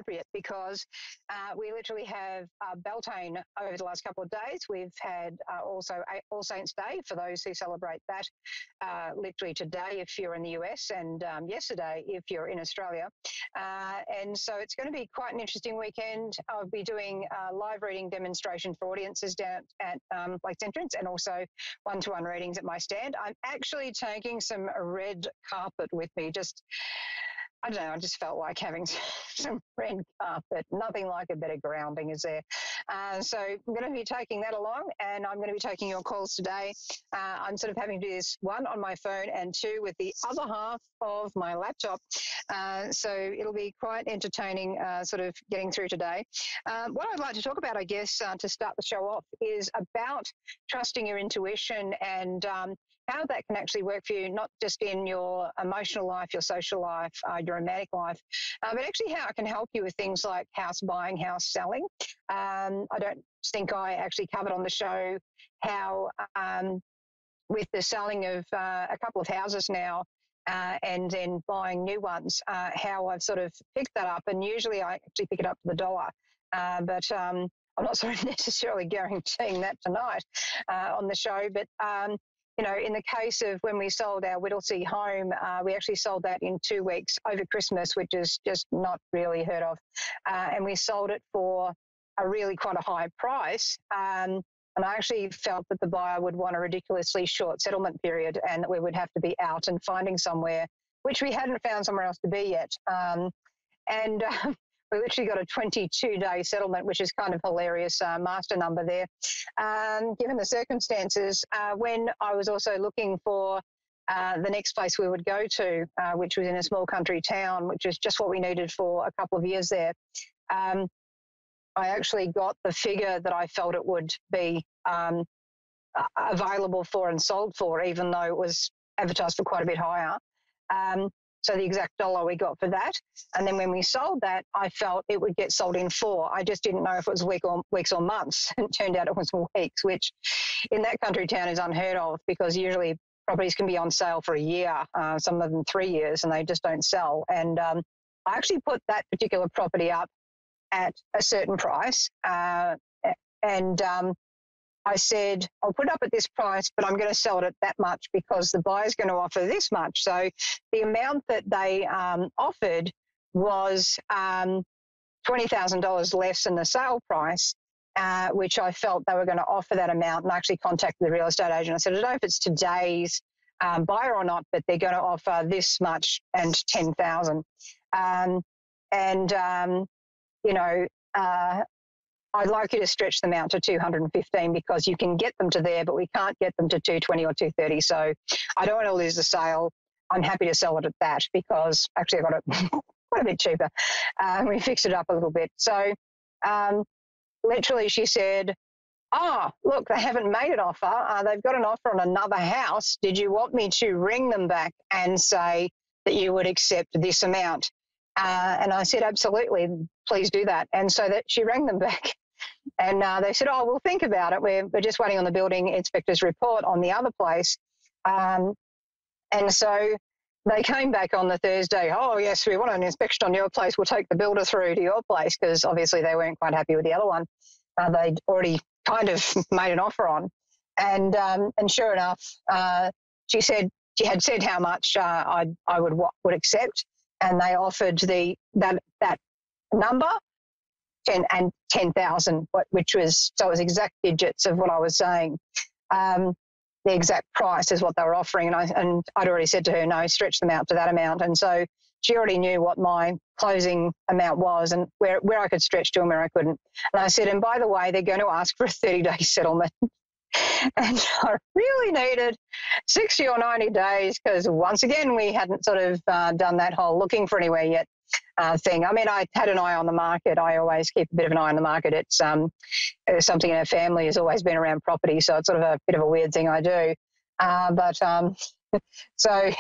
appropriate because we literally have Beltane over the last couple of days. We've had also All Saints Day for those who celebrate that literally today if you're in the US, and yesterday if you're in Australia. And so it's going to be quite an interesting weekend. I'll be doing a live reading demonstration for audiences down at Lakes Entrance, and also one-to-one readings at my stand. I'm actually taking some red carpet with me. I don't know, I just felt like having some red carpet. Nothing like a better grounding, is there? So I'm going to be taking that along, and I'm going to be taking your calls today. I'm sort of having to do this, one, on my phone, and two, with the other half of my laptop. So it'll be quite entertaining sort of getting through today. What I'd like to talk about, I guess, to start the show off is about trusting your intuition and how that can actually work for you, not just in your emotional life, your social life, your romantic life, but actually how it can help you with things like house buying, house selling. I don't think I actually covered on the show how with the selling of a couple of houses now and then buying new ones, how I've sort of picked that up. And usually I actually pick it up to the dollar. But I'm not sort of necessarily guaranteeing that tonight on the show. But you know, in the case of when we sold our Whittlesea home, we actually sold that in 2 weeks over Christmas, which is just not really heard of. And we sold it for a really quite a high price. And I actually felt that the buyer would want a ridiculously short settlement period and that we would have to be out and finding somewhere, which we hadn't found somewhere else to be yet. We literally got a 22-day settlement, which is kind of hilarious master number there. Given the circumstances, when I was also looking for the next place we would go to, which was in a small country town, which is just what we needed for a couple of years there, I actually got the figure that I felt it would be available for and sold for, even though it was advertised for quite a bit higher. So the exact dollar we got for that. And then when we sold that, I felt it would get sold in 4. I just didn't know if it was weeks or months. It turned out it was weeks, which in that country town is unheard of because usually properties can be on sale for a year, some of them 3 years, and they just don't sell. And I actually put that particular property up at a certain price. I said, I'll put it up at this price, but I'm going to sell it at that much because the buyer's going to offer this much. So the amount that they offered was $20,000 less than the sale price, which I felt they were going to offer that amount. And I actually contacted the real estate agent. I said, I don't know if it's today's buyer or not, but they're going to offer this much and 10,000. You know, I'd like you to stretch them out to 215 because you can get them to there, but we can't get them to 220 or 230. So I don't want to lose the sale. I'm happy to sell it at that because actually I got it quite a bit cheaper. We fixed it up a little bit. So literally she said, look, they haven't made an offer. They've got an offer on another house. Did you want me to ring them back and say that you would accept this amount? And I said, absolutely, please do that. And so that she rang them back and they said, we'll think about it. We're just waiting on the building inspector's report on the other place. And so they came back on the Thursday, yes, we want an inspection on your place. We'll take the builder through to your place because obviously they weren't quite happy with the other one. They'd already kind of made an offer on. And sure enough, she had said how much I would accept. And they offered that number, 10,000, which was, so it was exact digits of what I was saying. The exact price is what they were offering. And I'd already said to her, no, stretch them out to that amount. And so she already knew what my closing amount was and where I could stretch to and where I couldn't. And I said, and by the way, they're going to ask for a 30-day settlement. And I really needed 60 or 90 days because once again, we hadn't sort of done that whole looking for anywhere yet thing. I mean, I had an eye on the market. I always keep a bit of an eye on the market. It's something in our family has always been around property. So it's sort of a bit of a weird thing I do. So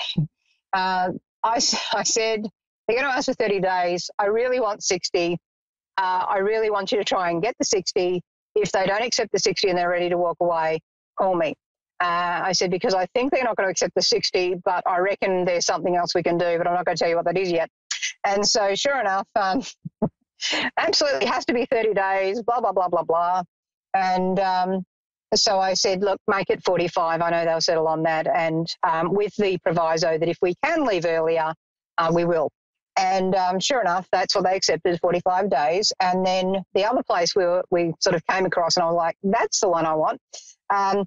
I said, they're going to ask for 30 days. I really want 60. I really want you to try and get the 60. If they don't accept the 60 and they're ready to walk away, call me. I said, because I think they're not going to accept the 60, but I reckon there's something else we can do, but I'm not going to tell you what that is yet. And so sure enough, absolutely has to be 30 days, blah, blah, blah, blah, blah. And so I said, look, make it 45. I know they'll settle on that. And with the proviso that if we can leave earlier, we will. And sure enough, that's what they accepted, 45 days. And then the other place we sort of came across, and I was like, that's the one I want. I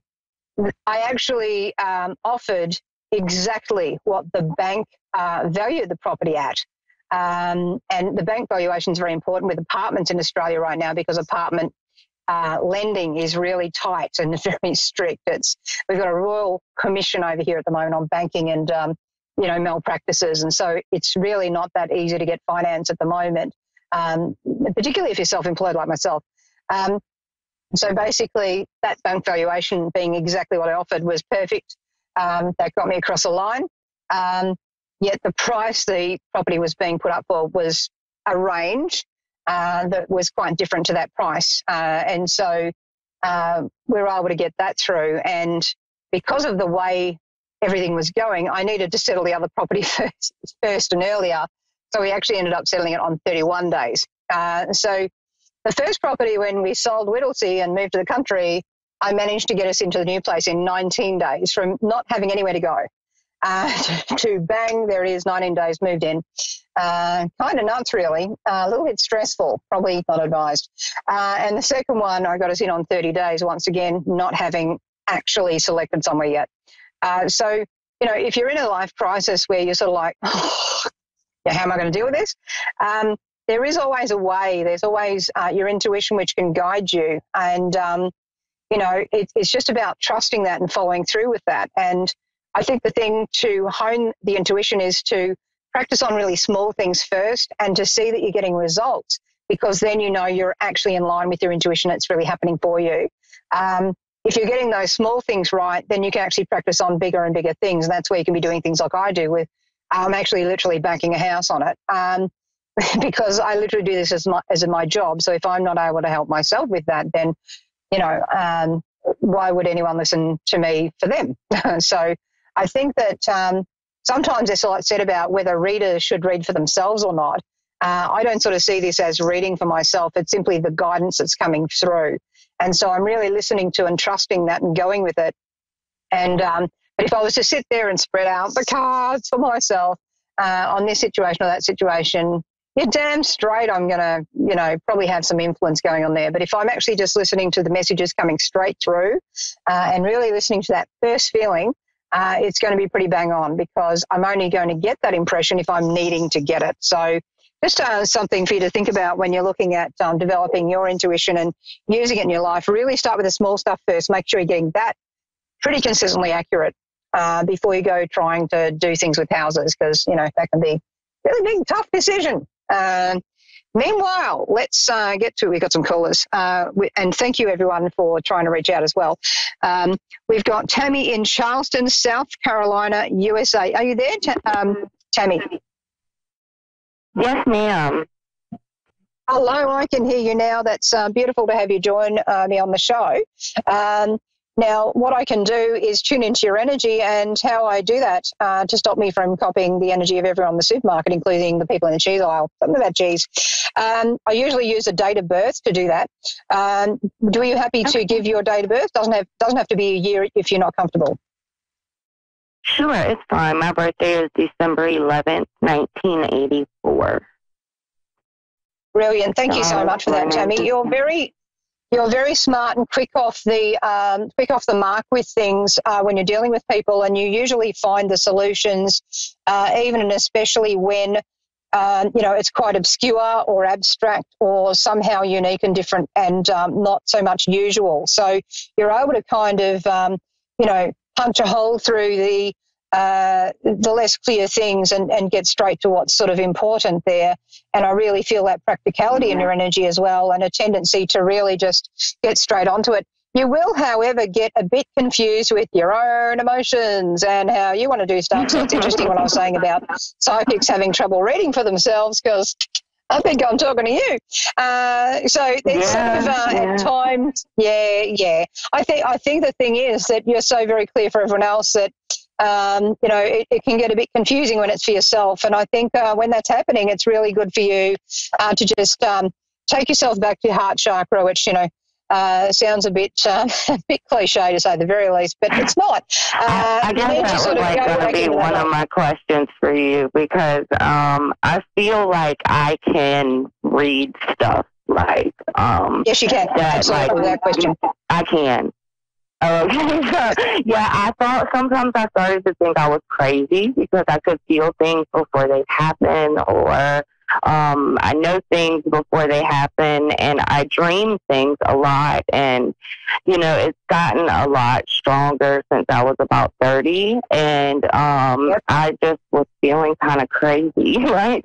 actually offered exactly what the bank valued the property at. And the bank valuation is very important with apartments in Australia right now, because apartment lending is really tight and very strict. We've got a royal commission over here at the moment on banking and malpractices, and so it's really not that easy to get finance at the moment, particularly if you're self-employed like myself. So basically, that bank valuation being exactly what I offered was perfect. That got me across the line. Yet the price the property was being put up for was a range that was quite different to that price. And so we were able to get that through. And because of the way everything was going, I needed to settle the other property first and earlier. So we actually ended up settling it on 31 days. So the first property, when we sold Whittlesea and moved to the country, I managed to get us into the new place in 19 days from not having anywhere to go to bang, there it is, 19 days, moved in. Kind of nuts, really. A little bit stressful, probably not advised. And the second one, I got us in on 30 days, once again, not having actually selected somewhere yet. So, if you're in a life crisis where you're sort of like, oh, yeah, how am I going to deal with this? There is always a way. There's always your intuition which can guide you. And, it's just about trusting that and following through with that. And I think the thing to hone the intuition is to practice on really small things first and to see that you're getting results, because then you're actually in line with your intuition. It's really happening for you. If you're getting those small things right, then you can actually practice on bigger and bigger things. And that's where you can be doing things like I do with, I'm actually literally backing a house on it. Because I literally do this as my job. So if I'm not able to help myself with that, then, why would anyone listen to me for them? So I think that sometimes there's a lot said about whether readers should read for themselves or not. I don't sort of see this as reading for myself. It's simply the guidance that's coming through. And so I'm really listening to and trusting that and going with it. And but if I was to sit there and spread out the cards for myself on this situation or that situation, you're damn straight I'm going to, probably have some influence going on there. But if I'm actually just listening to the messages coming straight through and really listening to that first feeling, it's going to be pretty bang on, because I'm only going to get that impression if I'm needing to get it. So just something for you to think about when you're looking at developing your intuition and using it in your life. Really start with the small stuff first. Make sure you're getting that pretty consistently accurate before you go trying to do things with houses, because, that can be a really big, tough decision. Meanwhile, let's get to it. We've got some callers. And thank you, everyone, for trying to reach out as well. We've got Tammy in Charleston, South Carolina, USA. Are you there, Tammy? Yes, ma'am. Hello, I can hear you now. That's beautiful to have you join me on the show. Now, what I can do is tune into your energy, and how I do that to stop me from copying the energy of everyone in the supermarket, including the people in the cheese aisle. Something about cheese. I usually use a date of birth to do that. Are you happy to give your date of birth? Doesn't have to be a year if you're not comfortable. Sure, it's fine. My birthday is December 11th, 1984. Brilliant. Thank you so much for that, Tammy. You're very smart and quick off the mark with things when you're dealing with people, and you usually find the solutions, even and especially when it's quite obscure or abstract or somehow unique and different and not so much usual. So you're able to kind of punch a hole through the less clear things and get straight to what's sort of important there. And I really feel that practicality in your energy as well, and a tendency to really just get straight onto it. You will, however, get a bit confused with your own emotions and how you want to do stuff. So it's interesting what I was saying about psychics having trouble reading for themselves, because I think I'm talking to you. So there's sort of at times, yeah. I think the thing is that you're so very clear for everyone else that you know, it can get a bit confusing when it's for yourself. And I think when that's happening, it's really good for you to just take yourself back to your heart chakra, which, you know, sounds a bit cliche to say the very least, but it's not. I guess that was like going to be one of my questions for you, because I feel like I can read stuff. Like, yes, you can. Absolutely, like, that question. I can. Okay. Yeah, I thought sometimes I started to think I was crazy because I could feel things before they happen, or I know things before they happen, and I dream things a lot. And, you know, it's gotten a lot stronger since I was about 30. And I just was feeling kind of crazy, right?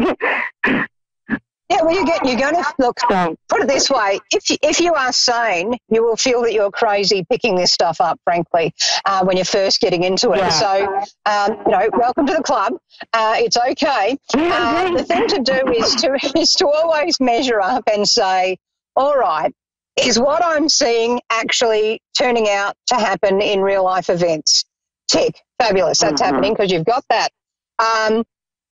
Yeah, well, you're going to look. Put it this way: if you are sane, you will feel that you're crazy picking this stuff up. Frankly, when you're first getting into it, so you know, welcome to the club. It's okay. The thing to do is to always measure up and say, all right, is what I'm seeing actually turning out to happen in real life events? Tick, fabulous. That's happening because you've got that.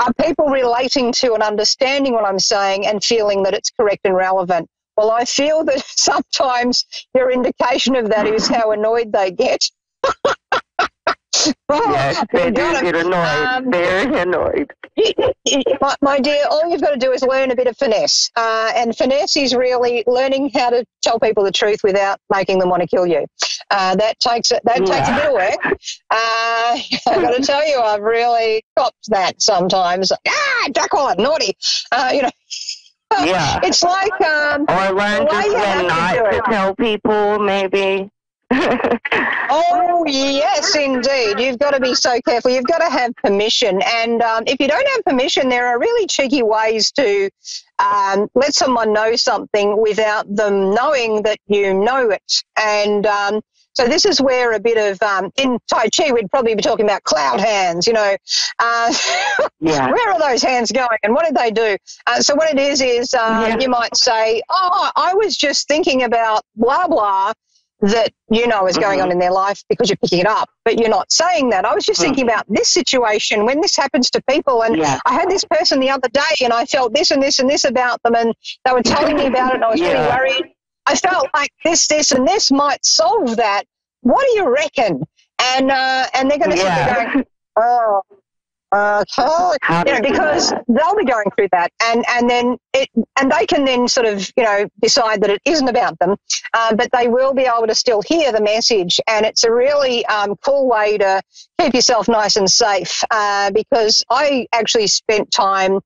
Are people relating to and understanding what I'm saying and feeling that it's correct and relevant? Well, I feel that sometimes your indication of that is how annoyed they get. Yes, they do get annoyed. Very annoyed. My dear, all you've got to do is learn a bit of finesse. And finesse is really learning how to tell people the truth without making them want to kill you. That takes a bit of work. I've got to tell you, I've really copped that sometimes. Duck on, naughty. You know. Yeah. It's like... or learn just when not to tell people, maybe. Oh, yes, indeed. You've got to be so careful. You've got to have permission. And if you don't have permission, there are really cheeky ways to let someone know something without them knowing that you know it. And so this is where a bit of, in Tai Chi, we'd probably be talking about cloud hands, you know. Where are those hands going and what did they do? So what it is you might say, oh, I was just thinking about blah, blah, that you know is going on in their life because you're picking it up, but you're not saying that. I was just thinking about this situation when this happens to people, and I had this person the other day and I felt this and this and this about them, and they were telling me about it and I was really worried. I felt like this and this might solve that. What do you reckon? And they're going to sit there going, oh, okay, you know, because they'll be going through that, and then they can then sort of, you know, decide that it isn't about them, but they will be able to still hear the message, and it's a really cool way to keep yourself nice and safe. Because I actually spent time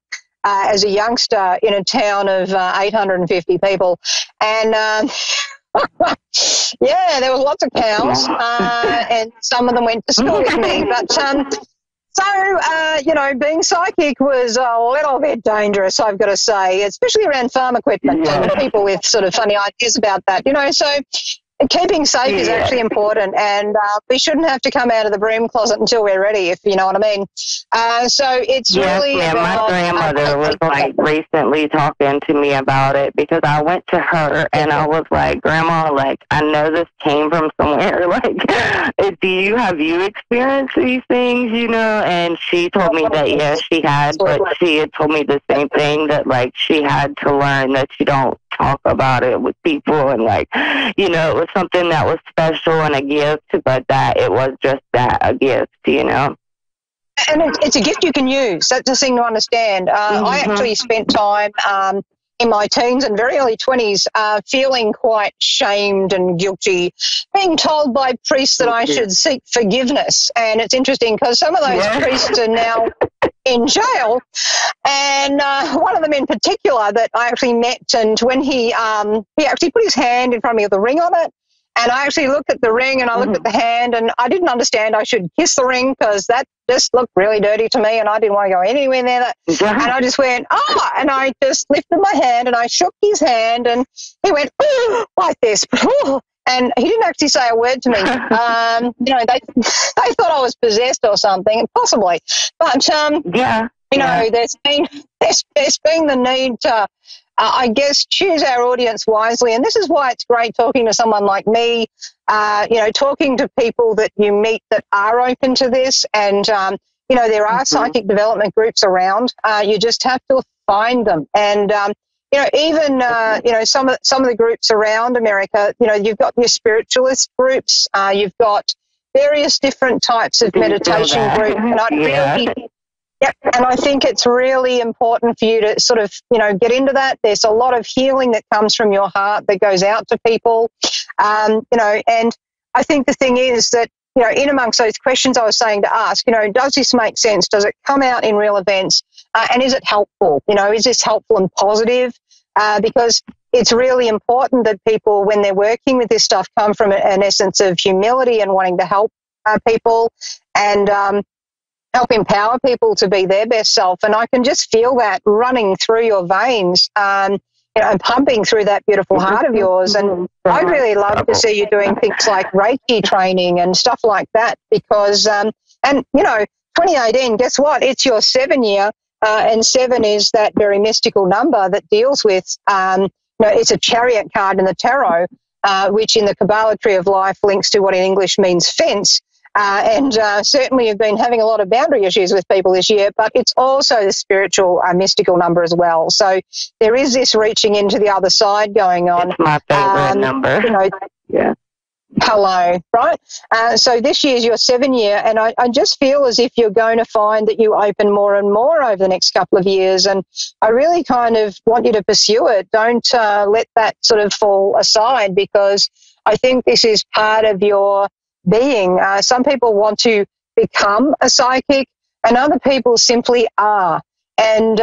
as a youngster in a town of 850 people, and there was lots of cows, and some of them went to school with me, but. So, you know, being psychic was a little bit dangerous, I've got to say, especially around farm equipment and people with sort of funny ideas about that, you know. So keeping safe is actually important, and we shouldn't have to come out of the broom closet until we're ready, if you know what I mean. So it's really my grandmother was like recently talking to me about it, because I went to her and I was like, Grandma, like, I know this came from somewhere. Like, have you experienced these things, you know? And she told me that, yes, she had, but she had told me the same thing, that like she had to learn that you don't talk about it with people, and like, you know, it was something that was special and a gift, but that it was just that, a gift, you know. And it's a gift you can use. That's the thing to understand. I actually spent time in my teens and very early 20s feeling quite shamed and guilty, being told by priests that I should seek forgiveness. And it's interesting because some of those priests are now in jail, and one of them in particular that I actually met, and when he actually put his hand in front of me with a ring on it, and I actually looked at the ring and I looked at the hand, and I didn't understand I should kiss the ring because that just looked really dirty to me, and I didn't want to go anywhere near that. And I just went, and I just lifted my hand and I shook his hand, and he went like this. And he didn't actually say a word to me. You know, they thought I was possessed or something, possibly. But you know, there's been the need to I guess, choose our audience wisely. And this is why it's great talking to someone like me, talking to people that you meet that are open to this. And, there are psychic development groups around. You just have to find them. And, even, some of the groups around America, you've got your spiritualist groups, you've got various different types of meditation groups. And Yep, and I think it's really important for you to sort of, get into that. There's a lot of healing that comes from your heart that goes out to people, and I think the thing is that, in amongst those questions I was saying to ask, does this make sense? Does it come out in real events? And is it helpful? Is this helpful and positive? Because it's really important that people, when they're working with this stuff, come from an essence of humility and wanting to help people and help empower people to be their best self. And I can just feel that running through your veins, and pumping through that beautiful heart of yours. And I'd really love to see you doing things like Reiki training and stuff like that, because, 2018, guess what? It's your 7 year, and 7 is that very mystical number that deals with, it's a chariot card in the tarot, which in the Kabbalah tree of life links to what in English means fence. And certainly you've been having a lot of boundary issues with people this year, but it's also the spiritual, mystical number as well. So there is this reaching into the other side going on. It's my favorite number. Yeah. Hello, right? So this year's your 7 year, and I just feel as if you're going to find that you open more and more over the next couple of years, and I really kind of want you to pursue it. Don't let that sort of fall aside, because I think this is part of your being. Some people want to become a psychic, and other people simply are. And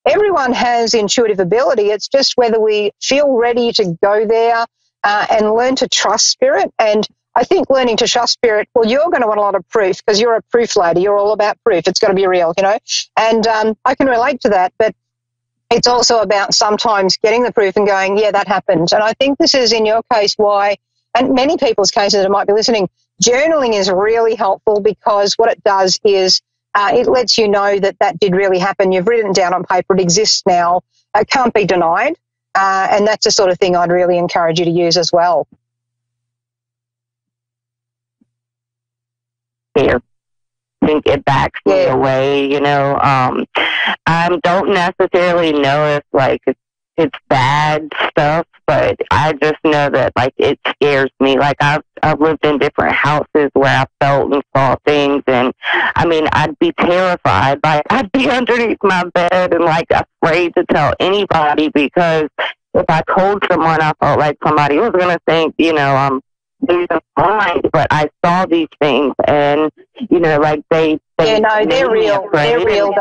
everyone has intuitive ability. It's just whether we feel ready to go there and learn to trust spirit. And I think learning to trust spirit, well, you're going to want a lot of proof, because you're a proof lady. You're all about proof. It's got to be real, And I can relate to that, but it's also about sometimes getting the proof and going, yeah, that happened. And I think this is, in your case, why, and many people's cases that might be listening, journaling is really helpful, because what it does is it lets you know that that did really happen. You've written it down on paper. It exists now. It can't be denied. And that's the sort of thing I'd really encourage you to use as well. Here. I think it backs me away, I don't necessarily know if, it's bad stuff, but I just know that, it scares me. I've lived in different houses where I felt and saw things, and, I'd be terrified. I'd be underneath my bed and, afraid to tell anybody, because if I told someone, I felt like somebody was going to think, I'm losing my mind. But I saw these things, and, they're real. They're real,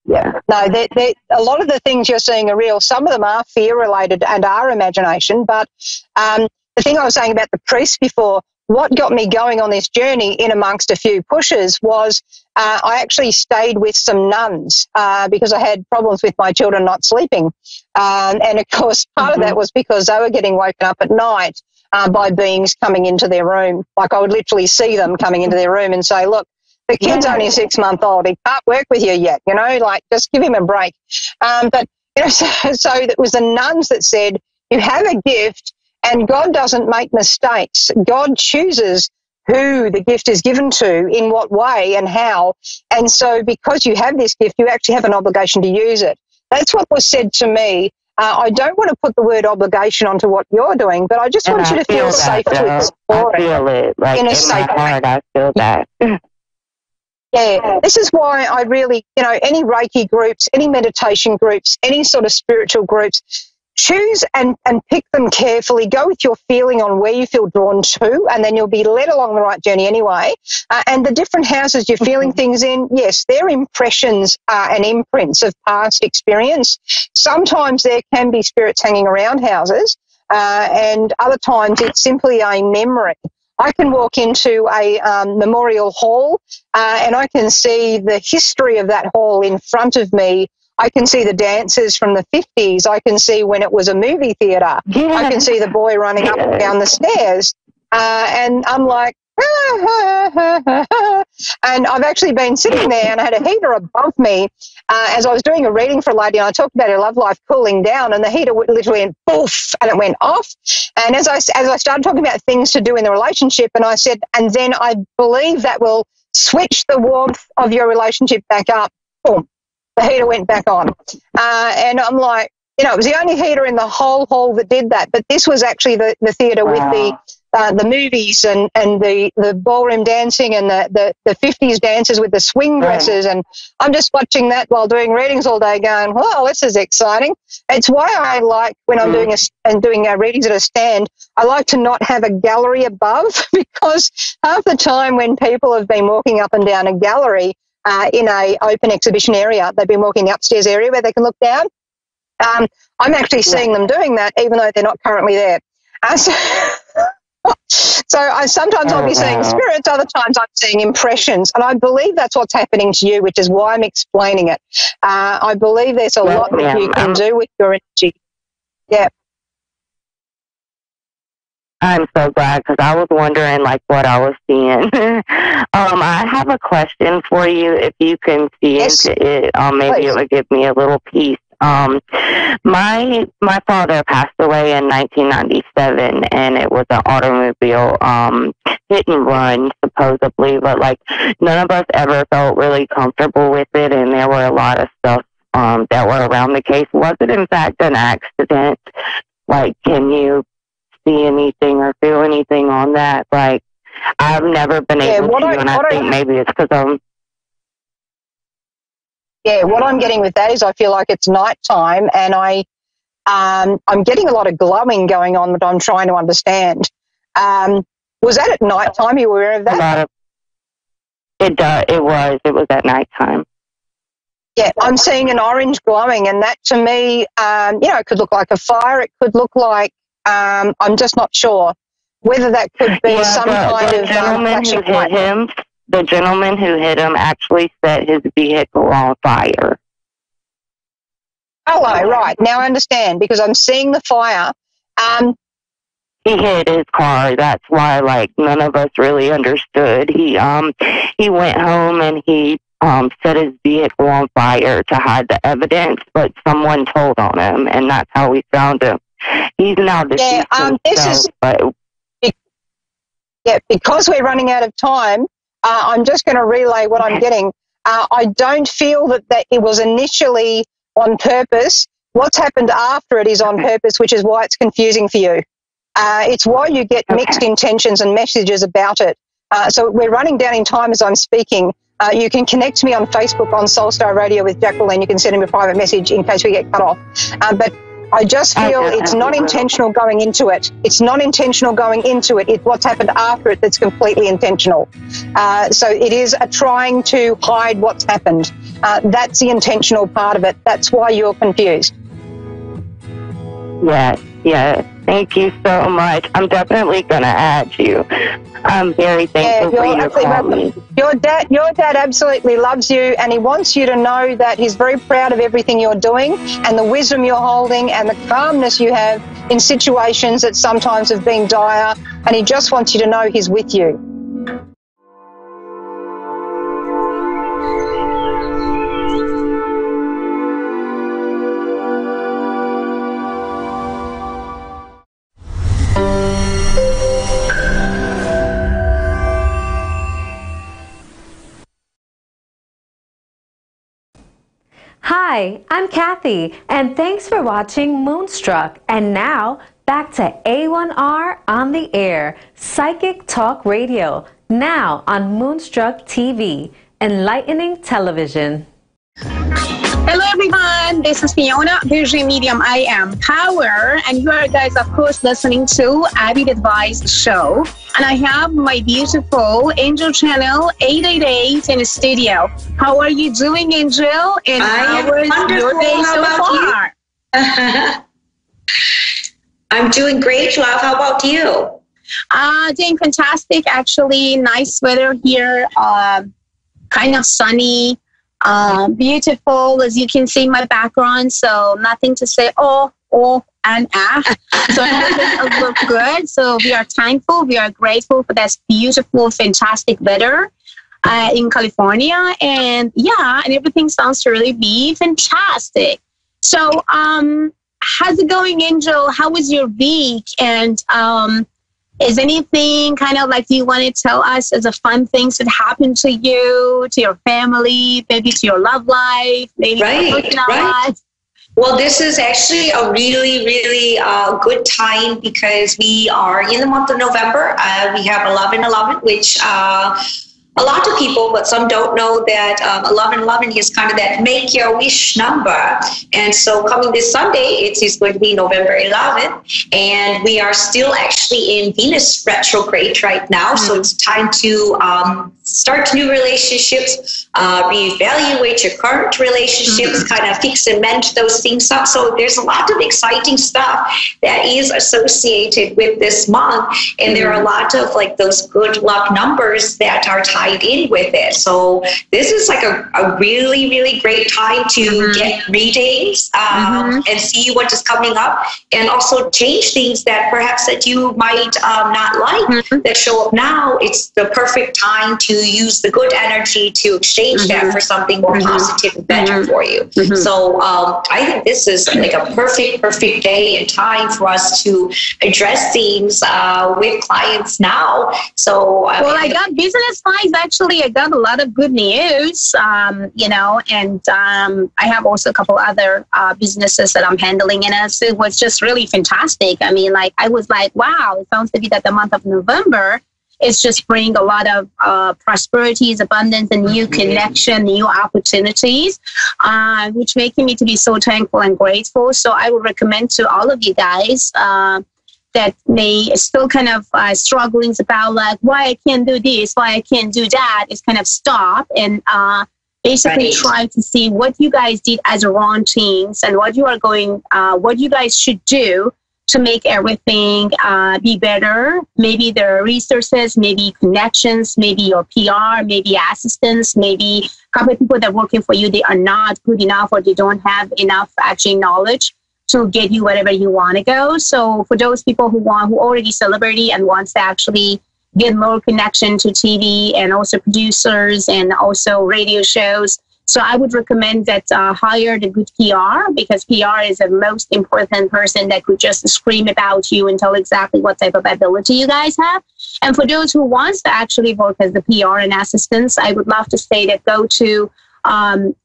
Yeah. No, a lot of the things you're seeing are real. Some of them are fear-related and are imagination. But the thing I was saying about the priest before, what got me going on this journey in amongst a few pushes was I actually stayed with some nuns because I had problems with my children not sleeping. And, of course, part of that was because they were getting woken up at night by beings coming into their room. I would literally see them coming into their room and say, look, the kid's only 6-month-old. He can't work with you yet, just give him a break. But so it was the nuns that said, you have a gift and God doesn't make mistakes. God chooses who the gift is given to, in what way and how. And so because you have this gift, you actually have an obligation to use it. That's what was said to me. I don't want to put the word obligation onto what you're doing, but I just want you to feel safe to explore it. I feel it. In my heart, I feel that. Yeah, this is why I really, any Reiki groups, any meditation groups, any sort of spiritual groups, choose and pick them carefully. Go with your feeling on where you feel drawn to, and then you'll be led along the right journey anyway. And the different houses you're feeling things in, yes, they're impressions and imprints of past experience. Sometimes there can be spirits hanging around houses, and other times it's simply a memory. I can walk into a memorial hall and I can see the history of that hall in front of me. I can see the dancers from the 50s. I can see when it was a movie theatre. I can see the boy running up and down the stairs. And I'm like, and I've actually been sitting there and I had a heater above me as I was doing a reading for a lady, and I talked about her love life cooling down, and the heater literally went poof, and it went off. And as I started talking about things to do in the relationship, and I said, and then I believe that will switch the warmth of your relationship back up, boom, the heater went back on. And I'm like, you know, it was the only heater in the whole hall that did that, but this was actually the theater with the movies and the ballroom dancing and the 50s dancers with the swing dresses. And I'm just watching that while doing readings all day going, well, this is exciting. It's why I like when I'm doing readings at a stand, I like to not have a gallery above, because half the time when people have been walking up and down a gallery in a open exhibition area, they've been walking the upstairs area where they can look down. I'm actually seeing them doing that, even though they're not currently there. So sometimes I'll be seeing spirits, other times I'm seeing impressions, and I believe that's what's happening to you, which is why I'm explaining it. I believe there's a lot that you can do with your energy. Yeah. I'm so glad, because I was wondering, like, what I was seeing. I have a question for you. If you can see into it, maybe it would give me a little peace. My father passed away in 1997, and it was an automobile hit and run, supposedly, but like none of us ever felt really comfortable with it, and there were a lot of stuff that were around the case. Was it in fact an accident? Like, can you see anything or feel anything on that? Like, I've never been able to, and I think maybe it's because what I'm getting with that is I feel like it's nighttime, and I'm getting a lot of glowing going on that I'm trying to understand. Was that at nighttime? You were aware of that? It was at nighttime. Yeah, I'm seeing an orange glowing, and that to me, it could look like a fire. It could look like, I'm just not sure whether that could be some kind of flashing light. The gentleman who hit him actually set his vehicle on fire. Hello, right. Now I understand, because I'm seeing the fire. He hit his car. That's why, like, none of us really understood. He went home and he set his vehicle on fire to hide the evidence, but someone told on him, and that's how we found him. He's now deceased. Because we're running out of time, I'm just going to relay what I'm getting. I don't feel that it was initially on purpose. What's happened after it is on purpose, which is why it's confusing for you. It's why you get mixed intentions and messages about it. So we're running down in time as I'm speaking. You can connect to me on Facebook on Soulstar Radio with Jacqueline. You can send him a private message in case we get cut off. But I just feel it's not intentional going into it. It's not intentional going into it. It's what's happened after it that's completely intentional. So it is trying to hide what's happened. That's the intentional part of it. That's why you're confused. Yeah. Thank you so much. I'm definitely going to add you. I'm very thankful for you to call me. Your dad absolutely loves you, and he wants you to know that he's very proud of everything you're doing and the wisdom you're holding and the calmness you have in situations that sometimes have been dire, and he just wants you to know he's with you. Hi, I'm Kathy, and thanks for watching Moonstruck. And now, back to A1R on the Air, Psychic Talk Radio, now on Moonstruck TV, enlightening television. Hello everyone, this is Fiona, Vision Medium I Am Power, and you are guys of course listening to Abby Advice Show, and I have my beautiful Angel Channel 888 in the studio. How are you doing, Angel? And how was your day so far? I'm doing great, love. How about you? Doing fantastic, actually. Nice weather here, kind of sunny. Beautiful, as you can see in my background, so nothing to say, oh, O and F. So everything look good. So we are thankful. We are grateful for that beautiful, fantastic weather in California. And yeah, and everything sounds to really be fantastic. So how's it going, Angel? How was your week? And is anything kind of like, do you want to tell us as a fun things that happened to you, to your family, maybe to your love life, maybe personal life? Well, this is actually a really, really good time because we are in the month of November. We have 11/11, which a lot of people, but some don't know that 11/11 is kind of that make your wish number. And so coming this Sunday, it is going to be November 11th. And we are still actually in Venus retrograde right now. So it's time to start new relationships, reevaluate your current relationships, kind of fix and mend those things up. So there's a lot of exciting stuff that is associated with this month. And there are a lot of like those good luck numbers that are tied in with it. So this is like a really, really great time to get readings and see what is coming up, and also change things that perhaps that you might not like that show up now. It's the perfect time to use the good energy to exchange that for something more positive and better for you. So I think this is like a perfect day and time for us to address things with clients now. So well, I got business-wise, actually, I got a lot of good news, you know, and I have also a couple other businesses that I'm handling, and it was just really fantastic. I mean, like, I was like, wow, it sounds to be that the month of November is just bring a lot of prosperities, abundance, and new connection, new opportunities, which making me to be so thankful and grateful. So I would recommend to all of you guys that may still kind of strugglings about like why I can't do this, why I can't do that, is kind of stop and basically try to see what you guys did as wrong things and what you are going, what you guys should do to make everything be better. Maybe there are resources, maybe connections, maybe your PR, maybe assistants, maybe a couple of people that are working for you, they are not good enough or they don't have enough actually knowledge to get you wherever you want to go. So for those people who already celebrity and wants to actually get more connection to TV and also producers and also radio shows, so I would recommend that hire the good PR, because PR is the most important person that could just scream about you and tell exactly what type of ability you guys have. And for those who wants to actually work as the PR and assistants, I would love to say that go to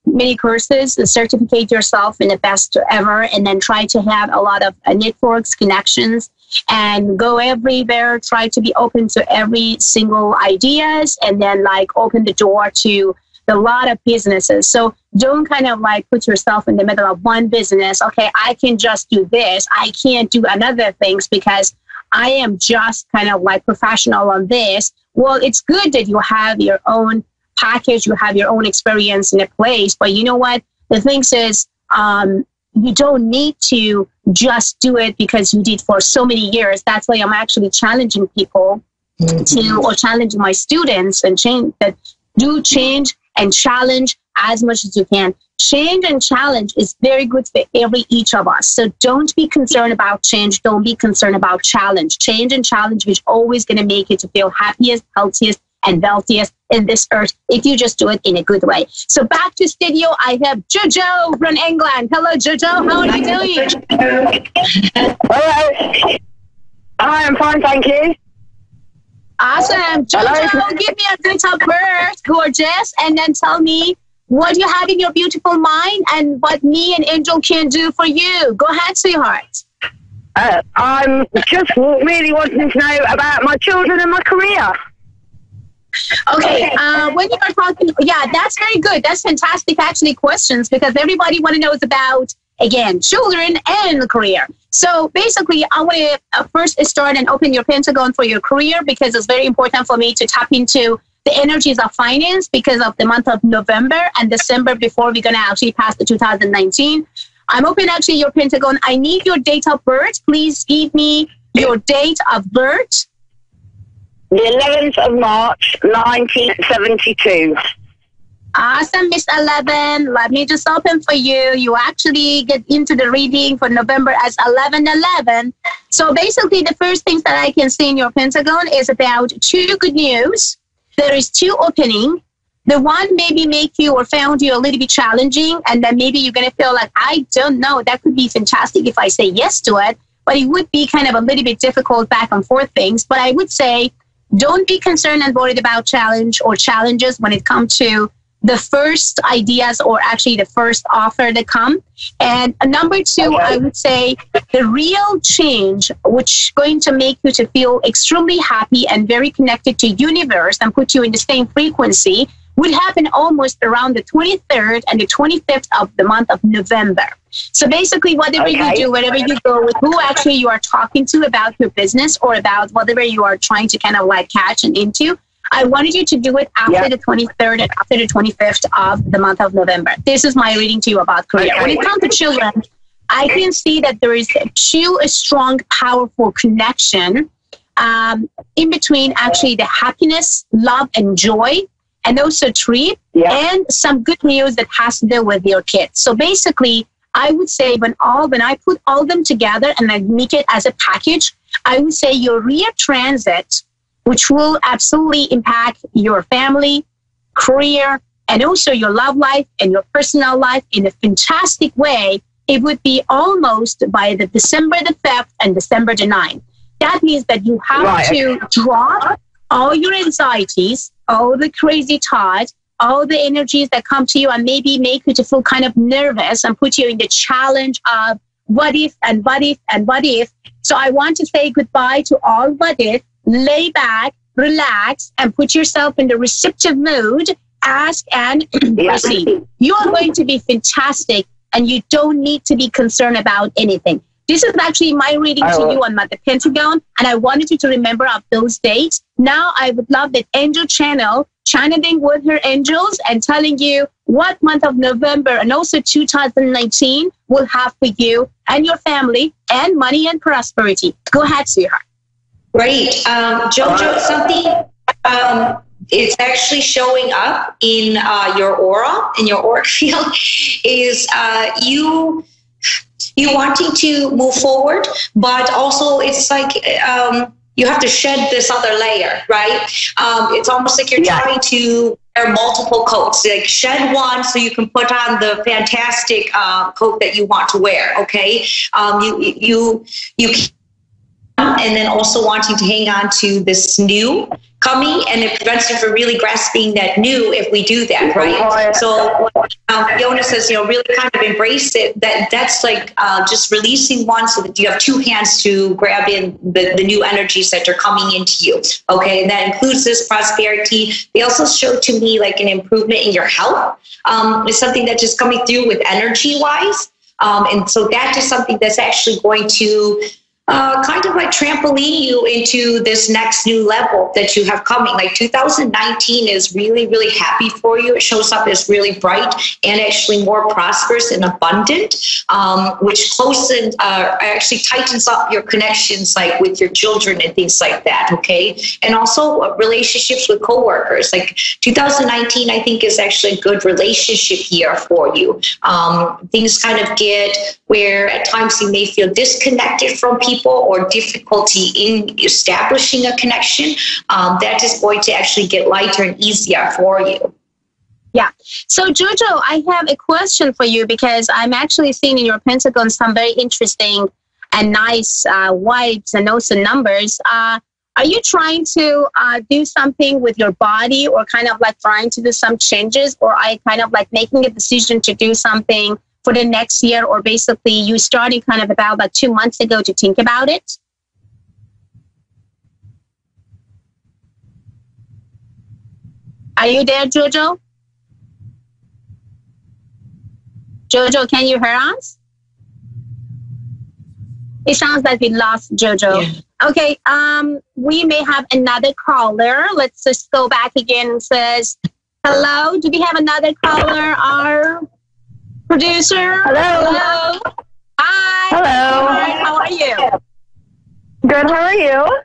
many courses, certificate yourself in the best ever, and then try to have a lot of networks, connections, and go everywhere. Try to be open to every single ideas, and then like open the door to a lot of businesses. So don't kind of like put yourself in the middle of one business. Okay, I can just do this. I can't do another things because I am just kind of like professional on this. Well, it's good that you have your own package, you have your own experience in a place, but you know what? The thing is, you don't need to just do it because you did for so many years. That's why I'm actually challenging people or challenging my students and change change and challenge as much as you can. Change and challenge is very good for each of us. So don't be concerned about change. Don't be concerned about challenge. Change and challenge is always going to make you to feel happiest, healthiest, and wealthiest in this earth if you just do it in a good way. So back to studio, I have Jojo from England. Hello, Jojo. How are you doing? Hello. I'm fine, thank you. Awesome. Jojo, give me a date of birth, gorgeous, and then tell me what you have in your beautiful mind and what me and Angel can do for you. Go ahead, sweetheart. I'm just really wanting to know about my children and my career. Okay, when you are talking, yeah, that's very good. That's fantastic, actually, questions, because everybody want to know about, again, children and career. So basically, I want to first start and open your Pentagon for your career, because it's very important for me to tap into the energies of finance because of the month of November and December before we're going to actually pass the 2019. I'm open actually your Pentagon. I need your date of birth. Please give me your date of birth. The 11th of March, 1972. Awesome, Miss 11. Let me just open for you. You actually get into the reading for November as 11/11. So basically, the first things that I can see in your pentagon is about 2 good news. There is 2 opening. The one maybe make you or found you a little bit challenging, and then maybe you're going to feel like, I don't know, that could be fantastic if I say yes to it, but it would be kind of a little bit difficult back and forth things. But I would say, don't be concerned and worried about challenge or challenges when it comes to the first ideas or actually the first offer that come. And number 2, I would say the real change, which is going to make you to feel extremely happy and very connected to universe and put you in the same frequency, would happen almost around the 23rd and the 25th of the month of November. So basically, whatever you do, wherever you go, with who actually you are talking to about your business or about whatever you are trying to kind of like catch and into, I wanted you to do it after the 23rd and after the 25th of the month of November. This is my reading to you about career. When it comes to children, I can see that there is a strong, powerful connection in between actually the happiness, love, and joy, and also treat, and some good news that has to do with your kids. So basically, I would say when I put all of them together and I make it as a package, I would say your rear transit, which will absolutely impact your family, career, and also your love life and your personal life in a fantastic way. It would be almost by the December the 5th and December the 9th. That means that you have to drop all your anxieties, all the crazy thoughts, all the energies that come to you and maybe make you to feel kind of nervous and put you in the challenge of what if and what if and what if. So I want to say goodbye to all what if. Lay back, relax, and put yourself in the receptive mood. Ask and receive. You are going to be fantastic, and you don't need to be concerned about anything. This is actually my reading to you on the Pentagon, and I wanted you to remember of those dates. Now, I would love that Angel Channel channeling with her angels and telling you what month of November and also 2019 will have for you and your family and money and prosperity. Go ahead, sweetheart. Great. Jojo, something it's actually showing up in your aura, in your auric field, is you wanting to move forward, but also it's like you have to shed this other layer, right? It's almost like you're trying to wear multiple coats, like shed one so you can put on the fantastic coat that you want to wear, okay? You and then also wanting to hang on to this new coming, and it prevents you from really grasping that new if we do that, right? So Fiona says, really kind of embrace it. That's like just releasing one so that you have 2 hands to grab in the new energies that are coming into you, okay? And that includes this prosperity. They also show to me like an improvement in your health. It's something that's just coming through with energy-wise. And so that is something that's actually going to kind of like trampoline you into this next new level that you have coming. Like 2019 is really, really happy for you. It shows up as really bright and actually more prosperous and abundant, which closens, actually tightens up your connections like with your children and things like that, okay? And also relationships with coworkers. Like 2019, I think, is actually a good relationship year for you. Things kind of get where at times you may feel disconnected from people or difficulty in establishing a connection. That is going to actually get lighter and easier for you. Yeah. So Jojo, I have a question for you because I'm actually seeing in your Pentagon some very interesting and nice vibes and also numbers. Are you trying to do something with your body or kind of like trying to do some changes, or are you kind of like making a decision to do something for the next year, or basically you started kind of about like 2 months ago to think about it? Are you there, Jojo? Jojo, can you hear us? It sounds like we lost Jojo. Yeah. Okay, we may have another caller. Let's just go back again and says, hello, do we have another caller? Our producer? Hello. Hi. Hello. Hi, how are you? Good, how are you?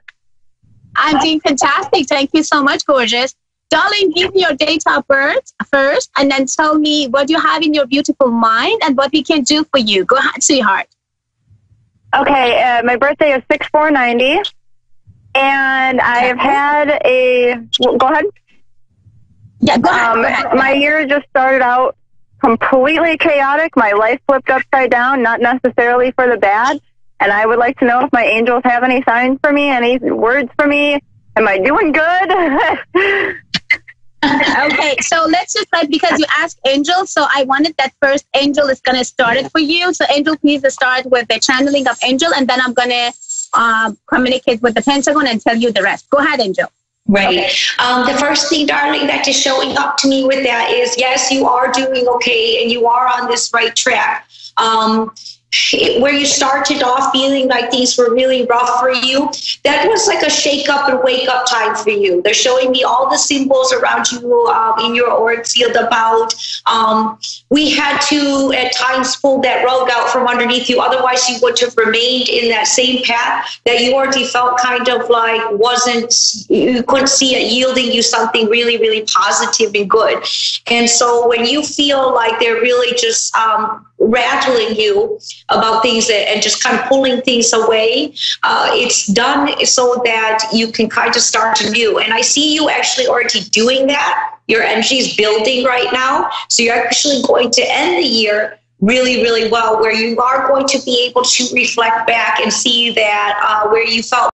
I'm doing fantastic. Thank you so much, gorgeous. Darling, give me your date of birth first, and then tell me what you have in your beautiful mind and what we can do for you. Go ahead, sweetheart. Okay, my birthday is 6/4/90, and I have had go ahead. Yeah, go ahead. My year just started out completely chaotic. My life flipped upside down, not necessarily for the bad. And I would like to know if my angels have any signs for me, any words for me. Am I doing good? Okay, so let's just because you asked Angel, so I wanted that first Angel is going to start it for you. So Angel, please start with the channeling of Angel, and then I'm going to communicate with the Pentagon and tell you the rest. Go ahead, Angel. Right. Okay. The first thing, darling, that is showing up to me with that is, yes, you are doing okay, and you are on this right track. Where you started off feeling like things were really rough for you, that was like a shake up and wake up time for you. They're showing me all the symbols around you in your auric field about we had to at times pull that rug out from underneath you. Otherwise you would have remained in that same path that you already felt kind of like you couldn't see it yielding you something really, really positive and good. And so when you feel like they're really just rattling you about things and just kind of pulling things away, it's done so that you can kind of start anew. And I see you actually already doing that. Your energy is building right now. So you're actually going to end the year really, really well, where you are going to be able to reflect back and see that where you felt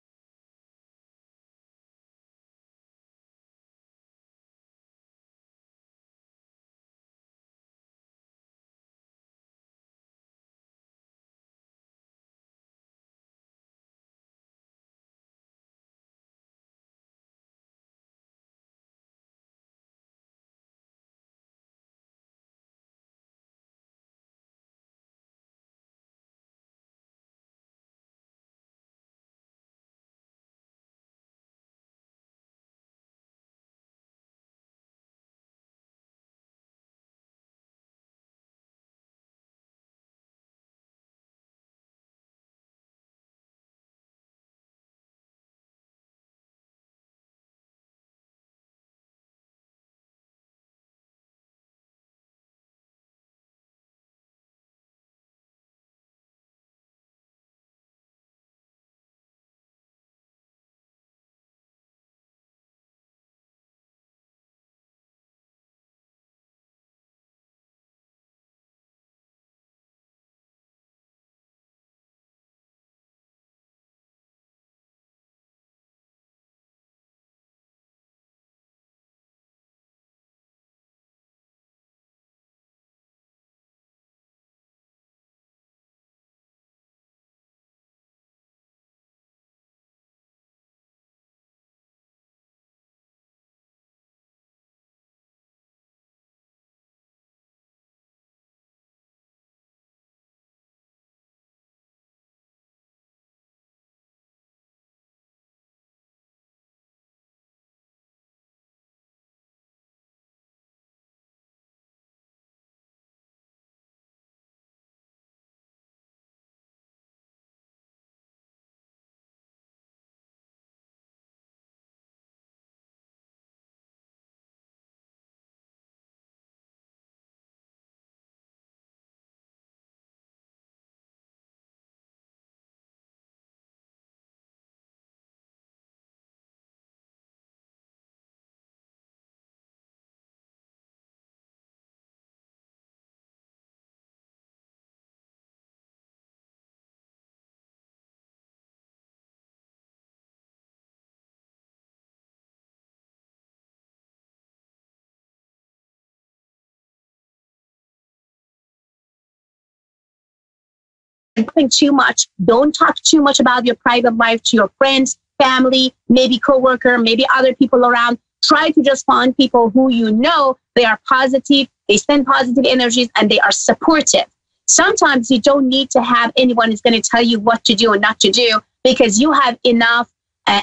Talking too much. Don't talk too much about your private life to your friends, family, maybe coworker, maybe other people around. Try to just find people who you know they are positive, they send positive energies, and they are supportive. Sometimes you don't need to have anyone who's going to tell you what to do and not to do, because you have enough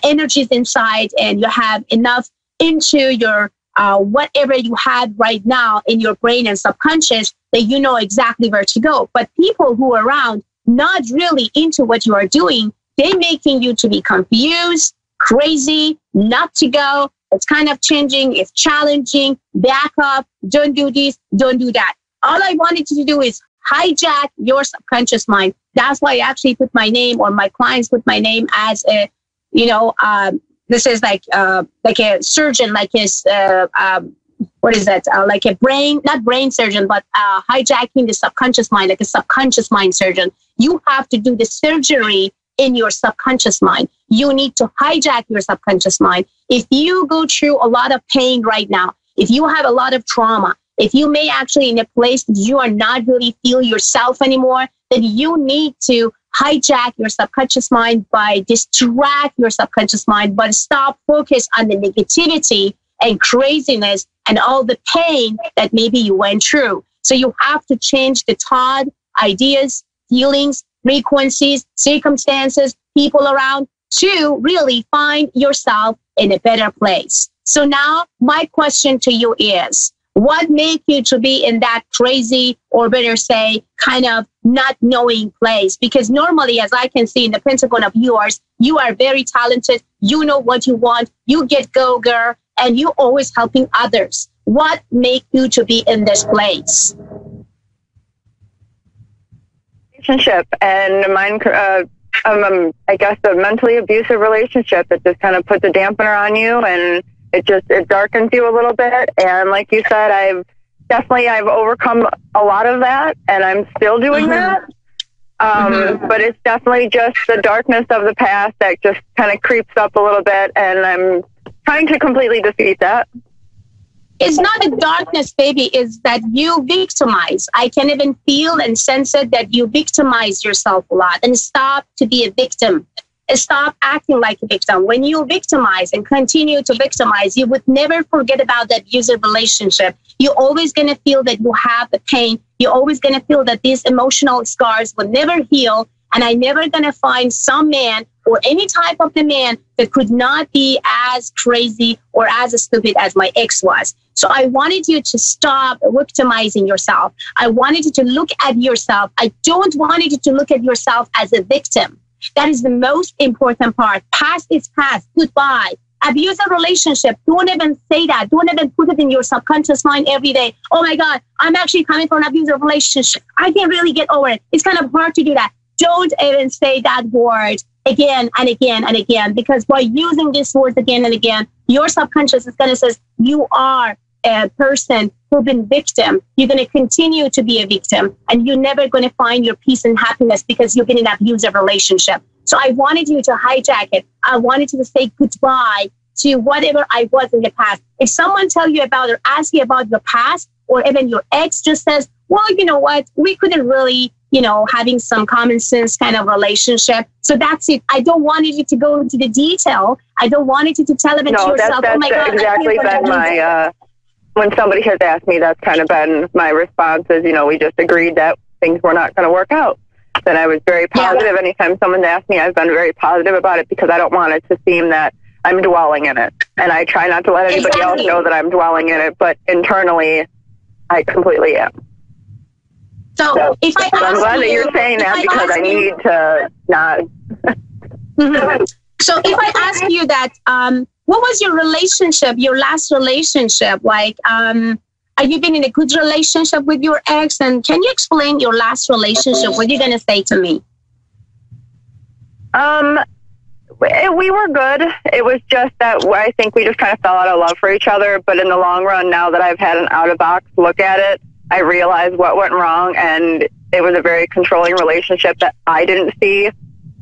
energies inside, and you have enough into your whatever you have right now in your brain and subconscious that you know exactly where to go. But people who are around not really into what you are doing, they're making you to be confused, crazy, not to go, it's kind of changing, it's challenging, back up, don't do this, don't do that. All I wanted you to do is hijack your subconscious mind. That's why I actually put my name, or my clients put my name as a, this is like a surgeon, like his, what is that? Like a not brain surgeon, but hijacking the subconscious mind, like a subconscious mind surgeon. You have to do the surgery in your subconscious mind. You need to hijack your subconscious mind. If you go through a lot of pain right now, if you have a lot of trauma, if you may actually in a place that you are not really feel yourself anymore, then you need to hijack your subconscious mind by distract your subconscious mind, but stop focus on the negativity and craziness and all the pain that maybe you went through. So you have to change the thought, ideas, feelings, frequencies, circumstances, people around to really find yourself in a better place. So now my question to you is, what made you to be in that crazy, or better say, kind of not knowing place? Because normally, as I can see in the Pentagon of yours, you are very talented. You know what you want. You get go, girl, and you always helping others. What made you to be in this place? Relationship, and mine, I guess, a mentally abusive relationship. It just kind of puts a dampener on you, and it darkens you a little bit. And like you said, I've overcome a lot of that, and I'm still doing that. But it's definitely just the darkness of the past that just kind of creeps up a little bit, and I'm trying to completely defeat that. It's not a darkness, baby. It's that you victimize. I can even feel and sense it that you victimize yourself a lot. And stop to be a victim. Stop acting like a victim. When you victimize and continue to victimize, you would never forget about that abusive relationship. You're always going to feel that you have the pain. You're always going to feel that these emotional scars will never heal. And I'm never going to find some man or any type of the man that could not be as crazy or as stupid as my ex was. So I wanted you to stop victimizing yourself. I wanted you to look at yourself. I don't want you to look at yourself as a victim. That is the most important part. Past is past. Goodbye. Abusive relationship. Don't even say that. Don't even put it in your subconscious mind every day. Oh my God, I'm actually coming from an abusive relationship. I can't really get over it. It's kind of hard to do that. Don't even say that word again and again and again, because by using these words again and again, your subconscious is going to say you are a person who's been victim. You're going to continue to be a victim, and you're never going to find your peace and happiness because you've been in an abusive relationship. So I wanted you to hijack it. I wanted you to say goodbye to whatever I was in the past. If someone tell you about or ask you about your past, or even your ex just says, well, you know what, we couldn't really, having some common sense kind of relationship. So that's it. I don't want you to go into the detail. I don't want you to tell even to yourself, oh my God. Exactly been my, when somebody has asked me, that's kind of been my response is, we just agreed that things were not going to work out. Then I was very positive. Yeah. Anytime someone's asked me, I've been very positive about it because I don't want it to seem that I'm dwelling in it. And I try not to let anybody else know that I'm dwelling in it, but internally, I completely am. So if I ask I'm glad that you're saying that because I need to not. So if I ask you that, what was your relationship, your last relationship? Like, have you been in a good relationship with your ex? And can you explain your last relationship? What are you going to say to me? We were good. It was just that I think we just kind of fell out of love for each other. But in the long run, now that I've had an out-of-box look at it, I realized what went wrong, and it was a very controlling relationship that I didn't see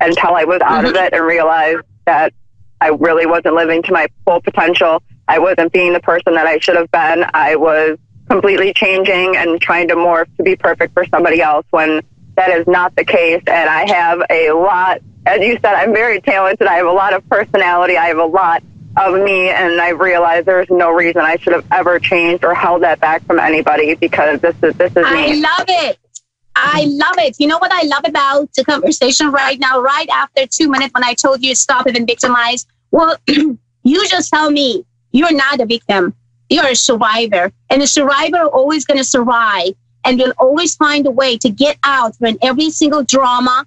until I was out of it and realized that I really wasn't living to my full potential. I wasn't being the person that I should have been. I was completely changing and trying to morph to be perfect for somebody else when that is not the case. And I have a lot, as you said, I'm very talented. I have a lot of personality. I have a lot of me, and I realized there's no reason I should have ever changed or held that back from anybody because this is me. I love it. I love it. You know what I love about the conversation right now, right after 2 minutes when I told you stop even victimize? Well, you just tell me you're not a victim. You're a survivor. And a survivor always going to survive and will always find a way to get out from every single drama,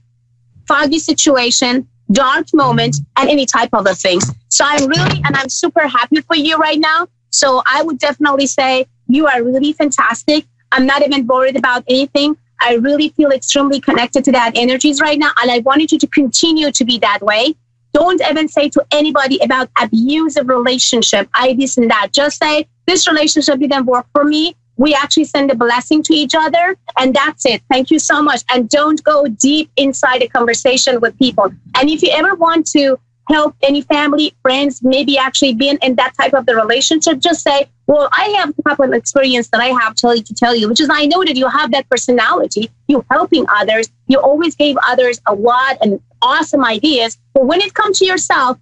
foggy situation, dark moments, and any type of the things. So I'm super happy for you right now. So I would definitely say you are really fantastic. I'm not even worried about anything. I really feel extremely connected to that energies right now. And I wanted you to continue to be that way. Don't even say to anybody about abusive relationship, this and that. Just say, this relationship didn't work for me. We actually send a blessing to each other. And that's it. Thank you so much. And don't go deep inside a conversation with people. And if you ever want to help any family, friends, maybe actually being in that type of the relationship, just say, well, I have a couple of experience that I have to tell you, which is I know that you have that personality, you helping others, you always gave others a lot and awesome ideas. But when it comes to yourself,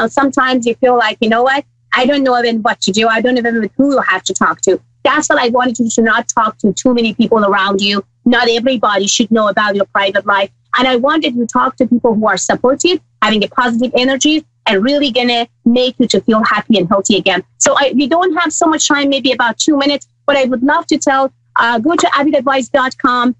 sometimes you feel like, you know what, I don't know even what to do. I don't even know who you have to talk to. That's what I wanted you to not talk to too many people around you. Not everybody should know about your private life. And I wanted you to talk to people who are supportive, having a positive energy, and really going to make you to feel happy and healthy again. So we don't have so much time, maybe about 2 minutes, but I would love to tell, go to avidadvice.com,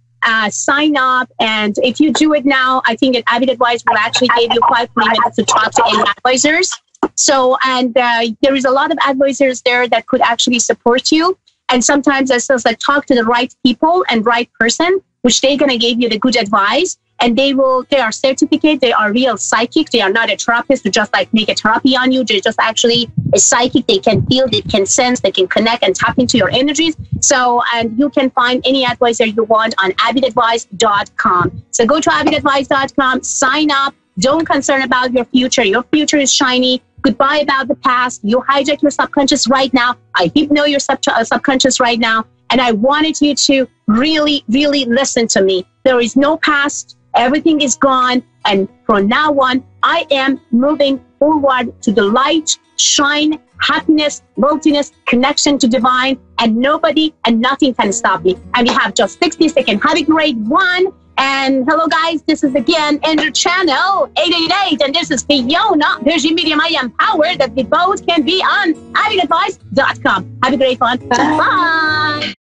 sign up. And if you do it now, I think that Avid Advice will actually give you 5 minutes to talk to any advisors. So, and there is a lot of advisors there that could actually support you. And sometimes it says like talk to the right people and right person, which they're going to give you the good advice. And they are certificate. They are real psychic. They are not a therapist to just like make a therapy on you. They're just actually a psychic. They can feel, they can sense, they can connect and tap into your energies. So, and you can find any advisor you want on avidadvice.com. So go to avidadvice.com, sign up. Don't concern about your future. Your future is shiny. Goodbye about the past. You hijack your subconscious right now. I hypno your subconscious right now. And I wanted you to really, really listen to me. There is no past. Everything is gone. And from now on, I am moving forward to the light, shine, happiness, worthiness, connection to divine, and nobody and nothing can stop me. And we have just 60 seconds. Have a great one. And hello, guys. This is again Ender Channel 888. And this is Fiona. There's your medium. I am power that we both can be on avidadvice.com. Have a great one. Bye.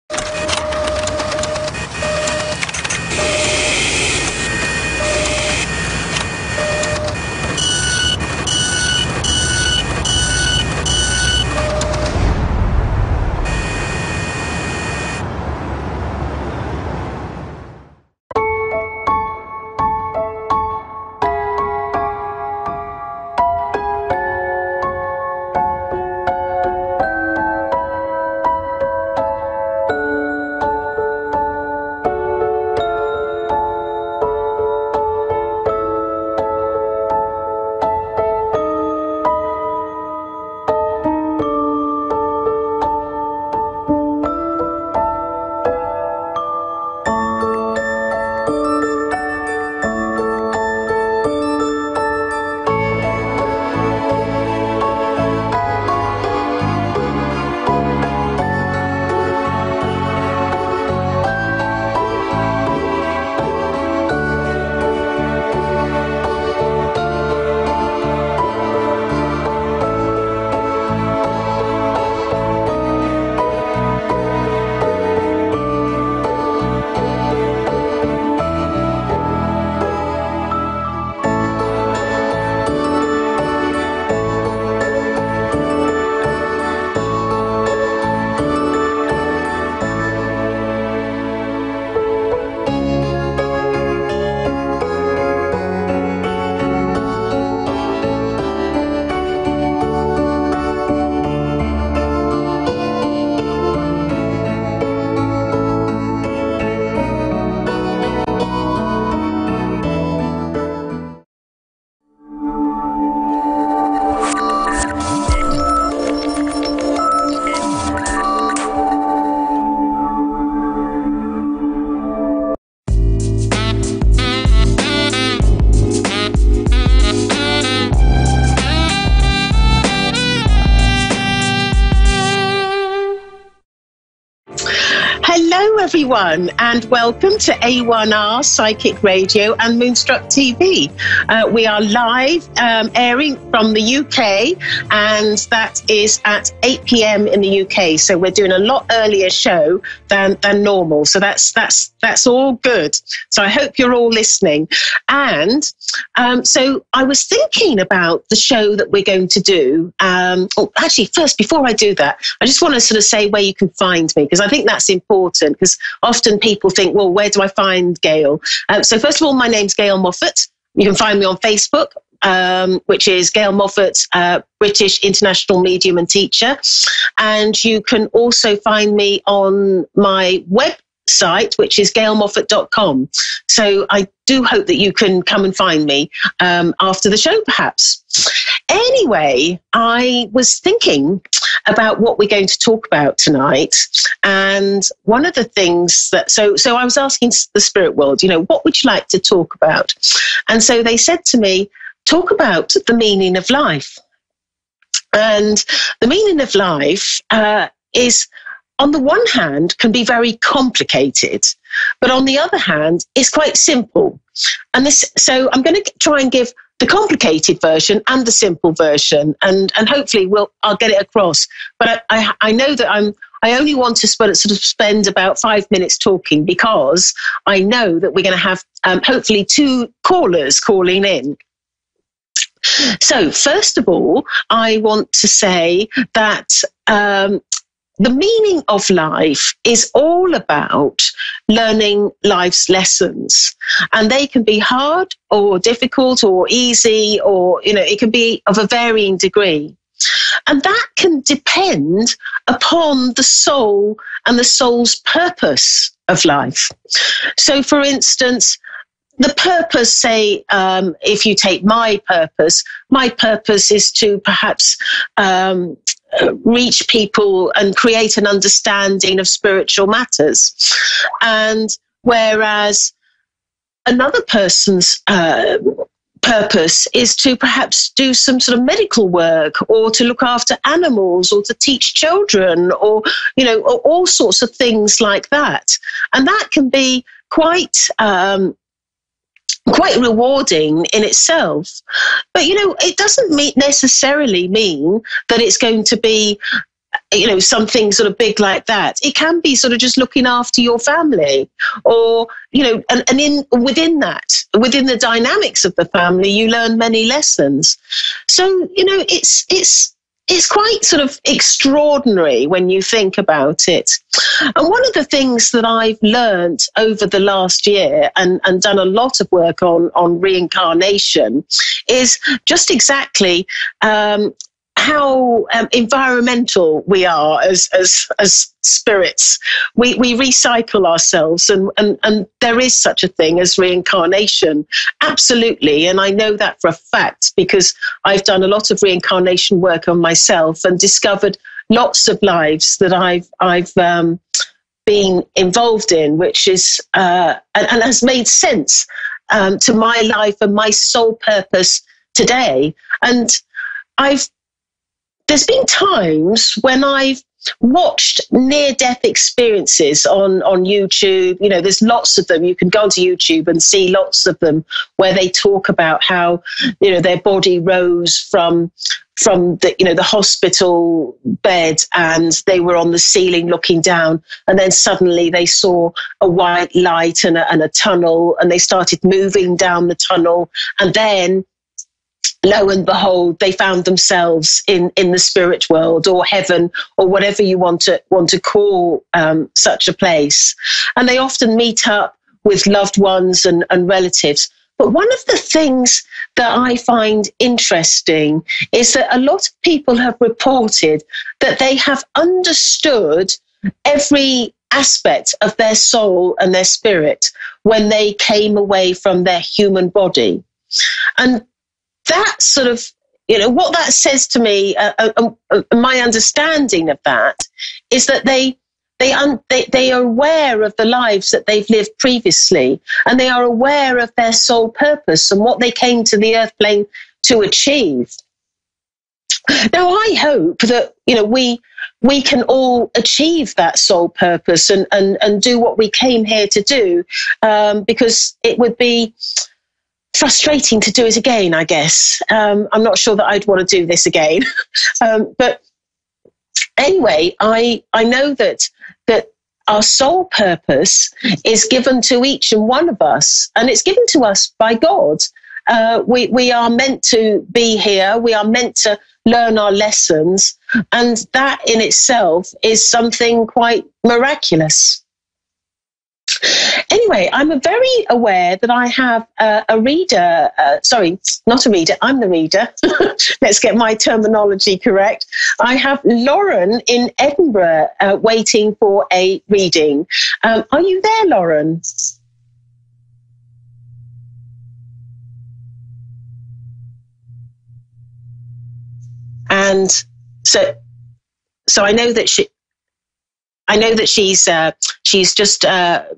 everyone, and welcome to A1R Psychic Radio and Moonstruck TV. We are live airing from the UK, and that is at 8 p.m. in the UK. So we're doing a lot earlier show than normal. So that's all good. So I hope you're all listening. And so I was thinking about the show that we're going to do. Actually, first, before I do that, I just want to sort of say where you can find me, because I think that's important, because often people think, well, where do I find Gail? So first of all, my name's Gail Moffat. You can find me on Facebook, which is Gail Moffat, British international medium and teacher. And you can also find me on my website, which is gailmoffat.com. So I do hope that you can come and find me after the show, perhaps. Anyway, I was thinking about what we're going to talk about tonight. And one of the things that, so I was asking the spirit world, what would you like to talk about? And so they said to me, talk about the meaning of life. And the meaning of life is, on the one hand, can be very complicated, but on the other hand, is quite simple. And so I'm going to try and give the complicated version and the simple version, and hopefully I'll get it across. But I know that I only want to sort of spend about 5 minutes talking, because I know that we're going to have hopefully 2 callers calling in. So first of all, I want to say that the meaning of life is all about learning life's lessons, and they can be hard or difficult or easy, or, it can be of a varying degree. And that can depend upon the soul and the soul's purpose of life. So, for instance, the purpose, say, if you take my purpose is to perhaps reach people and create an understanding of spiritual matters. And whereas another person's purpose is to perhaps do some sort of medical work, or to look after animals, or to teach children, or, all sorts of things like that. And that can be quite rewarding in itself. But, it doesn't necessarily mean that it's going to be, something sort of big like that. It can be sort of just looking after your family, or, and within the dynamics of the family, you learn many lessons. So, it's quite sort of extraordinary when you think about it. And one of the things that I've learned over the last year, and done a lot of work on reincarnation, is just exactly how environmental we are as spirits. We recycle ourselves, and there is such a thing as reincarnation. Absolutely. And I know that for a fact, because I've done a lot of reincarnation work on myself and discovered lots of lives that I've been involved in, which is and has made sense to my life and my sole purpose today. And there's been times when I've watched near-death experiences on YouTube. There's lots of them. You can go onto YouTube and see lots of them where they talk about how, their body rose from the hospital bed, and they were on the ceiling looking down, and then suddenly they saw a white light and a tunnel, and they started moving down the tunnel, and then lo and behold, they found themselves in the spirit world, or heaven, or whatever you want to call such a place. And they often meet up with loved ones and relatives. But one of the things that I find interesting is that a lot of people have reported that they have understood every aspect of their soul and their spirit when they came away from their human body. And that sort of, what that says to me, my understanding of that is that they are aware of the lives that they've lived previously, and they are aware of their soul purpose and what they came to the earth plane to achieve. Now, I hope that, we we can all achieve that soul purpose and do what we came here to do, because it would be frustrating to do it again, I guess. I'm not sure that I'd want to do this again. But anyway, I know that our soul purpose is given to each and one of us, and it's given to us by God. We are meant to be here. We are meant to learn our lessons, and that in itself is something quite miraculous. Anyway, I'm very aware that I have a reader, sorry, not a reader, I'm the reader. Let's get my terminology correct. I have Lauren in Edinburgh waiting for a reading. Are you there, Lauren? And so I know that she's just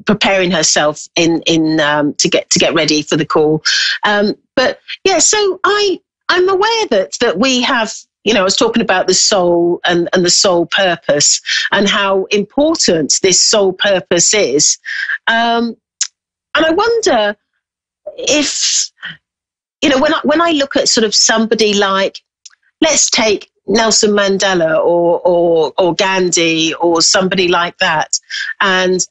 preparing herself to get ready for the call. But yeah, so I'm aware that we have, I was talking about the soul and the soul purpose and how important this soul purpose is. And I wonder if, when I look at sort of somebody like, let's take Nelson Mandela or Gandhi or somebody like that, and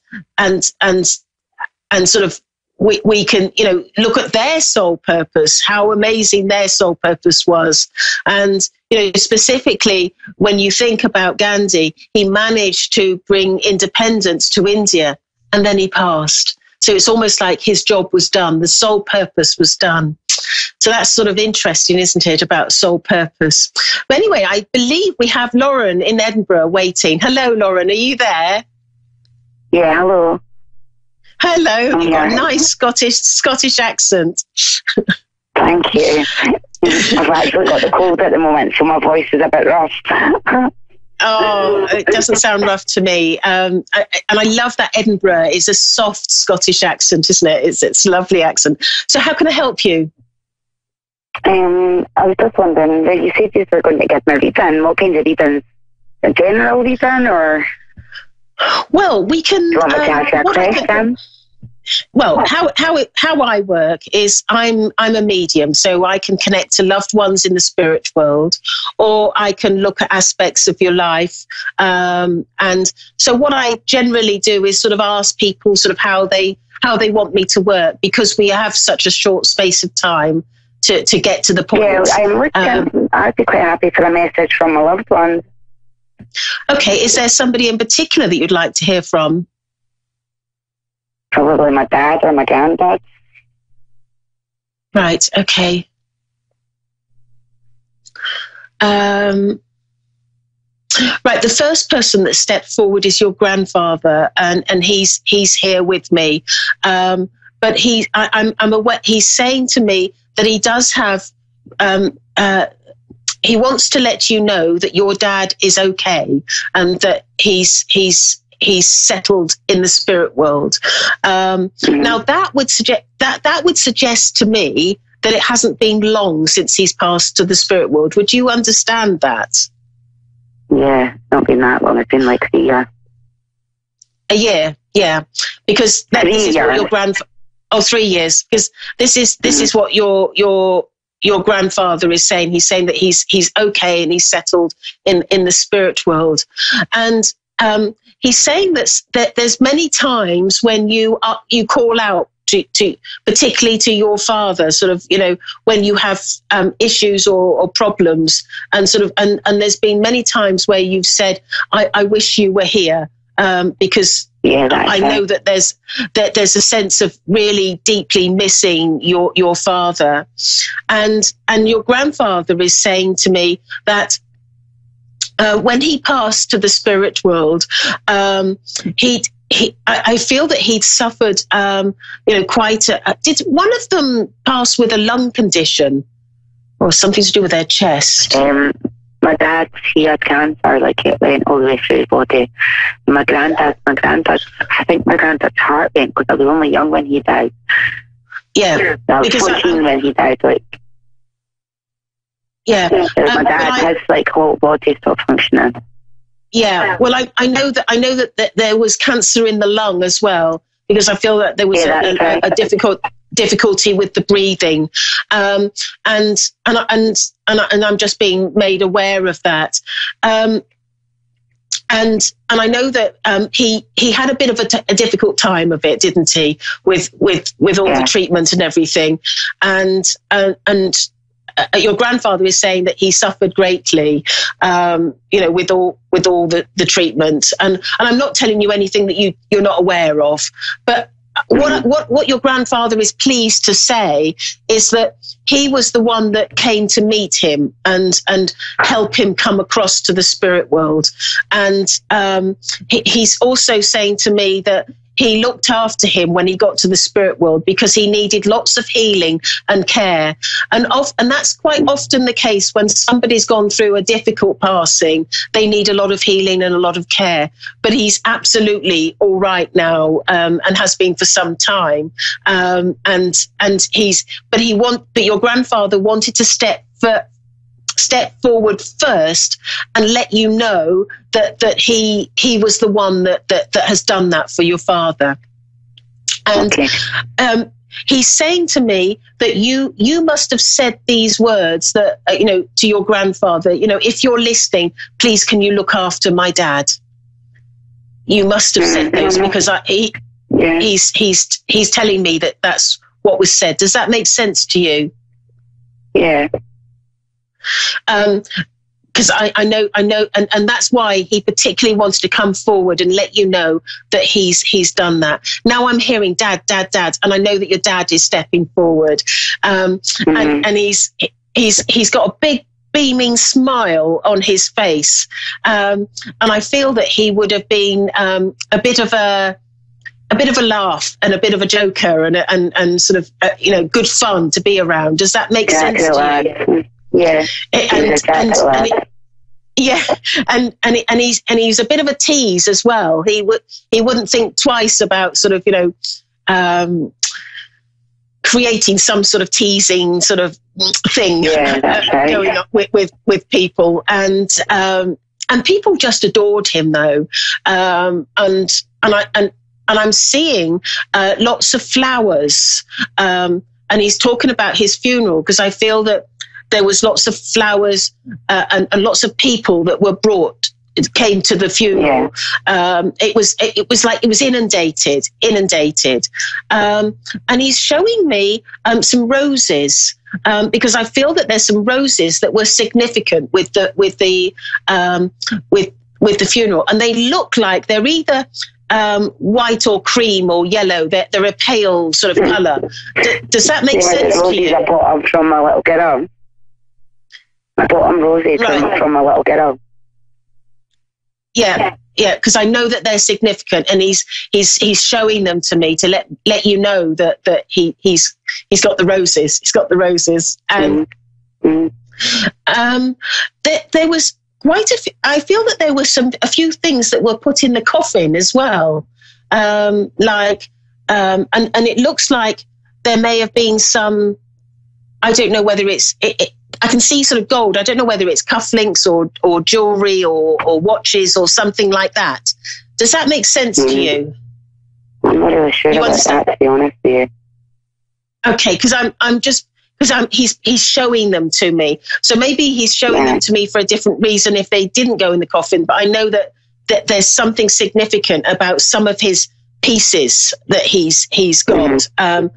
sort of we can look at their soul purpose, how amazing their soul purpose was, and specifically when you think about Gandhi, he managed to bring independence to India, and then he passed. So it's almost like his job was done, the soul purpose was done. So that's sort of interesting, isn't it, about soul purpose? But anyway, I believe we have Lauren in Edinburgh waiting. Hello, Lauren, are you there? Yeah, hello. Hello, you've got a nice Scottish accent. Thank you. I've actually got the cold at the moment, so my voice is a bit rough. Oh, it doesn't sound rough to me. And I love that Edinburgh is a soft Scottish accent, isn't it? It's a lovely accent. So how can I help you? I was just wondering, you said you were going to get my reading. What kind of readings? A general reading, or? Well, we can. Do you want me to ask you a question? Well, how I work is I'm a medium, so I can connect to loved ones in the spirit world, or I can look at aspects of your life. And so what I generally do is sort of ask people sort of how they want me to work, because we have such a short space of time to get to the point. Yeah, I'd be quite happy for a message from my loved ones. Okay, is there somebody in particular that you'd like to hear from? Probably my dad or my granddad. Right, okay. Right, the first person that stepped forward is your grandfather, and he's here with me. But I'm aware, he's saying to me that he does have, he wants to let you know that your dad is okay, and that he's settled in the spirit world. Now that would suggest to me that it hasn't been long since he's passed to the spirit world. Would you understand that? Yeah, it's not been that long. It's been like 3 years. A year, yeah, because this is what your 3 years. Because this is what your grandfather is saying. He's saying that he's okay and he's settled in the spirit world, and he's saying that there's many times when you call out to particularly to your father, sort of, when you have issues or problems, and sort of, and there's been many times where you've said, I wish you were here, because I know that there's a sense of really deeply missing your father, and your grandfather is saying to me that when he passed to the spirit world, I feel that he'd suffered, quite did one of them pass with a lung condition or something to do with their chest? My dad, he had cancer, like it went all the way through his body. My granddad, I think my granddad's heart went, because I was only young when he died. Yeah. I was 14 when he died, like. Yeah. My dad has, like, whole body stopped functioning. Yeah, well, I know that there was cancer in the lung as well, because I feel that there was a difficulty with the breathing, and I'm just being made aware of that. And I know that he had a bit of a difficult time of it, didn't he? With all the treatment and everything, and your grandfather is saying that he suffered greatly, with all the treatment. And I'm not telling you anything that you're not aware of, but what your grandfather is pleased to say is that he was the one that came to meet him and help him come across to the spirit world. And he's also saying to me that he looked after him when he got to the spirit world because he needed lots of healing and care. And that's quite often the case when somebody's gone through a difficult passing. They need a lot of healing and a lot of care. But he's absolutely all right now, and has been for some time. But your grandfather wanted to step forward first and let you know that he was the one that has done that for your father. And he's saying to me that you must have said these words that to your grandfather, if you're listening, please can you look after my dad? You must have said those, because he's telling me that that's what was said. Does that make sense to you? Yeah. Because I know, and that's why he particularly wants to come forward and let you know that he's done that. Now I'm hearing dad, and I know that your dad is stepping forward, and he's got a big beaming smile on his face, and I feel that he would have been a bit of a laugh and a bit of a joker and sort of good fun to be around. Does that make sense to you? Yeah, and he's a bit of a tease as well. He wouldn't think twice about sort of creating some sort of teasing sort of thing going on with people, and people just adored him though, and I'm seeing lots of flowers, and he's talking about his funeral, because I feel that there was lots of flowers and lots of people that were brought. It came to the funeral. It was like it was inundated, and he's showing me some roses, because I feel that there's some roses that were significant with the funeral, and they look like they're either white or cream or yellow. They're a pale sort of colour. Does that make sense to you? I bought them from my little girl. I bought them roses from my little girl. Yeah, because I know that they're significant, and he's showing them to me to let you know that he's got the roses. He's got the roses, and there was quite a few. I feel that there were a few things that were put in the coffin as well, and it looks like there may have been some. I don't know whether I can see sort of gold. I don't know whether it's cufflinks or jewelry or watches or something like that. Does that make sense to you? I'm not really sure about that, to be honest with you. Okay, because he's showing them to me. So maybe he's showing them to me for a different reason if they didn't go in the coffin. But I know that there's something significant about some of his pieces that he's got. And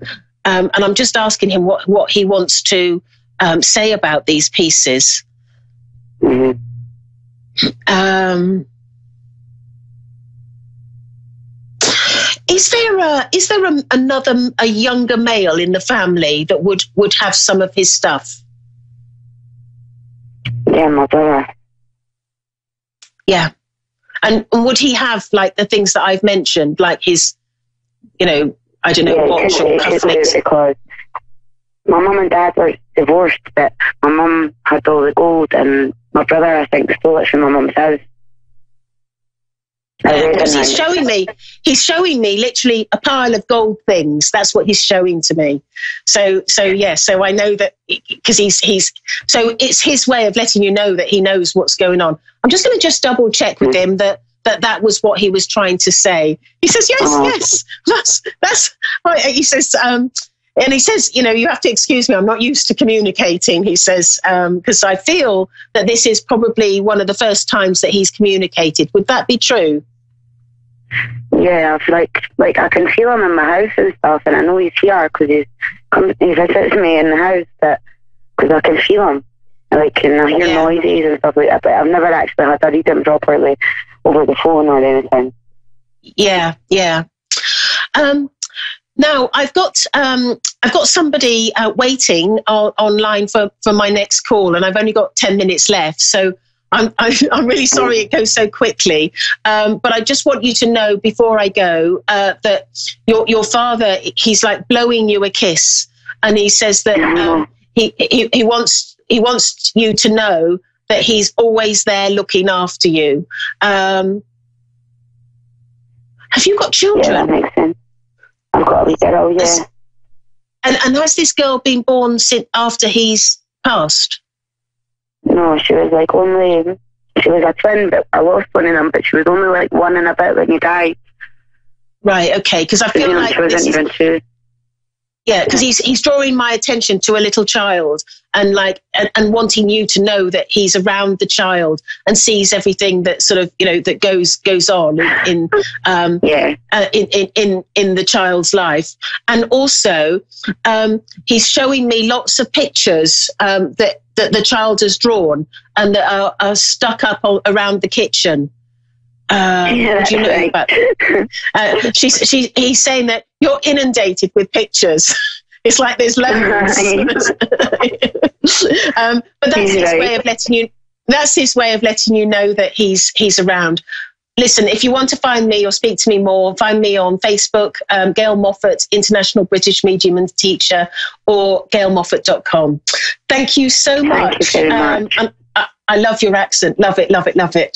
I'm just asking him what he wants to say about these pieces. Is there a younger male in the family that would have some of his stuff? Yeah, my brother. Yeah, and would he have like the things that I've mentioned, like his, I don't know, watch or cufflinks? Because my mum and dad were divorced, but my mum had all the gold, and my brother, I think, stole it from my mum's house. Because he's showing me literally a pile of gold things. That's what he's showing to me. So I know that because so it's his way of letting you know that he knows what's going on. I'm just going to double check with him that was what he was trying to say. He says, yes, that's right. He says, and he says, you have to excuse me, I'm not used to communicating, he says, because I feel that this is probably one of the first times that he's communicated. Would that be true? Yeah, like I can feel him in my house and stuff, and I know he's here because he visits me in the house, because I can feel him. And I hear noises and stuff like that, but I've never actually had to read him properly over the phone or anything. Yeah. Now I've got somebody waiting online for my next call, and I've only got 10 minutes left. So I'm really sorry it goes so quickly, but I just want you to know before I go that your father, he's like blowing you a kiss, and he says that he wants you to know that he's always there looking after you. Have you got children? Yeah, that makes sense. I've got a girl, yeah. And has this girl been born after he's passed? No, she was she was a twin, but I lost one of them, but she was only like one and a bit when he died. Right, okay, because I feel like she wasn't even two. Yeah, because he's drawing my attention to a little child and and wanting you to know that he's around the child and sees everything that sort of that goes on in the child's life. And also he's showing me lots of pictures that the child has drawn and that are stuck up around the kitchen. Do you know about he's saying that you're inundated with pictures. It's like there's loads. But that's his way of letting you. That's his way of letting you know that he's around. Listen, if you want to find me or speak to me more, find me on Facebook, Gail Moffat, International British Medium and Teacher, or gailmoffat.com. Thank you so much. Thank you very much. I love your accent. Love it, love it, love it.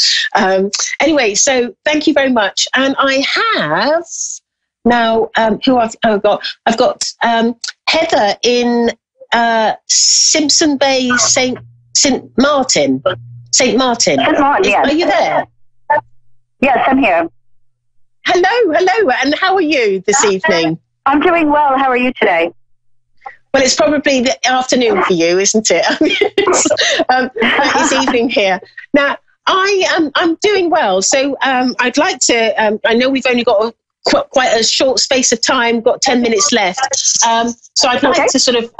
Anyway, so thank you very much. And I have now, who I've got? I've got Heather in Simpson Bay, St. Martin. St. Martin, yes. Are you there? Yes, I'm here. Hello. And how are you this evening? I'm doing well. How are you today? Well, it's probably the afternoon for you, isn't it? It's evening here. Now, I'm doing well. So I'd like to, I know we've only got quite a short space of time, got 10 minutes left. So I'd like to sort of,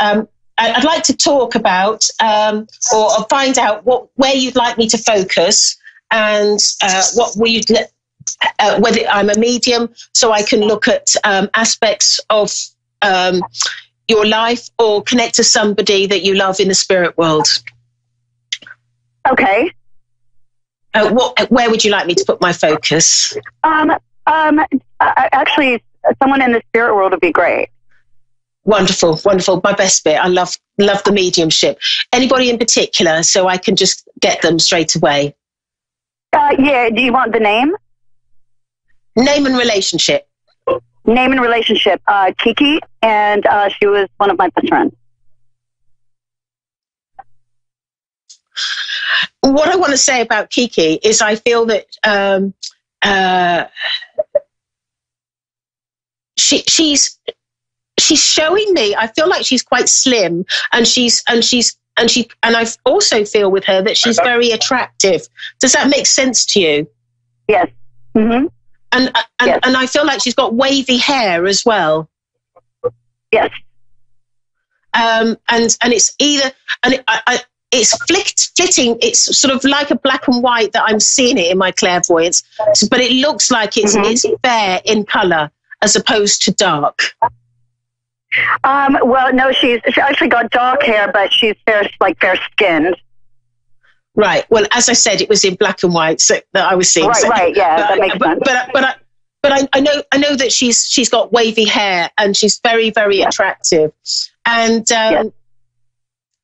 I'd like to talk about or find out where you'd like me to focus and whether I'm a medium, so I can look at aspects of your life or connect to somebody that you love in the spirit world. Okay. Where would you like me to put my focus? Actually, someone in the spirit world would be great. Wonderful. My best bit. I love the mediumship. Anybody in particular, so I can just get them straight away? Yeah. Do you want the name? Name and relationship. Name and relationship. Kiki, and she was one of my best friends. What I want to say about Kiki is I feel that she's showing me. I feel like she's quite slim, and I also feel with her that she's very attractive. Does that make sense to you? Yes. Mm-hmm. And I feel like she's got wavy hair as well. Yes. And it's either it's flitting. It's sort of like a black and white that I'm seeing it in my clairvoyance, but it looks like it's fair in colour as opposed to dark. Well, no, she actually got dark hair, but she's fair skinned. Right. Well, as I said, it was in black and white that I was seeing. Right. Yeah, that makes sense. But I know that she's got wavy hair and she's very, very attractive. And yes.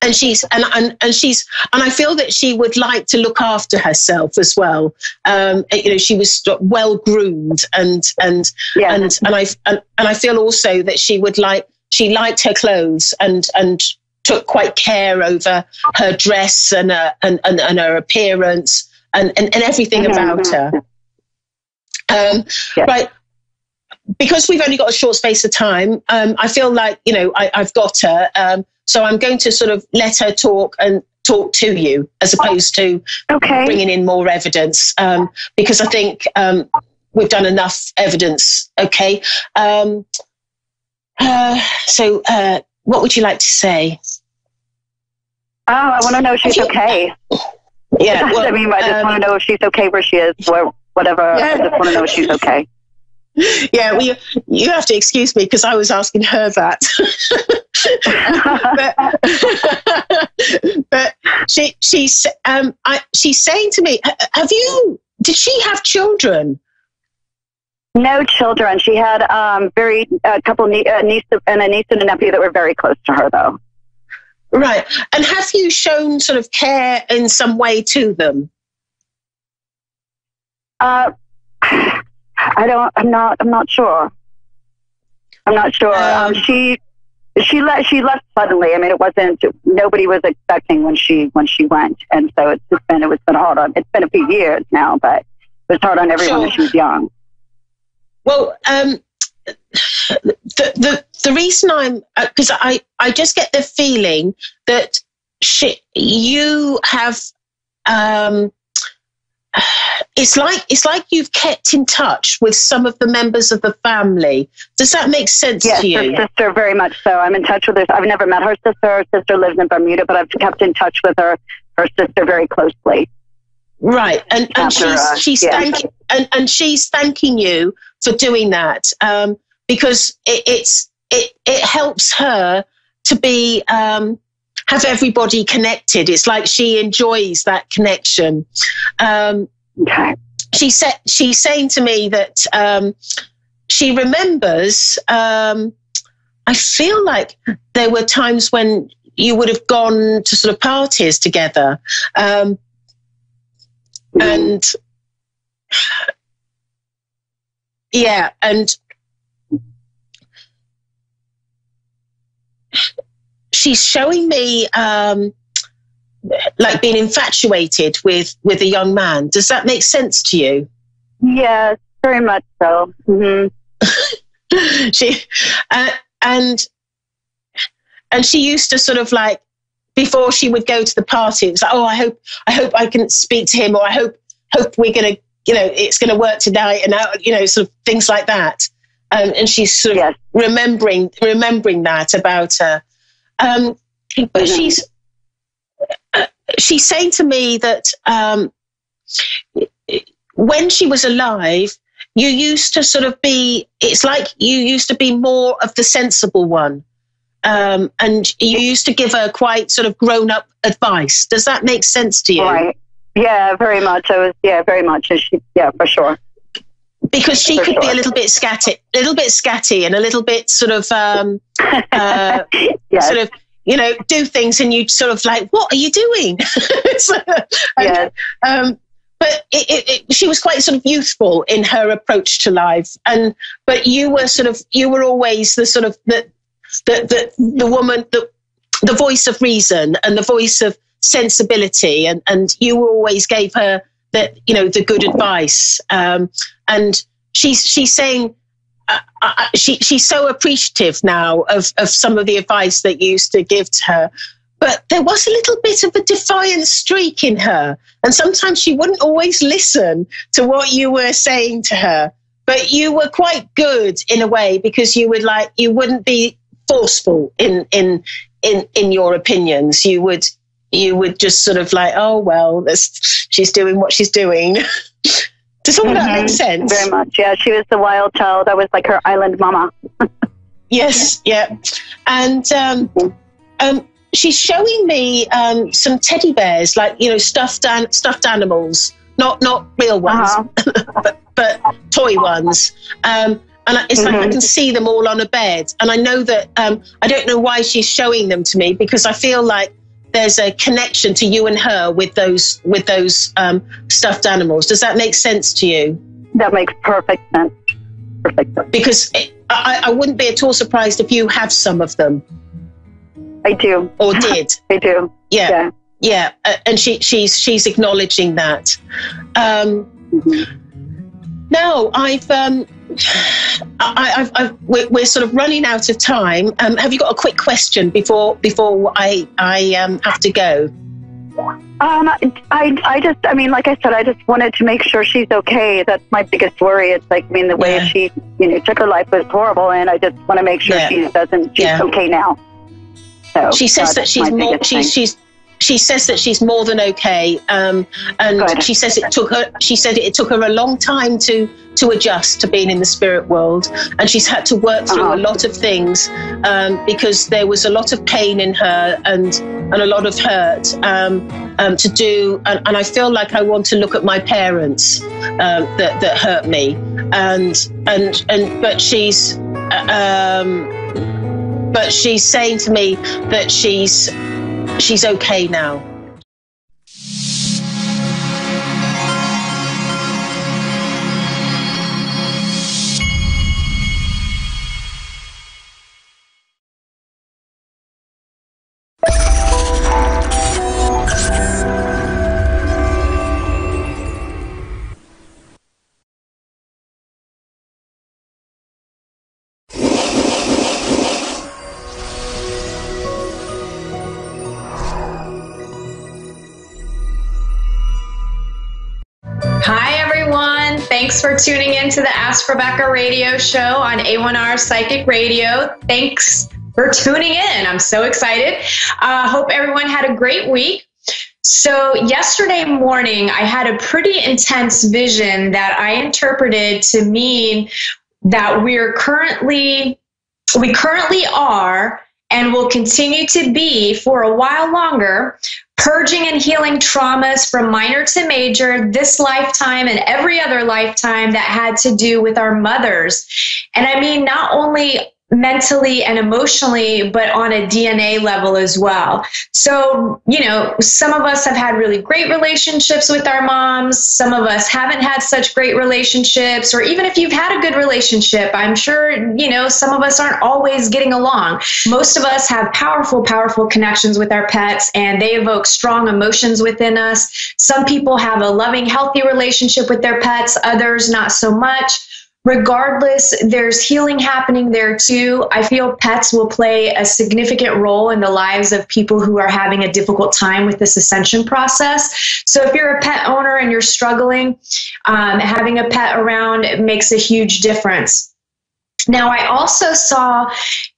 and I feel that she would like to look after herself as well. She was well groomed, and I feel also that she liked her clothes and took quite care over her dress and her appearance and everything about her. Right. Because we've only got a short space of time, I feel like, I've got her. So I'm going to sort of let her talk to you as opposed to bringing in more evidence, because I think we've done enough evidence. Okay. So what would you like to say? Oh, I want to know if she's okay. Yeah. Well, I just want to know if she's okay where she is, whatever. I just want to know if she's okay. Yeah, well, you have to excuse me because I was asking her that. but she's saying to me, did she have children? No children. She had a couple niece and a niece and a nephew that were very close to her, though. Right. And have you shown sort of care in some way to them? I'm not sure. I'm not sure. She left suddenly. I mean, nobody was expecting when she went. And so it's been hard on, it's been a few years now, but it was hard on everyone when she was young. Well, the reason because I just get the feeling that you have, it's like you've kept in touch with some of the members of the family. Does that make sense to you? Yes, her sister, very much so. I'm in touch with her. I've never met her sister. Her sister lives in Bermuda, but I've kept in touch with her sister very closely. Right, and she's thanking you for doing that, because it helps her to be have everybody connected. It's like she enjoys that connection. She's saying to me that she remembers. I feel like there were times when you would have gone to sort of parties together, and she's showing me like being infatuated with a young man. Does that make sense to you? Yes, very much so. Mm-hmm. And she used to sort of like, before she would go to the party, it was like, oh, I hope I can speak to him, or I hope we're gonna, it's gonna work tonight, and sort of things like that. And she's sort of remembering that about her. But she's saying to me that when she was alive, you used to sort of be, it's like you used to be more of the sensible one. And you used to give her quite sort of grown-up advice. Does that make sense to you? Right. Yeah, very much. Very much. For sure. Because she could be a little bit scatty, and a little bit sort of, sort of, do things, and you sort of like, what are you doing? But she was quite sort of youthful in her approach to life, but you were always the sort of the woman, the voice of reason and the voice of sensibility, and you always gave her the good advice. And she's saying she's so appreciative now of some of the advice that you used to give to her. But there was a little bit of a defiant streak in her, and sometimes she wouldn't always listen to what you were saying to her. But you were quite good in a way, because you wouldn't be forceful in your opinions. You would just sort of like, oh well, she's doing what she's doing. Does all that make sense? Very much, yeah. She was the wild child. I was like her island mama. Yes, yeah. And she's showing me some teddy bears, like stuffed animals, not real ones, but toy ones. And it's like I can see them all on a bed. And I know that I don't know why she's showing them to me, because I feel like there's a connection to you and her with those stuffed animals. Does that make sense to you? That makes perfect sense. Perfect sense. Because I wouldn't be at all surprised if you have some of them. I do. Or did. I do. Yeah. And she's acknowledging that. No, we're sort of running out of time. Have you got a quick question before I have to go? I mean, like I said, I just wanted to make sure she's okay. That's my biggest worry. It's like, I mean, the way she, took her life was horrible, and I just want to make sure she's okay now. So she says that she's more. She says that she's more than okay, and good. She says it took her. She said it took her a long time to adjust to being in the spirit world, and she's had to work through a lot of things because there was a lot of pain in her and a lot of hurt to do. And I feel like I want to look at my parents that hurt me, but she's saying to me that she's okay now. Hi, everyone. Thanks for tuning in to the Ask Rebecca radio show on A1R Psychic Radio. Thanks for tuning in. I'm so excited. Hope everyone had a great week. So yesterday morning, I had a pretty intense vision that I interpreted to mean that we currently are and will continue to be for a while longer, purging and healing traumas from minor to major this lifetime and every other lifetime that had to do with our mothers. And I mean, not only mentally and emotionally, but on a DNA level as well. So, some of us have had really great relationships with our moms. Some of us haven't had such great relationships, or even if you've had a good relationship, I'm sure, some of us aren't always getting along. Most of us have powerful, powerful connections with our pets, and they evoke strong emotions within us. Some people have a loving, healthy relationship with their pets, others not so much. Regardless, there's healing happening there too. I feel pets will play a significant role in the lives of people who are having a difficult time with this ascension process. So if you're a pet owner and you're struggling, having a pet around makes a huge difference. Now, I also saw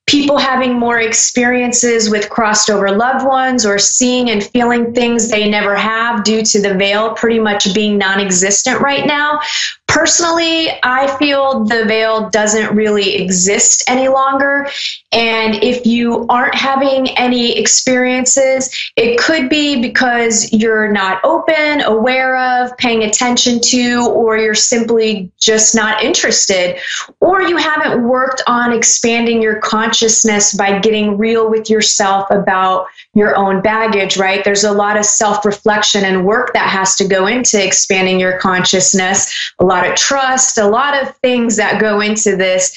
people having more experiences with crossed over loved ones or seeing and feeling things they never have due to the veil pretty much being non-existent right now. Personally, I feel the veil doesn't really exist any longer. And if you aren't having any experiences, it could be because you're not open, aware of, paying attention to, or you're simply just not interested, or you haven't worked on expanding your consciousness by getting real with yourself about your own baggage, right? There's a lot of self-reflection and work that has to go into expanding your consciousness, a lot of trust, a lot of things that go into this.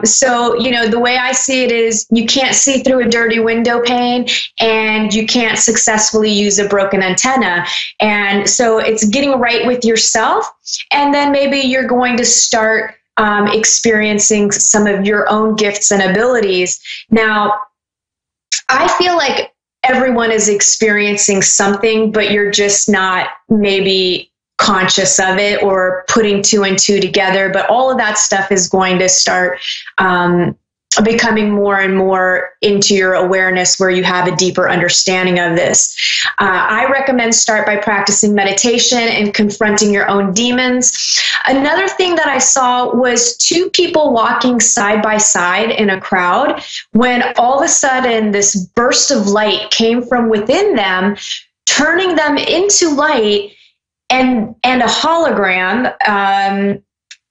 So, the way I see it is you can't see through a dirty window pane and you can't successfully use a broken antenna. And so it's getting right with yourself. And then maybe you're going to start experiencing some of your own gifts and abilities. Now, I feel like everyone is experiencing something, but you're just not maybe conscious of it or putting two and two together. But all of that stuff is going to start becoming more and more into your awareness where you have a deeper understanding of this. I recommend start by practicing meditation and confronting your own demons. Another thing that I saw was two people walking side by side in a crowd when all of a sudden this burst of light came from within them, turning them into light and a hologram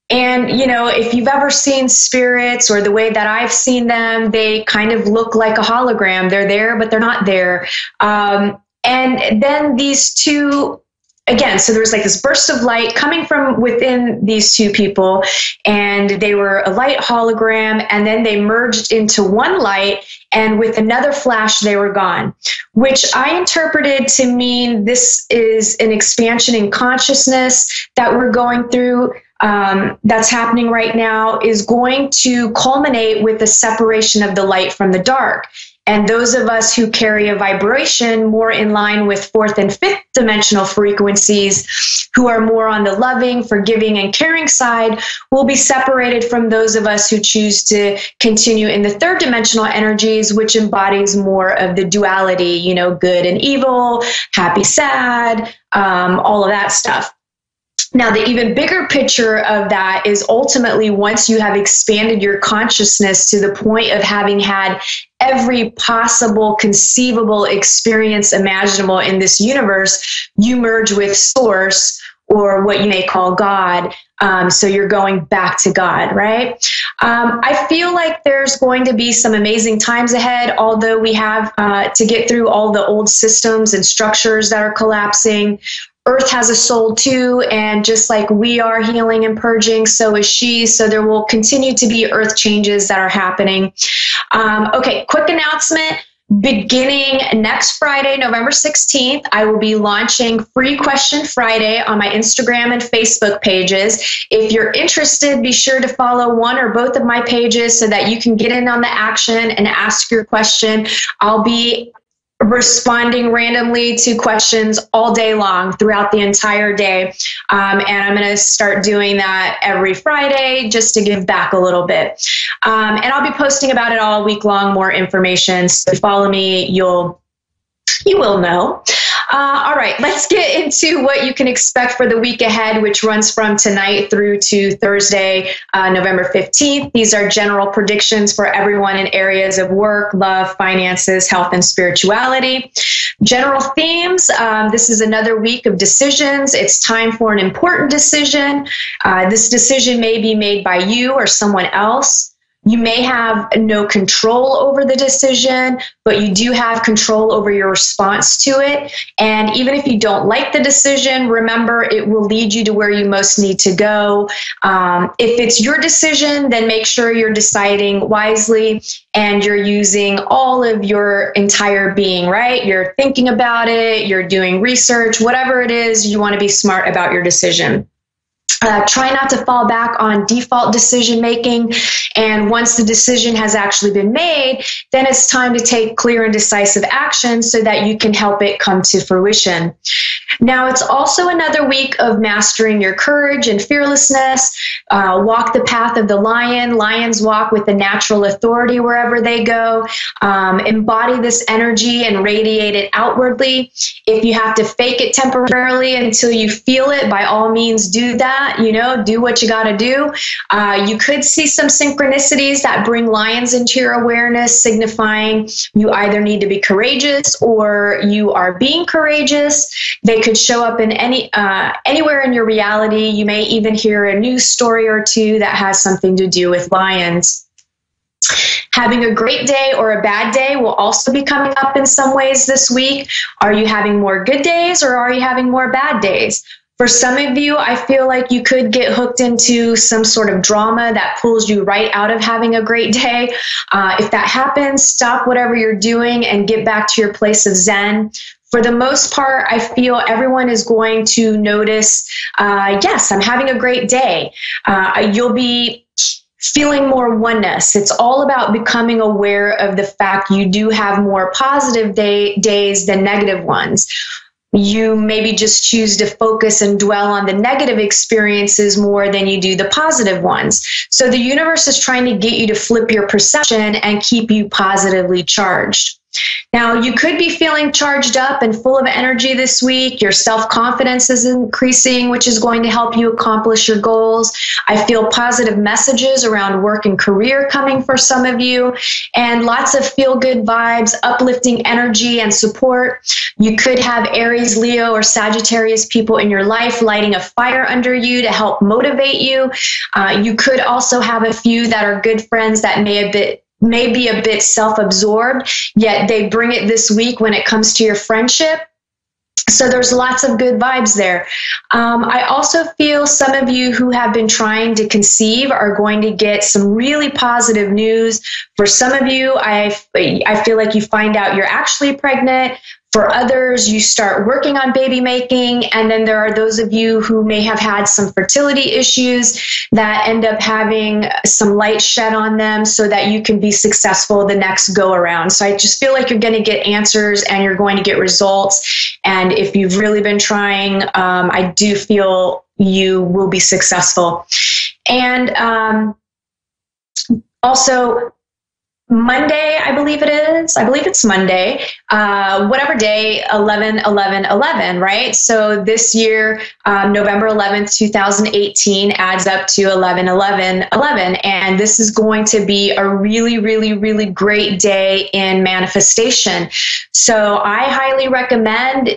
And, you know, if you've ever seen spirits or the way that I've seen them, they kind of look like a hologram. They're there, but they're not there. And then these two, again, so there was like this burst of light coming from within these two people, and they were a light hologram, and then they merged into one light, and with another flash, they were gone, which I interpreted to mean this is an expansion in consciousness that we're going through. That's happening right now is going to culminate with the separation of the light from the dark. And those of us who carry a vibration more in line with fourth and fifth dimensional frequencies, who are more on the loving, forgiving, and caring side, will be separated from those of us who choose to continue in the third dimensional energies, which embodies more of the duality, you know, good and evil, happy, sad, all of that stuff. Now, the even bigger picture of that is ultimately once you have expanded your consciousness to the point of having had every possible conceivable experience imaginable in this universe, you merge with Source, or what you may call God. So you're going back to God, right? I feel like there's going to be some amazing times ahead, although we have to get through all the old systems and structures that are collapsing. Earth has a soul too, and just like we are healing and purging, so is she. So there will continue to be earth changes that are happening. Okay, quick announcement. Beginning next Friday, November 16th, I will be launching Free Question Friday on my Instagram and Facebook pages. If you're interested, be sure to follow one or both of my pages so that you can get in on the action and ask your question. I'll be responding randomly to questions all day long throughout the entire day. And I'm going to start doing that every Friday just to give back a little bit. And I'll be posting about it all week long, more information. So if you follow me, you will know. All right, let's get into what you can expect for the week ahead, which runs from tonight through to Thursday, November 15th. These are general predictions for everyone in areas of work, love, finances, health, and spirituality. General themes, this is another week of decisions. It's time for an important decision. This decision may be made by you or someone else. You may have no control over the decision, but you do have control over your response to it. And even if you don't like the decision, remember it will lead you to where you most need to go. If it's your decision, then make sure you're deciding wisely and you're using all of your entire being, right? You're thinking about it, you're doing research, whatever it is, you want to be smart about your decision. Try not to fall back on default decision making. And once the decision has actually been made, then it's time to take clear and decisive action so that you can help it come to fruition. Now, it's also another week of mastering your courage and fearlessness. Walk the path of the lion. Lions walk with a natural authority wherever they go. Embody this energy and radiate it outwardly. If you have to fake it temporarily until you feel it, by all means do that. You know, do what you got to do. You could see some synchronicities that bring lions into your awareness, signifying you either need to be courageous or you are being courageous. They could show up in anywhere in your reality. You may even hear a news story or two that has something to do with lions. Having a great day or a bad day will also be coming up in some ways this week. Are you having more good days or are you having more bad days? For some of you, I feel like you could get hooked into some sort of drama that pulls you right out of having a great day. If that happens, stop whatever you're doing and get back to your place of Zen. For the most part, I feel everyone is going to notice, yes, I'm having a great day. You'll be feeling more oneness. It's all about becoming aware of the fact you do have more positive days than negative ones. You maybe just choose to focus and dwell on the negative experiences more than you do the positive ones. So the universe is trying to get you to flip your perception and keep you positively charged. Now, you could be feeling charged up and full of energy this week. Your self-confidence is increasing, which is going to help you accomplish your goals. I feel positive messages around work and career coming for some of you, and lots of feel-good vibes, uplifting energy and support. You could have Aries, Leo, or Sagittarius people in your life lighting a fire under you to help motivate you. You could also have a few that are good friends that may be a bit self-absorbed, yet they bring it this week when it comes to your friendship. So there's lots of good vibes there. I also feel some of you who have been trying to conceive are going to get some really positive news. For some of you, I feel like you find out you're actually pregnant. For others, you start working on baby making, and then there are those of you who may have had some fertility issues that end up having some light shed on them so that you can be successful the next go around. So I just feel like you're going to get answers and you're going to get results. And if you've really been trying, I do feel you will be successful. And also, Monday, I believe it is. I believe it's Monday. Whatever day, 11/11/11, right? So this year, November 11th, 2018 adds up to 11/11/11. And this is going to be a really, really, really great day in manifestation. So I highly recommend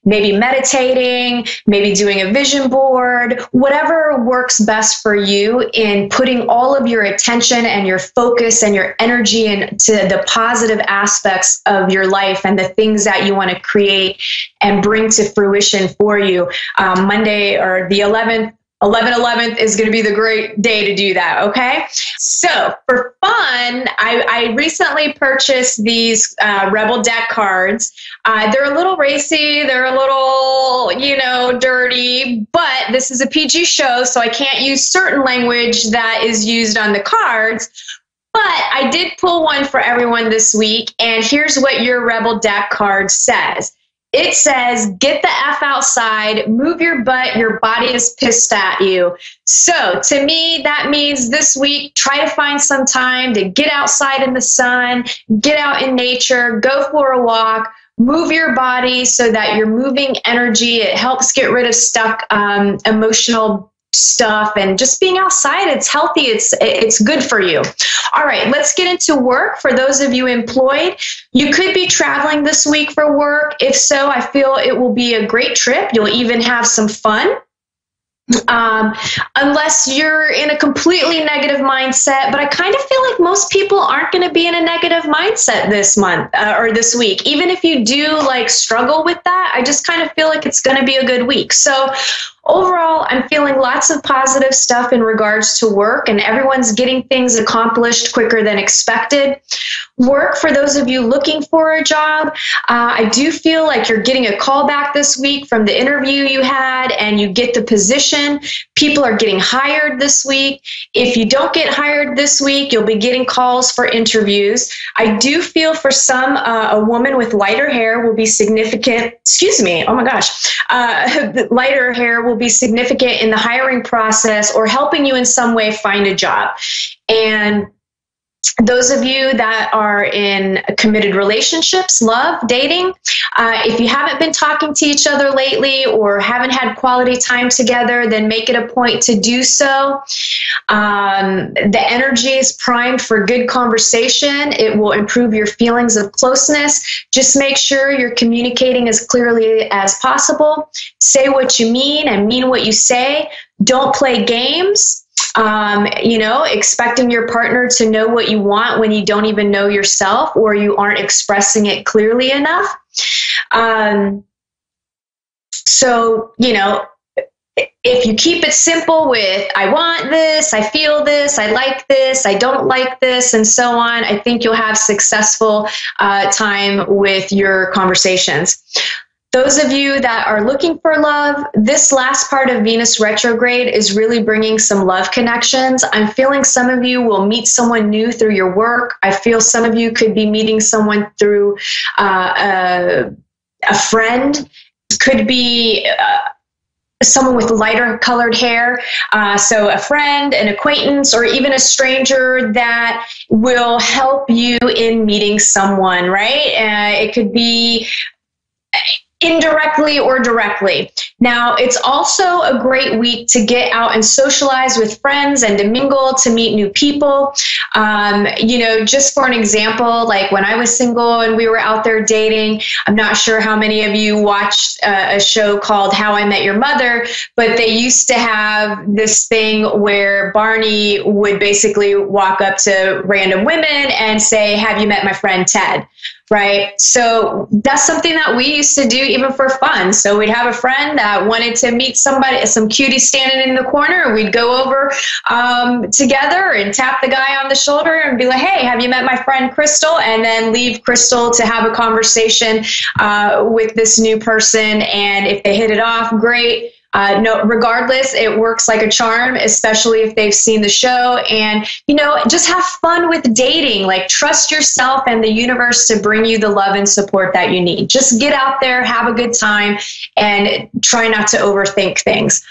maybe meditating, maybe doing a vision board, whatever works best for you in putting all of your attention and your focus and your energy into the positive aspects of your life and the things that you want to create and bring to fruition for you. Monday, or the 11/11 is going to be the great day to do that, okay? So for fun, I recently purchased these Rebel deck cards. They're a little racy, they're a little, dirty, but this is a PG show, so I can't use certain language that is used on the cards. But I did pull one for everyone this week, and here's what your Rebel deck card says. It says, get the F outside, move your butt, your body is pissed at you. So to me, that means this week, try to find some time to get outside in the sun, get out in nature, go for a walk, move your body so that you're moving energy. It helps get rid of stuck emotional stuff, and just being outside, it's healthy, it's good for you. All right, let's get into work. For those of you employed, you could be traveling this week for work. If so, I feel it will be a great trip. You'll even have some fun. Unless you're in a completely negative mindset, but I kind of feel like most people aren't going to be in a negative mindset this month or this week. Even if you do struggle with that, I just kind of feel like it's going to be a good week. So overall, I'm feeling lots of positive stuff in regards to work, and everyone's getting things accomplished quicker than expected. Work, for those of you looking for a job, I do feel like you're getting a call back this week from the interview you had, and you get the position. People are getting hired this week. If you don't get hired this week, you'll be getting calls for interviews. I do feel for some, a woman with lighter hair will be significant. Excuse me. Oh my gosh. Lighter hair will be significant in the hiring process or helping you in some way find a job. And those of you that are in committed relationships, love, dating, if you haven't been talking to each other lately or haven't had quality time together, then make it a point to do so. The energy is primed for good conversation. It will improve your feelings of closeness. Just make sure you're communicating as clearly as possible. Say what you mean and mean what you say. Don't play games. Expecting your partner to know what you want when you don't even know yourself, or you aren't expressing it clearly enough. If you keep it simple with, I want this, I feel this, I like this, I don't like this, and so on, I think you'll have successful time with your conversations. Those of you that are looking for love, this last part of Venus retrograde is really bringing some love connections. I'm feeling some of you will meet someone new through your work. I feel some of you could be meeting someone through a friend. Could be someone with lighter colored hair. So a friend, an acquaintance, or even a stranger that will help you in meeting someone, right? It could be indirectly or directly. Now, it's also a great week to get out and socialize with friends and to mingle, to meet new people. You know, just for an example, like when I was single and we were out there dating, I'm not sure how many of you watched a show called How I Met Your Mother, but they used to have this thing where Barney would basically walk up to random women and say, "Have you met my friend Ted?" Right? So that's something that we used to do even for fun. So we'd have a friend that wanted to meet somebody, some cutie standing in the corner. We'd go over together and tap the guy on the shoulder and be like, "Hey, have you met my friend Crystal?" And then leave Crystal to have a conversation with this new person. And if they hit it off, great. No, regardless, it works like a charm, especially if they've seen the show. And, you know, just have fun with dating. Like, trust yourself and the universe to bring you the love and support that you need. Just get out there, have a good time, and try not to overthink things.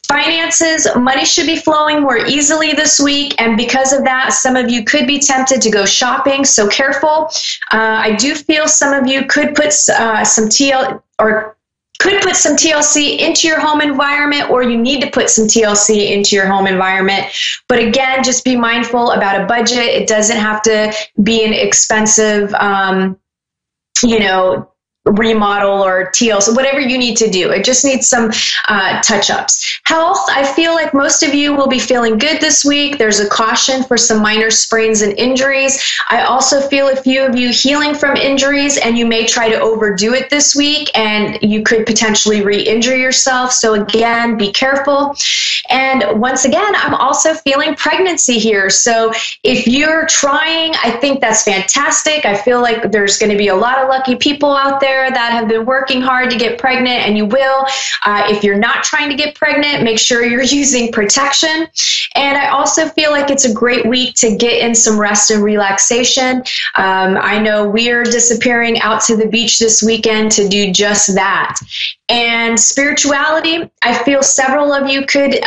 Finances, money should be flowing more easily this week, and because of that, some of you could be tempted to go shopping, so careful. I do feel some of you could put some TLC into your home environment, or you need to put some TLC into your home environment. But again, just be mindful about a budget. It doesn't have to be an expensive, you know, remodel or TLC, whatever you need to do. It just needs some touch-ups. Health, I feel like most of you will be feeling good this week. There's a caution for some minor sprains and injuries. I also feel a few of you healing from injuries, and you may try to overdo it this week, and you could potentially re-injure yourself. So again, be careful. And once again, I'm also feeling pregnancy here. So if you're trying, I think that's fantastic. I feel like there's going to be a lot of lucky people out there that have been working hard to get pregnant, and you will. If you're not trying to get pregnant, make sure you're using protection. And I also feel like it's a great week to get in some rest and relaxation. I know we're disappearing out to the beach this weekend to do just that. And spirituality, I feel several of you could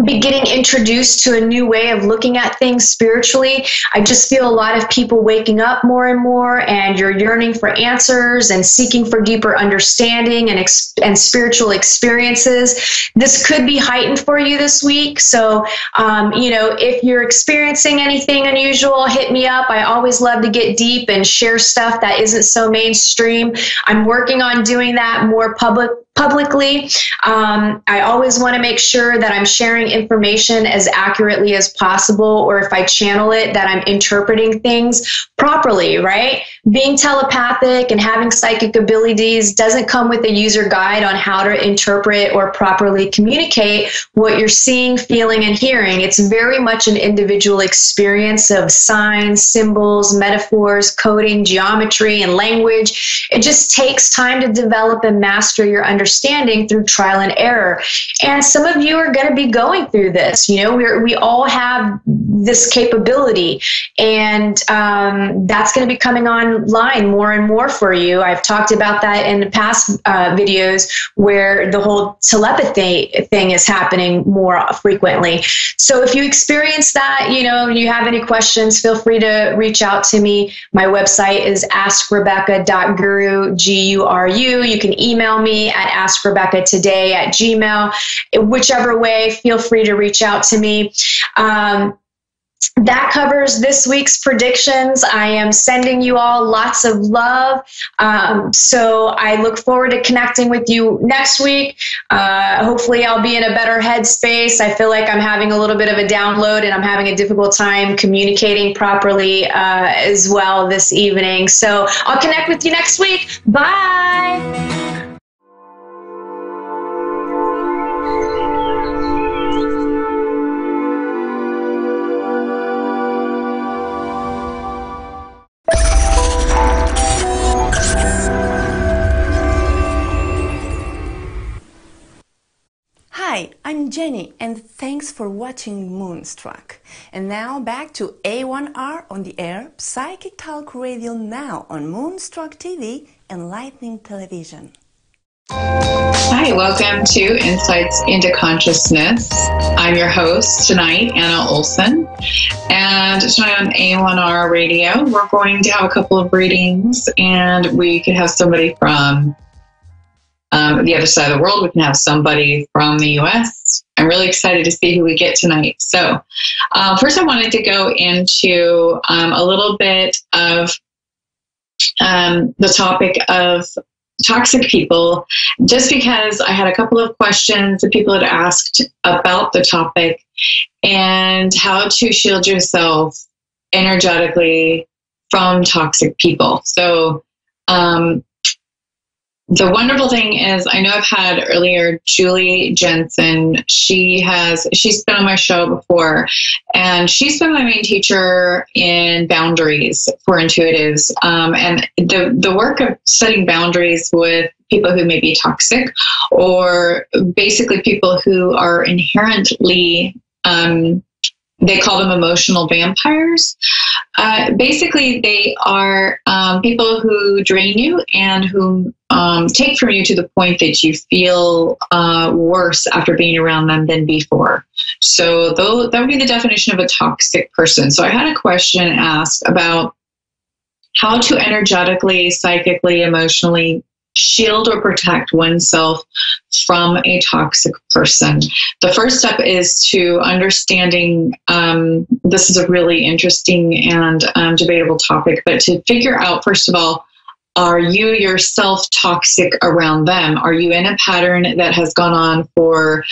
be getting introduced to a new way of looking at things spiritually. I just feel a lot of people waking up more and more, and you're yearning for answers and seeking for deeper understanding and spiritual experiences. This could be heightened for you this week. So, you know, if you're experiencing anything unusual, hit me up. I always love to get deep and share stuff that isn't so mainstream. I'm working on doing that more publicly. I always want to make sure that I'm sharing information as accurately as possible, or if I channel it, that I'm interpreting things properly, right? Being telepathic and having psychic abilities doesn't come with a user guide on how to interpret or properly communicate what you're seeing, feeling, and hearing. It's very much an individual experience of signs, symbols, metaphors, coding, geometry, and language. It just takes time to develop and master your understanding through trial and error. And some of you are going to be going through this. You know, we all have this capability, and that's going to be coming online more and more for you. I've talked about that in the past videos, where the whole telepathy thing is happening more frequently. So if you experience that, you know, you have any questions, feel free to reach out to me. My website is askrebecca.guru, G-U-R-U. You can email me at askrebeccatoday@gmail. Whichever way, feel free to reach out to me. That covers this week's predictions. I am sending you all lots of love. So I look forward to connecting with you next week. Hopefully I'll be in a better headspace. I feel like I'm having a little bit of a download, and I'm having a difficult time communicating properly as well this evening. So I'll connect with you next week. Bye. Hi, I'm Jenny, and thanks for watching Moonstruck. And now back to A1R on the air, Psychic Talk Radio now on Moonstruck TV and Lightning Television. Hi, welcome to Insights into Consciousness. I'm your host tonight, Anna Olson. And tonight on A1R Radio, we're going to have a couple of readings, and we could have somebody from the other side of the world. We can have somebody from the U.S. I'm really excited to see who we get tonight. So first I wanted to go into a little bit of the topic of toxic people, just because I had a couple of questions that people had asked about the topic and how to shield yourself energetically from toxic people. So the wonderful thing is, I know I've had earlier Julie Jensen. She's been on my show before, and she's been my main teacher in boundaries for intuitives. And the work of setting boundaries with people who may be toxic, or basically people who are inherently, they call them emotional vampires. Basically, they are people who drain you and who take from you to the point that you feel worse after being around them than before. So that would be the definition of a toxic person. So I had a question asked about how to energetically, psychically, emotionally shield or protect oneself from a toxic person. The first step is to understanding, this is a really interesting and debatable topic, but to figure out, first of all, are you yourself toxic around them? Are you in a pattern that has gone on for,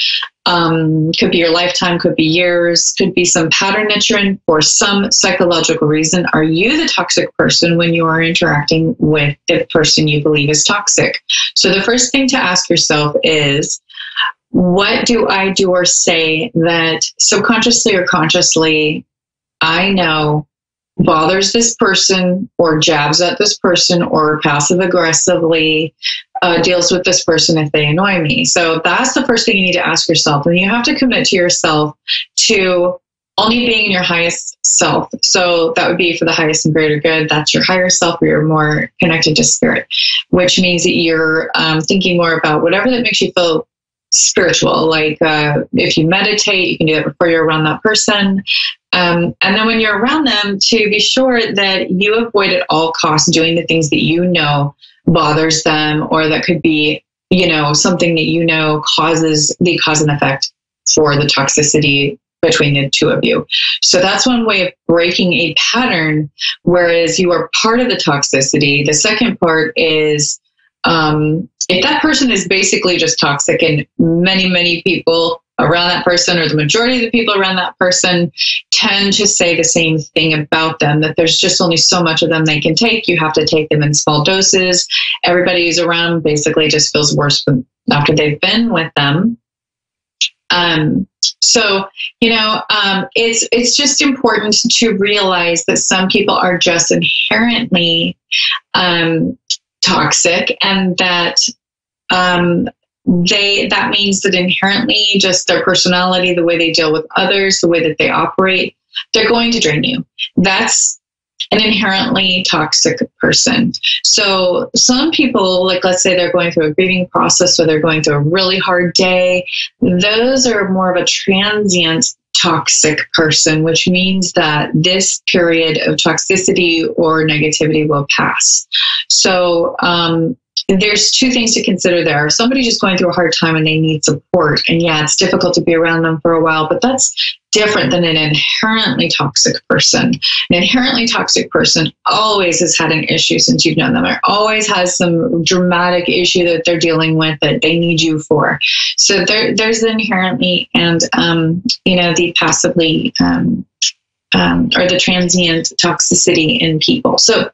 could be your lifetime, could be years, could be some pattern that you're in for some psychological reason? Are you the toxic person when you are interacting with the person you believe is toxic? So the first thing to ask yourself is, what do I do or say that subconsciously or consciously I know bothers this person, or jabs at this person, or passive aggressively deals with this person if they annoy me? So that's the first thing you need to ask yourself. And you have to commit to yourself to only being your highest self. So that would be for the highest and greater good. That's your higher self, or you're more connected to spirit, which means that you're thinking more about whatever that makes you feel spiritual. Like if you meditate, you can do that before you're around that person. And then when you're around them, to be sure that you avoid at all costs doing the things that you know bothers them, or that could be, something that you know causes the cause and effect for the toxicity between the two of you. So that's one way of breaking a pattern, whereas you are part of the toxicity. The second part is, if that person is basically just toxic, and many, many people around that person, or the majority of the people around that person, tend to say the same thing about them, that there's just only so much of them they can take. You have to take them in small doses. Everybody who's around basically just feels worse after they've been with them. So, it's just important to realize that some people are just inherently toxic, and that that means that inherently, just their personality, the way they deal with others, the way that they operate, they're going to drain you. That's an inherently toxic person. So some people, like, let's say they're going through a grieving process, or they're going through a really hard day, those are more of a transient toxic person, which means that this period of toxicity or negativity will pass. So there's two things to consider there. Somebody just going through a hard time and they need support, and yeah, it's difficult to be around them for a while, but that's different than an inherently toxic person. An inherently toxic person always has had an issue since you've known them, or always has some dramatic issue that they're dealing with that they need you for. So there's the inherently and, the passively, or the transient toxicity in people. So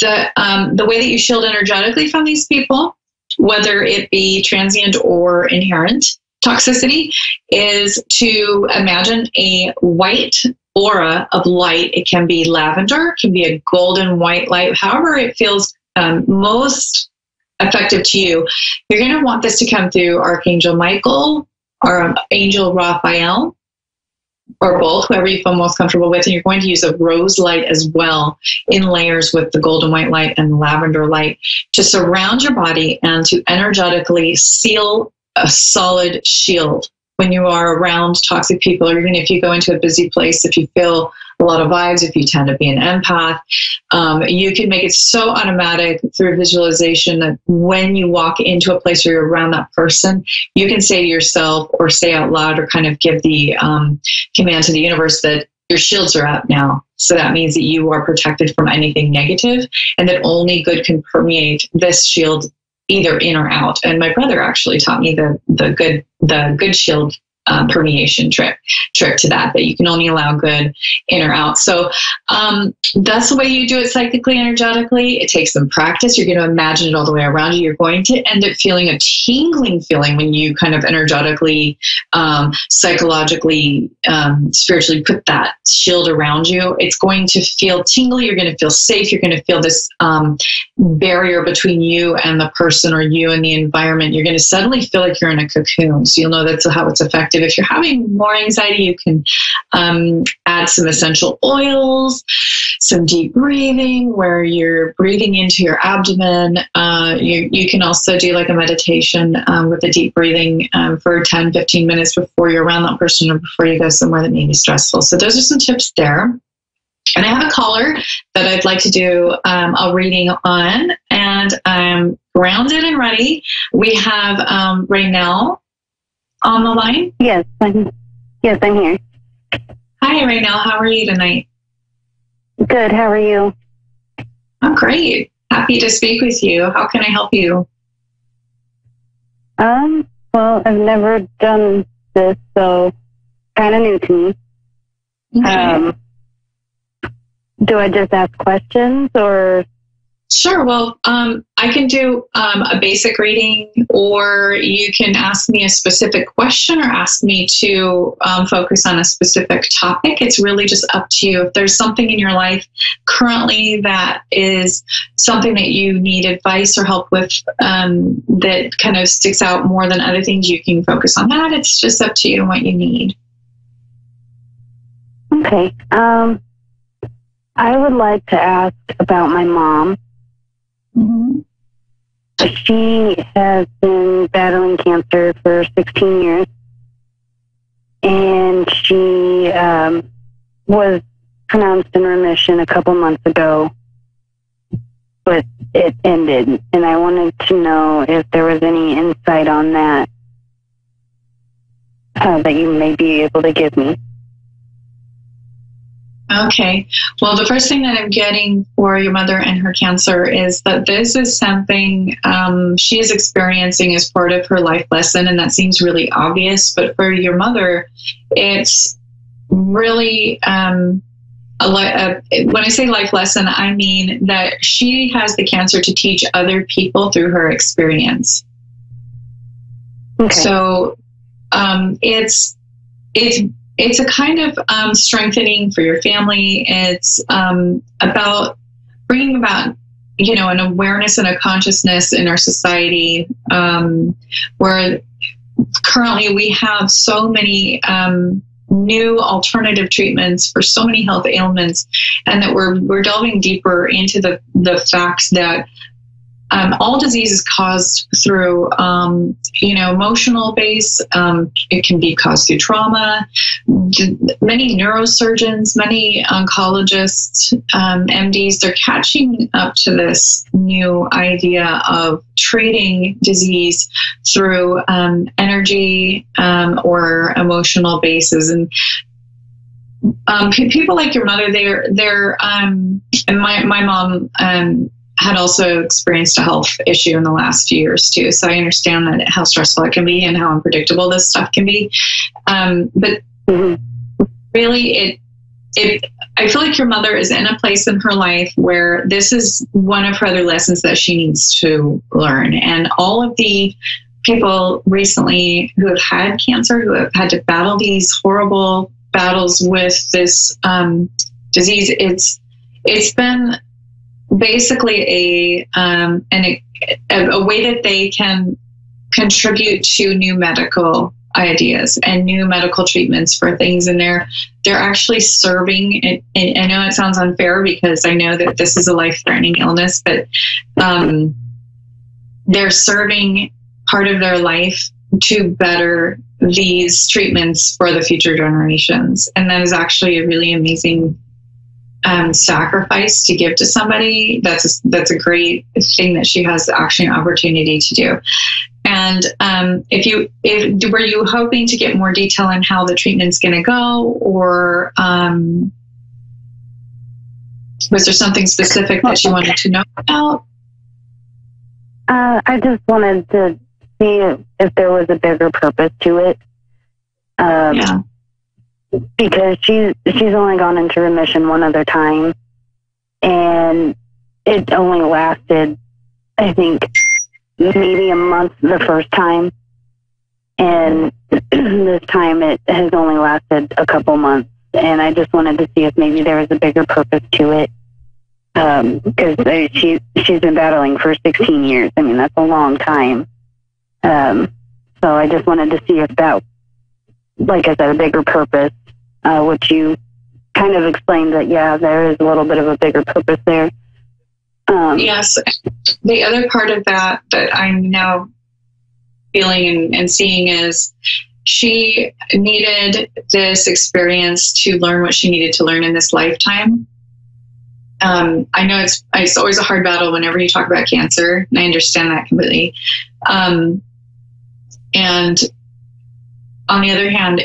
the way that you shield energetically from these people, whether it be transient or inherent toxicity, is to imagine a white aura of light. It can be lavender, it can be a golden white light, however it feels most effective to you. You're going to want this to come through Archangel Michael or Angel Raphael, or both, whoever you feel most comfortable with. And you're going to use a rose light as well, in layers with the golden white light and lavender light, to surround your body and to energetically seal a solid shield when you are around toxic people, or even if you go into a busy place, if you feel a lot of vibes, if you tend to be an empath, you can make it so automatic through visualization that when you walk into a place where you're around that person, you can say to yourself or say out loud or kind of give the command to the universe that your shields are up now. So that means that you are protected from anything negative, and that only good can permeate this shield, either in or out. And my brother actually taught me the good shield permeation trick to that you can only allow good in or out. So that's the way you do it psychically, energetically. It takes some practice. You're going to imagine it all the way around you. You're going to end up feeling a tingling feeling when you kind of energetically, psychologically, spiritually put that shield around you. It's going to feel tingly. You're going to feel safe. You're going to feel this barrier between you and the person, or you and the environment. You're going to suddenly feel like you're in a cocoon. So you'll know that's how it's effective. If you're having more anxiety, you can add some essential oils, some deep breathing where you're breathing into your abdomen. You can also do like a meditation with the deep breathing for 10, 15 minutes before you're around that person or before you go somewhere that may be stressful. So those are some tips there. And I have a caller that I'd like to do a reading on, and I'm grounded and ready. We have Raynell on the line. Yes, I'm here. Hi, Raynell. How are you tonight? Good. How are you? I'm great. Happy to speak with you. How can I help you? Well, I've never done this, so kind of new to me. Okay. Do I just ask questions, or? Sure. Well, I can do a basic reading, or you can ask me a specific question or ask me to focus on a specific topic. It's really just up to you. If there's something in your life currently that is something that you need advice or help with, that kind of sticks out more than other things, you can focus on that. It's just up to you and what you need. Okay. I would like to ask about my mom. Mm-hmm. She has been battling cancer for 16 years, and she was pronounced in remission a couple months ago, but it ended, and I wanted to know if there was any insight on that that you may be able to give me. Okay. Well, the first thing that I'm getting for your mother and her cancer is that this is something she is experiencing as part of her life lesson, and that seems really obvious. But for your mother, it's really, when I say life lesson, I mean that she has the cancer to teach other people through her experience. Okay. So it's a kind of strengthening for your family. It's about bringing about, an awareness and a consciousness in our society, where currently we have so many new alternative treatments for so many health ailments, and that we're delving deeper into the facts that all disease is caused through, emotional base. It can be caused through trauma. Many neurosurgeons, many oncologists, MDs, they're catching up to this new idea of treating disease through energy or emotional bases. And people like your mother, they're and my mom had also experienced a health issue in the last few years too. So I understand that how stressful it can be and how unpredictable this stuff can be. But really I feel like your mother is in a place in her life where this is one of her other lessons that she needs to learn. And all of the people recently who have had cancer, who have had to battle these horrible battles with this disease, it's been basically a way that they can contribute to new medical ideas and new medical treatments for things. And they're actually serving, and I know it sounds unfair because I know that this is a life-threatening illness, but they're serving part of their life to better these treatments for the future generations. And that is actually a really amazing sacrifice to give to somebody. That's a great thing that she has actually an opportunity to do. And were you hoping to get more detail on how the treatment's going to go, or was there something specific that you wanted to know about? I just wanted to see if there was a bigger purpose to it. Yeah. Because she's only gone into remission one other time, and it only lasted, I think, maybe a month the first time, and this time it has only lasted a couple months, and I just wanted to see if maybe there was a bigger purpose to it, because she's been battling for 16 years. I mean, that's a long time. So I just wanted to see if that, like I said, a bigger purpose, which you kind of explained that, yeah, there is a little bit of a bigger purpose there. Yes. The other part of that I'm now feeling and seeing is she needed this experience to learn what she needed to learn in this lifetime. I know it's always a hard battle whenever you talk about cancer, and I understand that completely. And on the other hand,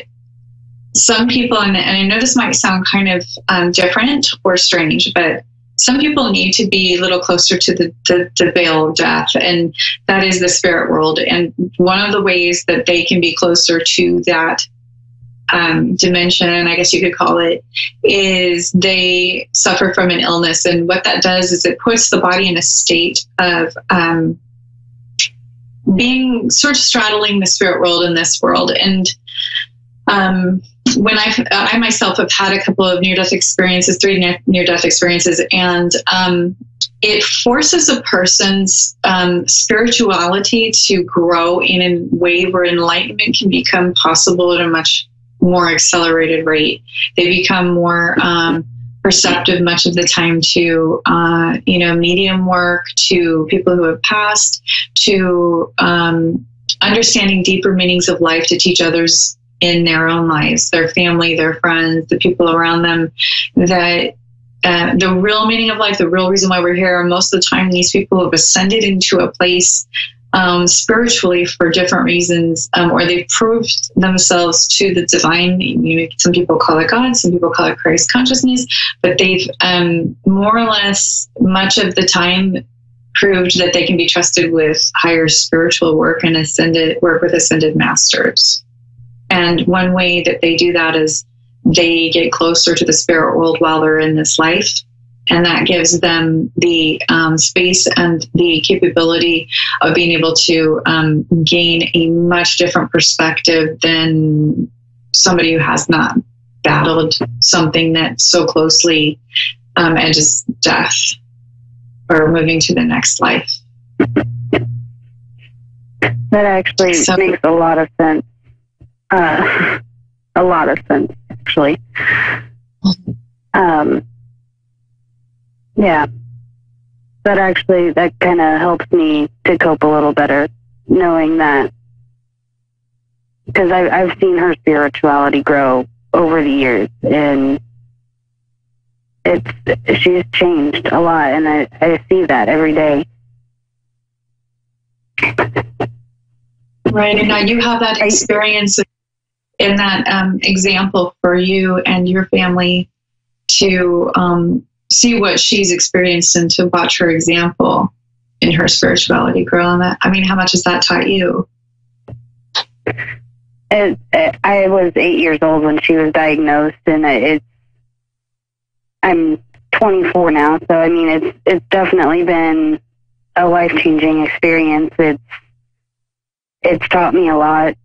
some people, and I know this might sound kind of different or strange, but some people need to be a little closer to the veil of death, and that is the spirit world. And one of the ways that they can be closer to that dimension, I guess you could call it, is they suffer from an illness. And what that does is it puts the body in a state of being sort of straddling the spirit world and this world. And when I myself have had a couple of near-death experiences, 3 near-death experiences, and it forces a person's spirituality to grow in a way where enlightenment can become possible at a much more accelerated rate. They become more perceptive much of the time to, medium work, to people who have passed, to understanding deeper meanings of life to teach others in their own lives, their family, their friends, the people around them, that the real meaning of life, the real reason why we're here. Most of the time, these people have ascended into a place spiritually for different reasons, or they've proved themselves to the divine. Some people call it God, some people call it Christ consciousness, but they've more or less much of the time proved that they can be trusted with higher spiritual work and work with ascended masters. And one way that they do that is they get closer to the spirit world while they're in this life. And that gives them the space and the capability of being able to gain a much different perspective than somebody who has not battled something that so closely edges death or moving to the next life. That actually makes a lot of sense. A lot of sense, actually. Yeah. That kind of helps me to cope a little better, knowing that, because I've seen her spirituality grow over the years, and she's changed a lot, and I see that every day. Right, and now you have that experience in that example for you and your family to see what she's experienced and to watch her example in in her grow on that. I mean, how much has that taught you? I was 8 years old when she was diagnosed, and I'm 24 now, so I mean, it's definitely been a life-changing experience. It's taught me a lot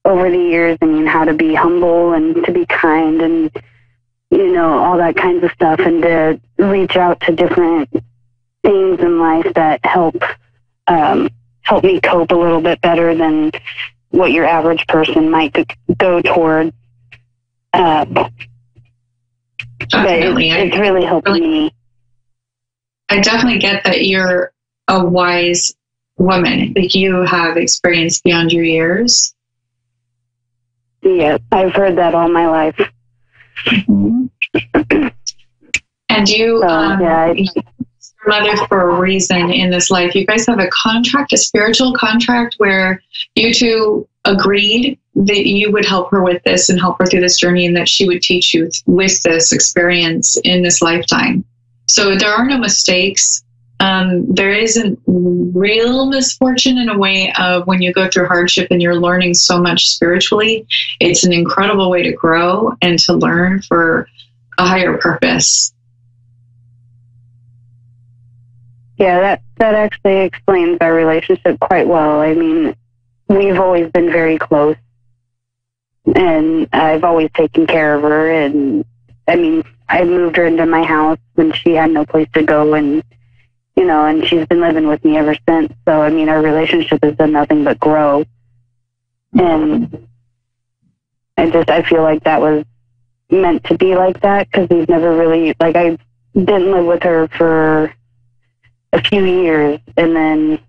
over the years. I mean, how to be humble and to be kind and, you know, all that kinds of stuff, and to reach out to different things in life that help me cope a little bit better than what your average person might go toward. Definitely. It's really helped me. I definitely get that you're a wise woman. Like, you have experience beyond your years. Yes, I've heard that all my life. Mm-hmm. And you, your mother for a reason in this life. You guys have a contract, a spiritual contract, where you two agreed that you would help her with this and help her through this journey, and that she would teach you with this experience in this lifetime. So there are no mistakes. There isn't real misfortune in a way of when you go through hardship and you're learning so much spiritually. It's an incredible way to grow and to learn for a higher purpose. Yeah, that actually explains our relationship quite well. I mean, we've always been very close, and I've always taken care of her. And I mean, I moved her into my house when she had no place to go, and you know, and she's been living with me ever since. So I mean, our relationship has done nothing but grow. And I feel like that was meant to be like that, because we've never really, like, I didn't live with her for a few years, and then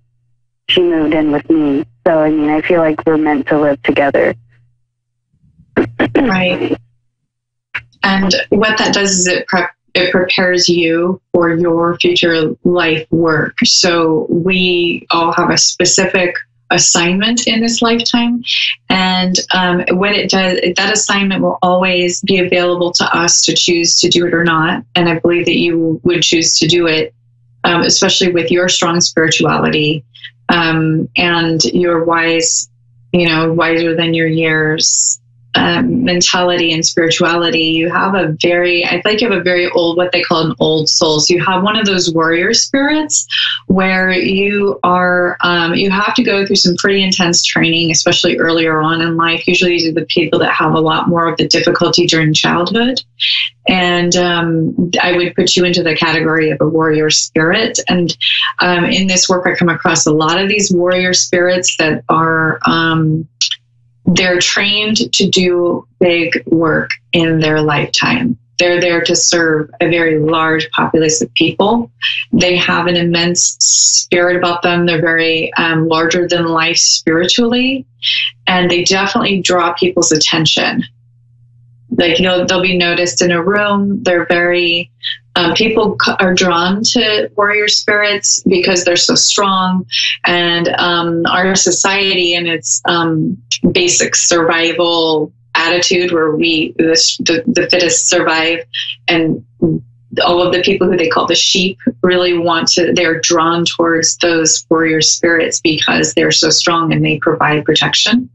she moved in with me. So, I mean, I feel like we're meant to live together. Right. And what that does is it prepares you for your future life work. So we all have a specific assignment in this lifetime. And what it does, that assignment will always be available to us to choose to do it or not. And I believe that you would choose to do it, especially with your strong spirituality, and your wise, wiser than your years, mentality and spirituality. You have I feel like you have a very old, what they call an old soul. So you have one of those warrior spirits where you are, you have to go through some pretty intense training, especially earlier on in life. Usually these are the people that have a lot more of the difficulty during childhood. And I would put you into the category of a warrior spirit. And in this work, I come across a lot of these warrior spirits that are, they're trained to do big work in their lifetime. They're there to serve a very large populace of people. They have an immense spirit about them. They're very larger than life spiritually, and they definitely draw people's attention. Like, they'll be noticed in a room. They're very, people are drawn to warrior spirits because they're so strong. And our society and its basic survival attitude, where the fittest survive, and all of the people who they call the sheep really they're drawn towards those warrior spirits because they're so strong and they provide protection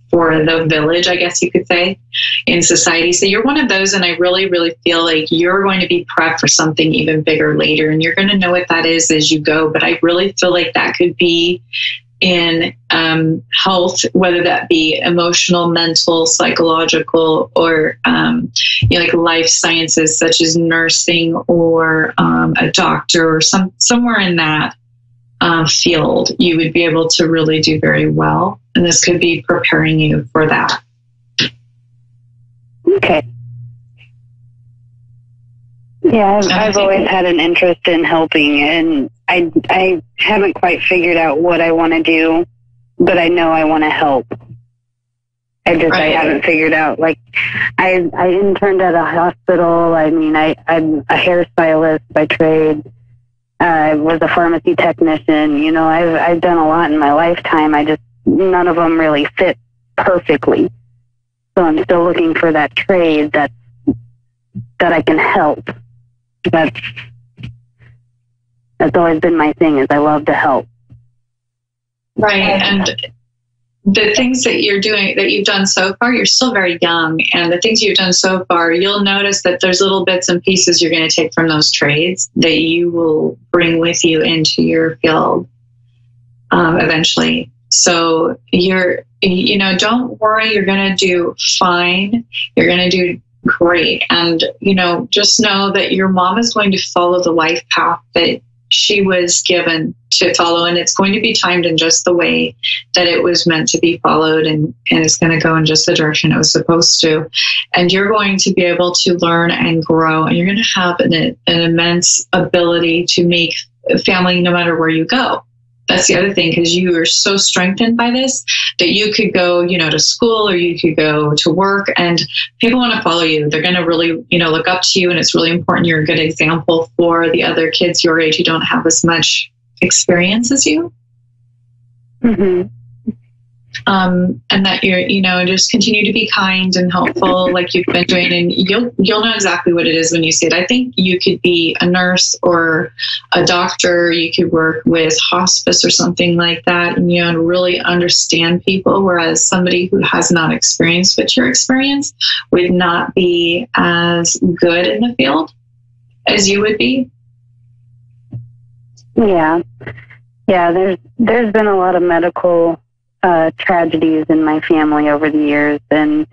for the village, I guess you could say, in society. So you're one of those, and I really, really feel like you're going to be prepped for something even bigger later, and you're going to know what that is as you go. But I really feel like that could be in health, whether that be emotional, mental, psychological, or like life sciences, such as nursing or a doctor, or somewhere in that field. You would be able to really do very well. And this could be preparing you for that. Okay. Yeah, I've always had an interest in helping, and I haven't quite figured out what I want to do, but I know I want to help. I haven't figured out. Like, I interned at a hospital. I mean, I'm a hairstylist by trade. I was a pharmacy technician. I've done a lot in my lifetime. None of them really fit perfectly. So I'm still looking for that trade that I can help. That's always been my thing, is I love to help. Right. And the things that you're doing, that you've done so far, you're still very young. And the things you've done so far, you'll notice that there's little bits and pieces you're going to take from those trades that you will bring with you into your field eventually. So don't worry, you're going to do fine. You're going to do great. And, just know that your mom is going to follow the life path that she was given to follow. And it's going to be timed in just the way that it was meant to be followed. And it's going to go in just the direction it was supposed to. And you're going to be able to learn and grow. And you're going to have an immense ability to make a family no matter where you go. That's the other thing, because you are so strengthened by this that you could go, to school, or you could go to work, and people want to follow you. They're going to really, look up to you. And it's really important you're a good example for the other kids your age who don't have as much experience as you. Mm-hmm. And that you're, just continue to be kind and helpful like you've been doing, and you'll know exactly what it is when you see it. I think you could be a nurse or a doctor. You could work with hospice or something like that, and really understand people. Whereas somebody who has not experienced what your experience would not be as good in the field as you would be. Yeah. There's been a lot of medical tragedies in my family over the years, and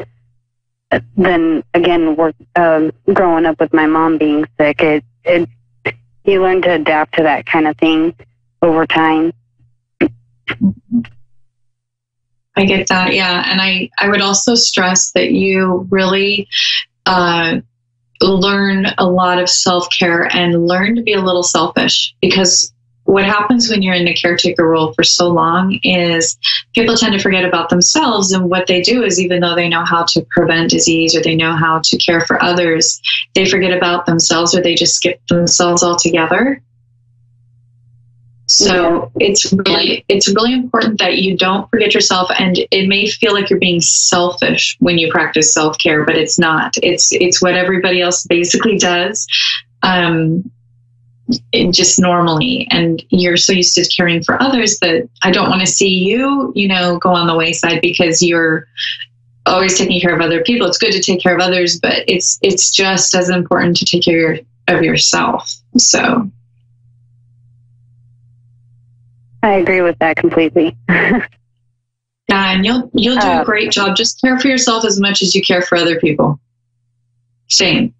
then again, growing up with my mom being sick, you learn to adapt to that kind of thing over time. I get that, yeah, and I would also stress that you really learn a lot of self-care and learn to be a little selfish, because what happens when you're in a caretaker role for so long is people tend to forget about themselves, and what they do is, even though they know how to prevent disease or they know how to care for others, they forget about themselves, or they just skip themselves altogether. So it's really important that you don't forget yourself, and it may feel like you're being selfish when you practice self-care, but it's not. It's what everybody else basically does. Just normally, and you're so used to caring for others that I don't want to see you, go on the wayside because you're always taking care of other people. It's good to take care of others, but it's just as important to take care of yourself. So I agree with that completely. Yeah, and you'll do a great job. Just care for yourself as much as you care for other people. Same.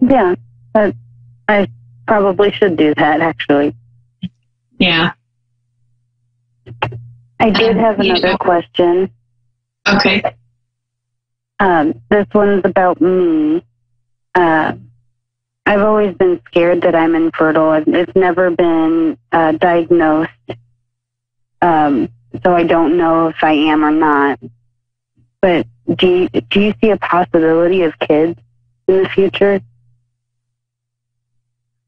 Yeah. I probably should do that, actually. Yeah. I did have another question. Okay. This one's about me. I've always been scared that I'm infertile. It's never been diagnosed, so I don't know if I am or not. But do you see a possibility of kids in the future?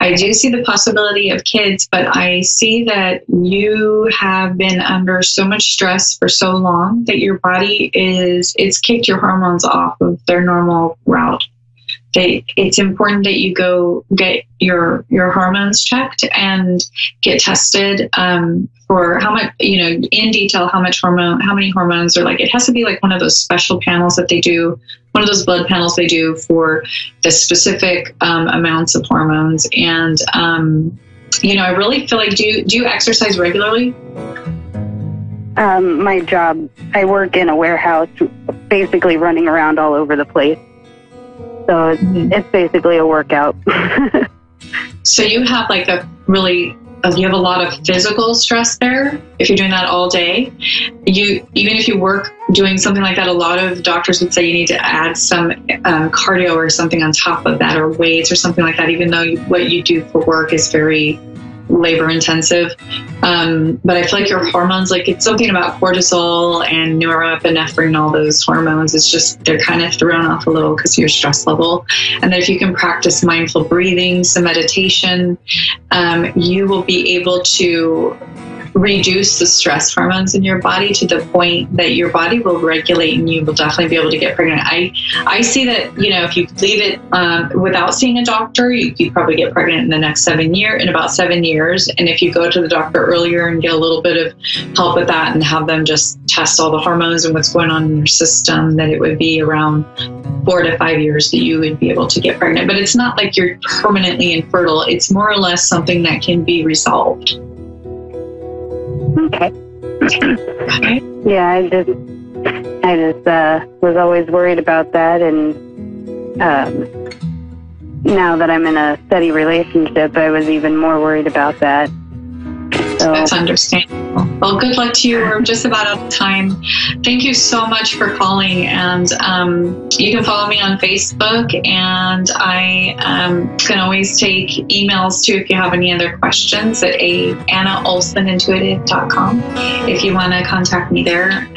I do see the possibility of kids, but I see that you have been under so much stress for so long that your body it's kicked your hormones off of their normal route. It's important that you go get your hormones checked and get tested for how much, in detail, how many hormones are like. It has to be like one of those special panels that they do, one of those blood panels they do for the specific amounts of hormones. And, I really feel like, do you exercise regularly? My job, I work in a warehouse, basically running around all over the place. So it's basically a workout. So you have like you have a lot of physical stress there. If you're doing that all day, even if you work doing something like that, a lot of doctors would say you need to add some cardio or something on top of that, or weights or something like that, even though what you do for work is very labor intensive. But I feel like your hormones, like it's something about cortisol and norepinephrine and all those hormones. It's just, they're kind of thrown off a little because of your stress level. And then if you can practice mindful breathing, some meditation, you will be able to reduce the stress hormones in your body to the point that your body will regulate, and you will definitely be able to get pregnant. I see that, if you leave it without seeing a doctor, you could probably get pregnant in about 7 years. And if you go to the doctor earlier and get a little bit of help with that and have them just test all the hormones and what's going on in your system, that it would be around 4 to 5 years that you would be able to get pregnant. But it's not like you're permanently infertile. It's more or less something that can be resolved. Okay. Yeah, I just was always worried about that, and now that I'm in a steady relationship, I was even more worried about that. That's understandable. Well, good luck to you. We're just about out of time. Thank you so much for calling. And you can follow me on Facebook, and I can always take emails too if you have any other questions at AnnaOlsonintuitive.com. If you want to contact me there,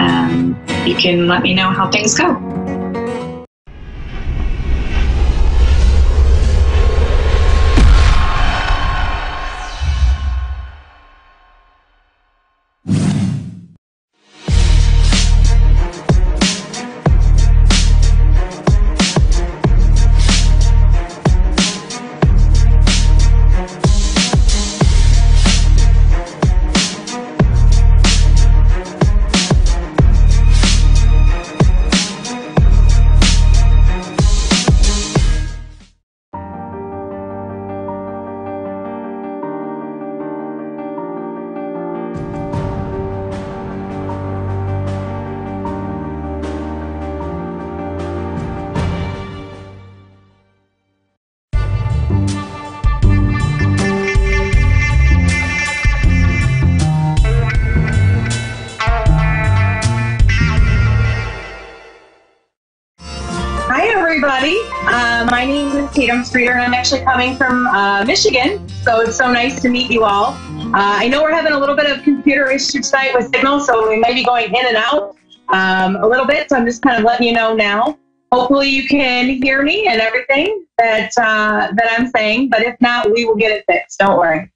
you can let me know how things go. My name is Tatum Streeter, and I'm actually coming from Michigan, so it's so nice to meet you all. I know we're having a little bit of computer issue tonight with signal, so we may be going in and out a little bit, so I'm just kind of letting you know now. Hopefully you can hear me and everything that I'm saying, but if not, we will get it fixed. Don't worry.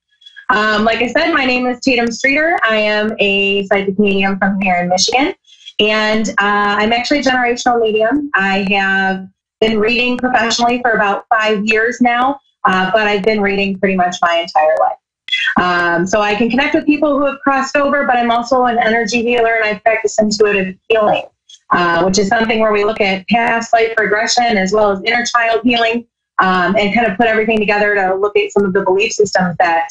Like I said, my name is Tatum Streeter. I am a psychic medium from here in Michigan, and I'm actually a generational medium. I have been reading professionally for about 5 years now, but I've been reading pretty much my entire life. So I can connect with people who have crossed over, but I'm also an energy healer, and I practice intuitive healing, which is something where we look at past life regression as well as inner child healing, and kind of put everything together to look at some of the belief systems that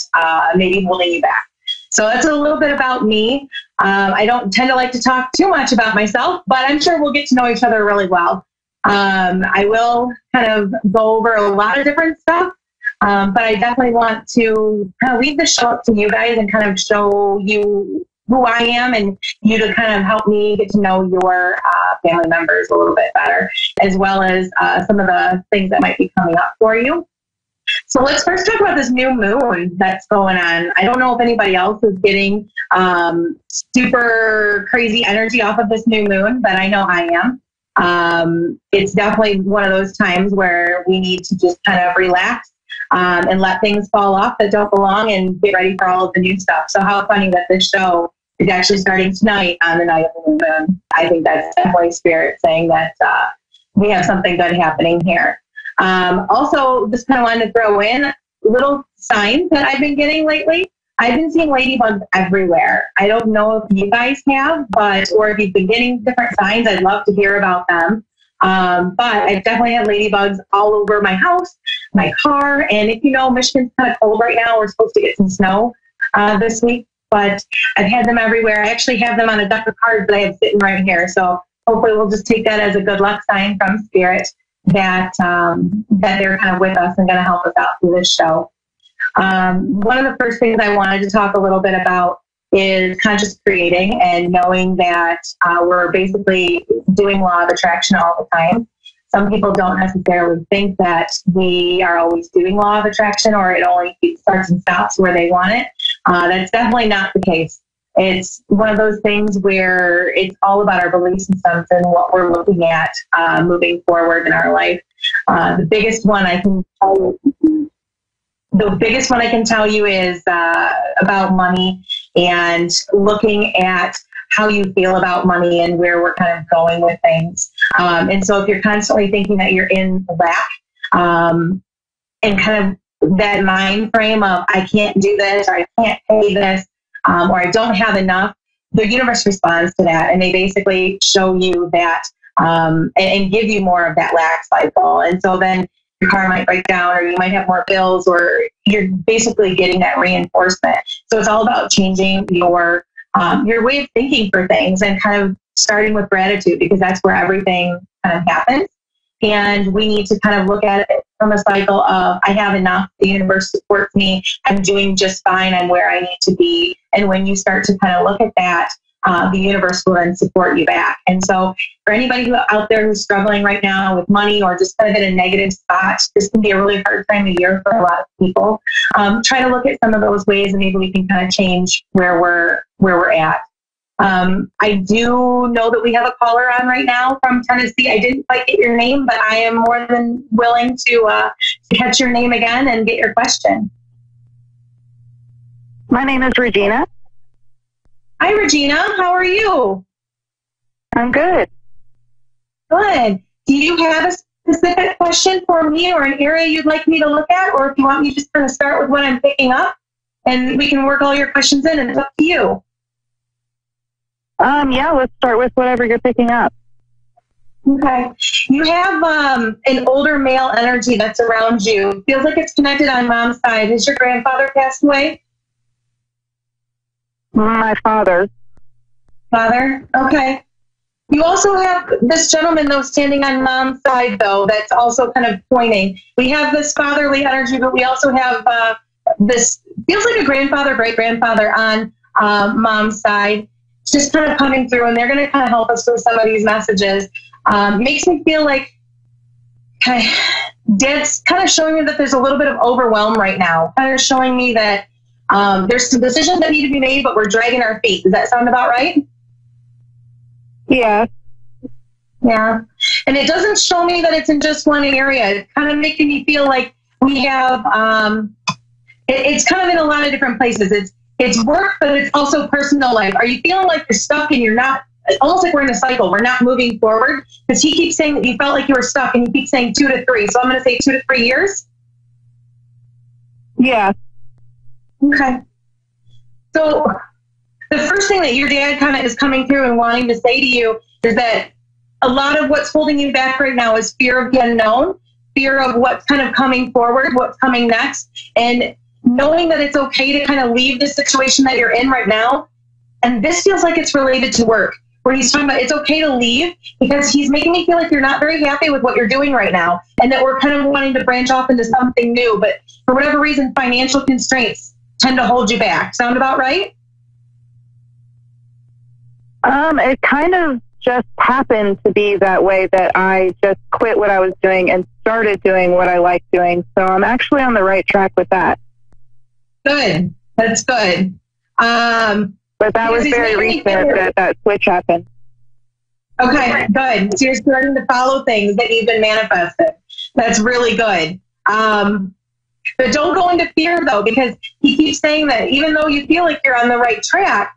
may be holding you back. So that's a little bit about me. I don't tend to like to talk too much about myself, but I'm sure we'll get to know each other really well. I will kind of go over a lot of different stuff, but I definitely want to kind of leave the show up to you guys and kind of show you who I am, and you to kind of help me get to know your family members a little bit better, as well as some of the things that might be coming up for you. So let's first talk about this new moon that's going on. I don't know if anybody else is getting super crazy energy off of this new moon, but I know I am. It's definitely one of those times where we need to just kind of relax and let things fall off that don't belong and get ready for all of the new stuff. So how funny that this show is actually starting tonight on the night of the new moon. I think that's definitely spirit saying that we have something good happening here. Also, just kind of wanted to throw in little signs that I've been getting lately. I've been seeing ladybugs everywhere. I don't know if you guys have, or if you've been getting different signs, I'd love to hear about them. But I've definitely had ladybugs all over my house, my car, and if you know, Michigan's kind of cold right now. We're supposed to get some snow this week, but I've had them everywhere. I actually have them on a deck of cards that I have sitting right here. So hopefully we'll just take that as a good luck sign from spirit that they're kind of with us and going to help us out through this show. One of the first things I wanted to talk a little bit about is conscious creating and knowing that we're basically doing law of attraction all the time. Some people don't necessarily think that we are always doing law of attraction, or it only starts and stops where they want it. That's definitely not the case. It's one of those things where it's all about our belief systems and what we're looking at moving forward in our life. The biggest one I can tell you is about money and looking at how you feel about money and where we're kind of going with things. And so if you're constantly thinking that you're in lack and kind of that mind frame of I can't do this, or I can't pay this, or I don't have enough, the universe responds to that, and they basically show you that and give you more of that lack cycle. And so then your car might break down, or you might have more bills, or you're basically getting that reinforcement. So it's all about changing your way of thinking for things and kind of starting with gratitude, because that's where everything kind of happens. And we need to kind of look at it from a cycle of, I have enough, the universe supports me, I'm doing just fine, I'm where I need to be. And when you start to kind of look at that, the universe will then support you back. And so for anybody out there who's struggling right now with money or just kind of in a negative spot, this can be a really hard time of year for a lot of people. Try to look at some of those ways and maybe we can kind of change where we're at. I do know that we have a caller on right now from Tennessee. I didn't quite get your name, but I am more than willing to catch your name again and get your question. My name is Regina. Hi, Regina. How are you? I'm good. Good. Do you have a specific question for me or an area you'd like me to look at? Or if you want me to just kind of start with what I'm picking up and we can work all your questions in, and it's up to you. Yeah, let's start with whatever you're picking up. Okay. You have an older male energy that's around you. It feels like it's connected on mom's side. Has your grandfather passed away? My father. Father? Okay. You also have this gentleman, though, standing on mom's side, though, that's also kind of pointing. We have this fatherly energy, but we also have this, feels like a grandfather, great-grandfather on mom's side. Just kind of coming through, and they're going to kind of help us with some of these messages. Makes me feel like Dad's kind of showing me that there's a little bit of overwhelm right now. Kind of showing me that there's some decisions that need to be made, but we're dragging our feet. Does that sound about right? Yeah. Yeah. And it doesn't show me that it's in just one area. It's kind of making me feel like we have, it's kind of in a lot of different places. It's work, but it's also personal life. Are you feeling like you're stuck and you're not, almost like we're in a cycle, we're not moving forward? Because he keeps saying that you felt like you were stuck, and he keeps saying 2 to 3. So I'm going to say 2 to 3 years. Yeah. Okay. So the first thing that your dad kind of is coming through and wanting to say to you is that a lot of what's holding you back right now is fear of the unknown, fear of what's kind of coming forward, what's coming next, and knowing that it's okay to kind of leave the situation that you're in right now. And this feels like it's related to work, where he's talking about it's okay to leave because he's making me feel like you're not very happy with what you're doing right now, and that we're kind of wanting to branch off into something new. But for whatever reason, financial constraints tend to hold you back. Sound about right? It kind of just happened to be that way, that I just quit what I was doing and started doing what I like doing. So I'm actually on the right track with that. Good. That's good. But that was very recent that switch happened. Okay, good. So you're starting to follow things that you've been manifested. That's really good. But don't go into fear, though, because he keeps saying that even though you feel like you're on the right track,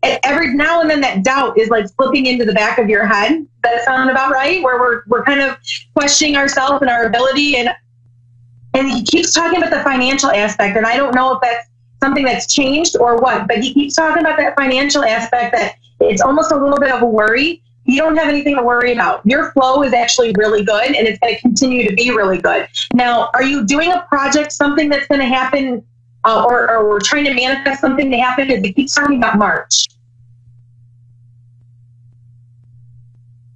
every now and then that doubt is like slipping into the back of your head. Does that sound about right? Where we're kind of questioning ourselves and our ability. And he keeps talking about the financial aspect. And I don't know if that's something that's changed or what, but he keeps talking about that financial aspect, that it's almost a little bit of a worry. You don't have anything to worry about. Your flow is actually really good, and it's going to continue to be really good. Now, are you doing a project, something that's going to happen, or we're trying to manifest something to happen? He keeps talking about March.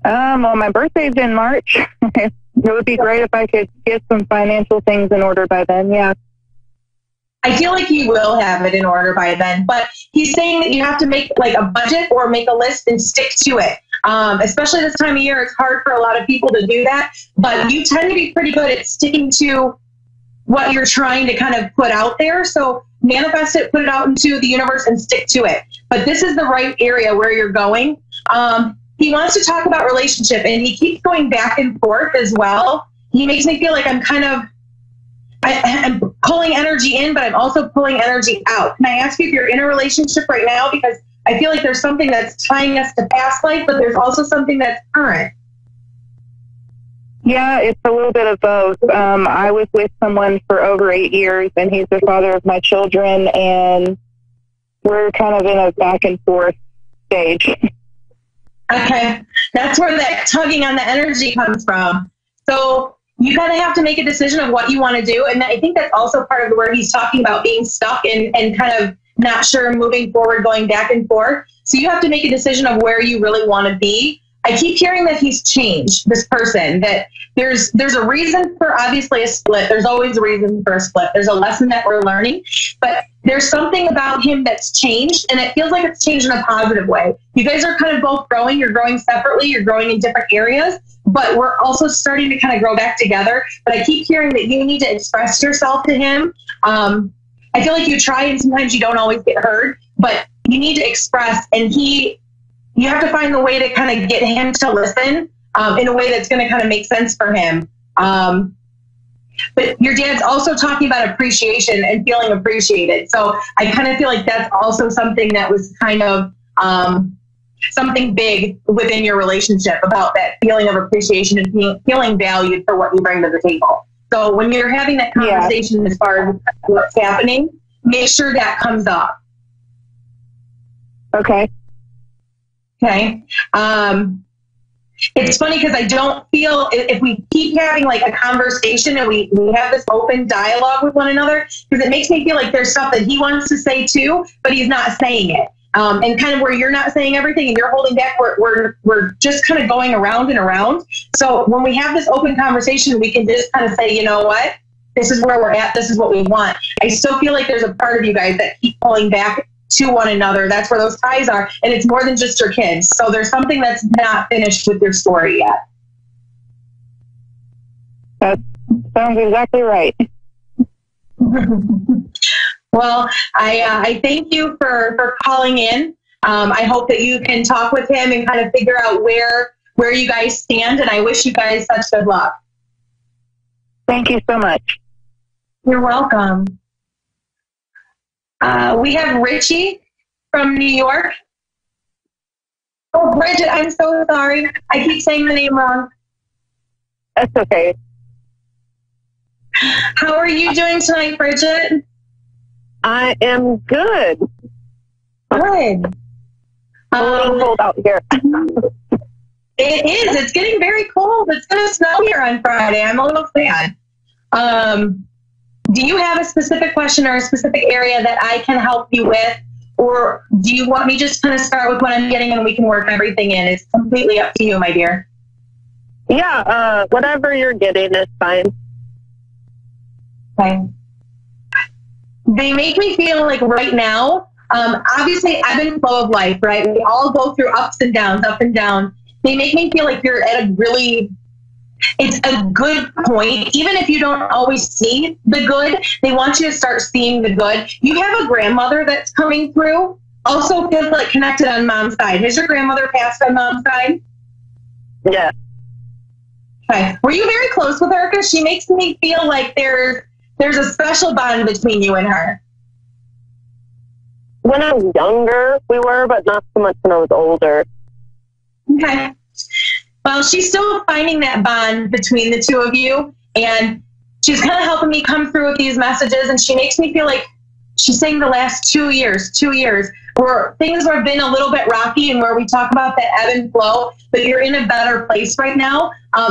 Well, my birthday's in March. It would be great if I could get some financial things in order by then, yeah. I feel like you will have it in order by then, but he's saying that you have to make like a budget or make a list and stick to it. Especially this time of year, it's hard for a lot of people to do that, but you tend to be pretty good at sticking to what you're trying to kind of put out there. So manifest it, put it out into the universe, and stick to it. But this is the right area where you're going. He wants to talk about relationship, and he keeps going back and forth as well. He makes me feel like I'm kind of, I'm pulling energy in, but I'm also pulling energy out. Can I ask you if you're in a relationship right now? Because I feel like there's something that's tying us to past life, but there's also something that's current. Yeah, it's a little bit of both. I was with someone for over 8 years, and he's the father of my children, and we're kind of in a back and forth stage. Okay, that's where that tugging on the energy comes from. So you kind of have to make a decision of what you want to do. And I think that's also part of where he's talking about being stuck and kind of not sure, moving forward, going back and forth. So you have to make a decision of where you really want to be. I keep hearing that he's changed, this person, that there's a reason for obviously a split. There's always a reason for a split. There's a lesson that we're learning, but there's something about him that's changed, and it feels like it's changed in a positive way. You guys are kind of both growing. You're growing separately. You're growing in different areas, but we're also starting to kind of grow back together. But I keep hearing that you need to express yourself to him. I feel like you try, and sometimes you don't always get heard, but you need to express, and you have to find the way to kind of get him to listen in a way that's going to kind of make sense for him. But your dad's also talking about appreciation and feeling appreciated. So I kind of feel like that's also something that was kind of something big within your relationship, about that feeling of appreciation and feeling valued for what you bring to the table. So when you're having that conversation as far as what's happening, make sure that comes up. Okay. Okay. It's funny because I don't feel, if we keep having like a conversation and we have this open dialogue with one another, because it makes me feel like there's stuff that he wants to say too, but he's not saying it. And kind of where you're not saying everything and you're holding back, we're just kind of going around and around. So when we have this open conversation, we can just kind of say, you know what, this is where we're at. This is what we want. I still feel like there's a part of you guys that keep pulling back to one another. That's where those ties are. And it's more than just your kids. So there's something that's not finished with your story yet. That sounds exactly right. Well, I thank you for calling in. I hope that you can talk with him and kind of figure out where you guys stand. And I wish you guys such good luck. Thank you so much. You're welcome. We have Richie from New York. Oh, Bridget, I'm so sorry. I keep saying the name wrong. That's okay. How are you doing tonight, Bridget? I am good. Good. A little cold out here. It is. It's getting very cold. It's going to snow here on Friday. I'm a little sad. Do you have a specific question or a specific area that I can help you with? Or do you want me just kind of start with what I'm getting and we can work everything in? It's completely up to you, my dear. Yeah, whatever you're getting is fine. Okay. They make me feel like right now, obviously ebb and flow of life, right? We all go through ups and downs, up and down. They make me feel like you're at a really, it's a good point. Even if you don't always see the good, they want you to start seeing the good. You have a grandmother that's coming through. Also feels like connected on mom's side. Has your grandmother passed on mom's side? Yeah. Okay. Were you very close with her? Because she makes me feel like there's a special bond between you and her. When I was younger, we were, but not so much when I was older. Okay. Well, she's still finding that bond between the two of you, and she's kind of helping me come through with these messages, and she makes me feel like she's saying the last 2 years, where things have been a little bit rocky and where we talk about that ebb and flow, but you're in a better place right now.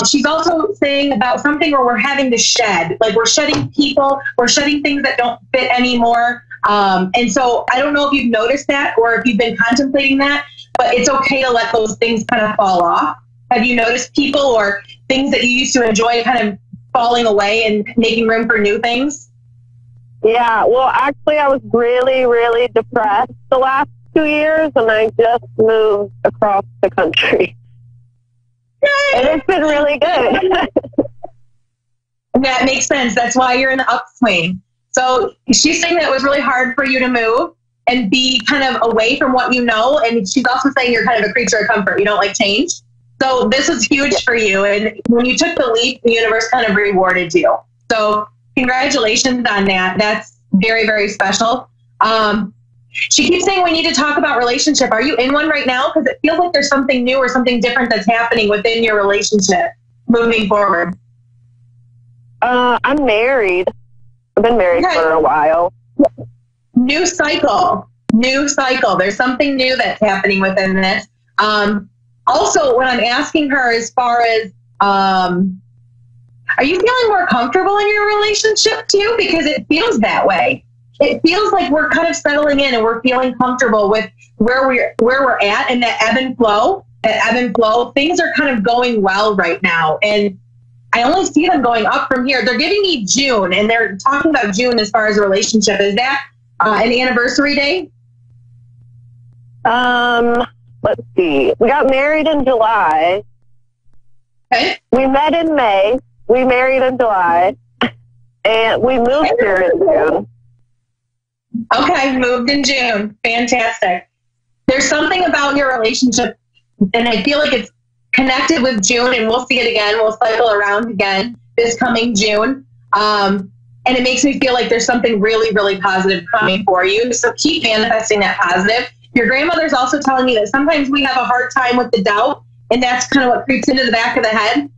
She's also saying about something where we're having to shed, like we're shedding people, we're shedding things that don't fit anymore. And so I don't know if you've noticed that or if you've been contemplating that, but it's okay to let those things kind of fall off. Have you noticed people or things that you used to enjoy kind of falling away and making room for new things? Yeah, well, actually, I was really, really depressed the last 2 years, and I just moved across the country. And it's been really good. That makes sense. That's why you're in the upswing. So she's saying that it was really hard for you to move and be kind of away from what you know. And she's also saying you're kind of a creature of comfort. You don't like change. So this was huge for you. And when you took the leap, the universe kind of rewarded you. So congratulations on that. That's very, very special. She keeps saying we need to talk about relationship. Are you in one right now? Because it feels like there's something new or something different that's happening within your relationship moving forward. I'm married. I've been married for a while. New cycle. There's something new that's happening within this. Also, what I'm asking her as far as, are you feeling more comfortable in your relationship too? Because it feels that way. It feels like we're kind of settling in and we're feeling comfortable with where we're at and that ebb and flow. that ebb and flow. Things are kind of going well right now. And I only see them going up from here. They're giving me June, and they're talking about June as far as a relationship. Is that an anniversary day? Let's see. We got married in July. Okay. We met in May. We married in July. And we moved here in June. Okay, moved in June. Fantastic. There's something about your relationship, and I feel like it's connected with June, and we'll see it again. We'll cycle around again this coming June. And it makes me feel like there's something really, really positive coming for you. So keep manifesting that positive. Your grandmother's also telling me that sometimes we have a hard time with the doubt, and that's kind of what creeps into the back of the head.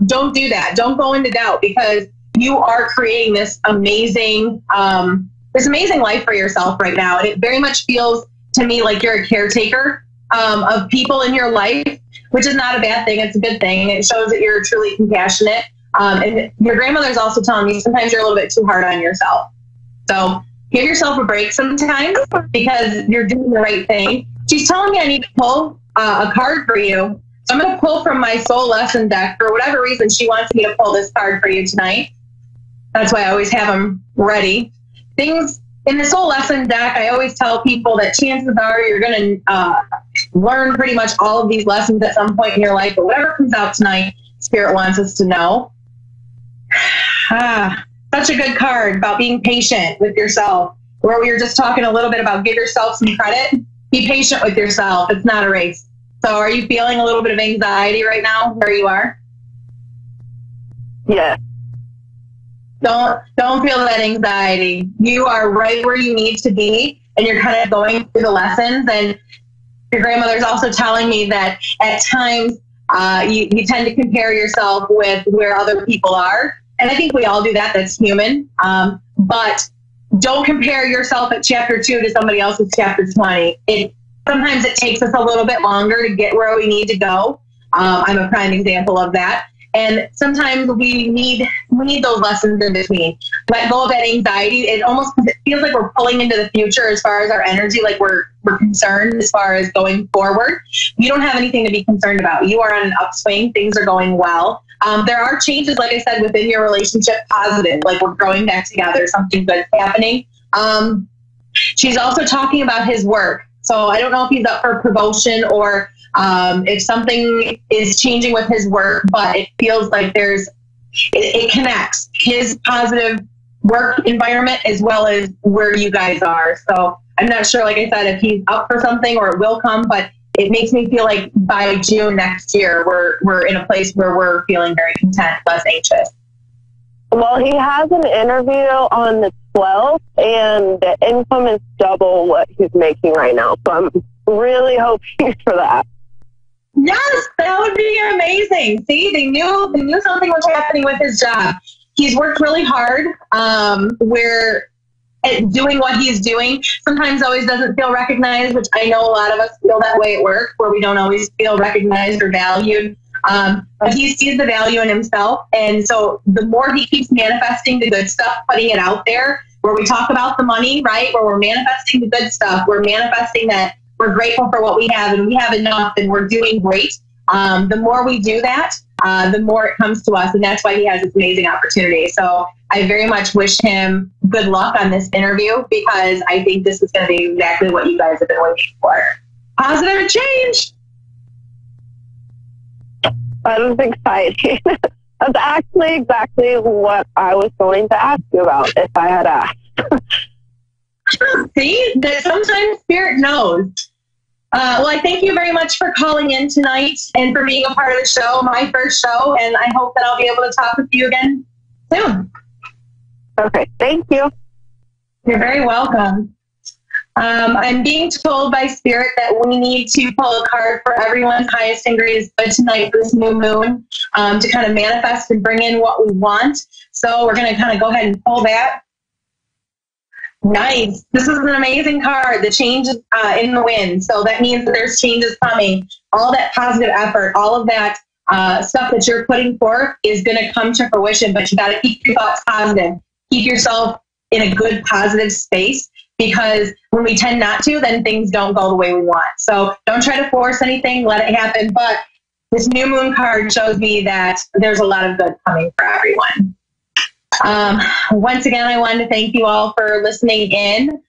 Don't do that. Don't go into doubt, because you are creating this amazing life for yourself right now. And it very much feels to me like you're a caretaker of people in your life, which is not a bad thing. It's a good thing. It shows that you're truly compassionate. And your grandmother's also telling me sometimes you're a little bit too hard on yourself. So give yourself a break sometimes, because you're doing the right thing. She's telling me I need to pull a card for you. So I'm going to pull from my soul lesson deck. For whatever reason, she wants me to pull this card for you tonight. That's why I always have them ready. Things in the soul lesson deck, I always tell people that chances are you're going to learn pretty much all of these lessons at some point in your life. But whatever comes out tonight, Spirit wants us to know. Such a good card about being patient with yourself. Where we were just talking a little bit about give yourself some credit. Be patient with yourself. It's not a race. So are you feeling a little bit of anxiety right now where you are? Yeah. Don't feel that anxiety. You are right where you need to be, and you're kind of going through the lessons. And your grandmother's also telling me that at times you tend to compare yourself with where other people are. And I think we all do that. That's human. But don't compare yourself at chapter 2 to somebody else's chapter 20. Sometimes it takes us a little bit longer to get where we need to go. I'm a prime example of that. And sometimes we need those lessons in between. Let go of that anxiety. It feels like we're pulling into the future as far as our energy, like we're concerned as far as going forward. You don't have anything to be concerned about. You are on an upswing. Things are going well. There are changes, like I said, within your relationship, positive, like we're growing back together, something good's happening. She's also talking about his work. So I don't know if he's up for promotion or if something is changing with his work, but it feels like it connects his positive work environment as well as where you guys are. So I'm not sure, like I said, if he's up for something or it will come, but it makes me feel like by June next year, we're in a place where we're feeling very content, less anxious. Well, he has an interview on the 12th, and the income is double what he's making right now. So I'm really hoping for that. Yes, that would be amazing. See, they knew something was happening with his job. He's worked really hard. Doing what he's doing sometimes always doesn't feel recognized, which I know a lot of us feel that way at work, where we don't always feel recognized or valued. But he sees the value in himself. And so the more he keeps manifesting the good stuff, putting it out there, where we talk about the money, right? Where we're manifesting the good stuff, we're manifesting that we're grateful for what we have and we have enough and we're doing great. The more we do that, the more it comes to us. And that's why he has this amazing opportunity. So I very much wish him good luck on this interview, because I think this is going to be exactly what you guys have been waiting for. Positive change. That was exciting. That's actually exactly what I was going to ask you about if I had asked. See, that sometimes Spirit knows. Well, I thank you very much for calling in tonight and for being a part of the show, my first show, and I hope that I'll be able to talk with you again soon. Okay, thank you. You're very welcome. I'm being told by Spirit that we need to pull a card for everyone's highest and greatest good tonight for this new moon to kind of manifest and bring in what we want. So we're going to kind of go ahead and pull that. Nice. This is an amazing card. The change is in the wind. So that means that there's changes coming. All that positive effort, all of that stuff that you're putting forth is going to come to fruition, but you got to keep your thoughts positive. Keep yourself in a good, positive space, because when we tend not to, then things don't go the way we want. So don't try to force anything, let it happen. But this new moon card shows me that there's a lot of good coming for everyone. Once again, I wanted to thank you all for listening in.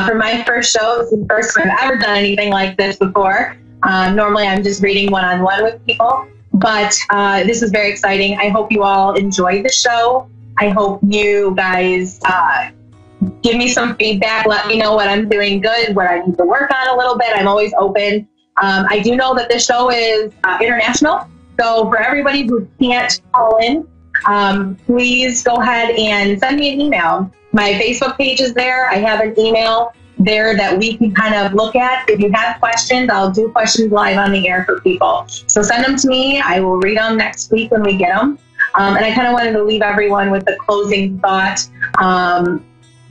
For my first show, this is the first time I've ever done anything like this before. Normally I'm just reading one-on-one with people, but this is very exciting. I hope you all enjoyed the show. I hope you guys give me some feedback. Let me know what I'm doing good, what I need to work on a little bit. I'm always open. I do know that this show is international. So for everybody who can't call in, please go ahead and send me an email. My Facebook page is there. I have an email there that we can kind of look at. If you have questions, I'll do questions live on the air for people. So send them to me. I will read them next week when we get them. And I kind of wanted to leave everyone with a closing thought.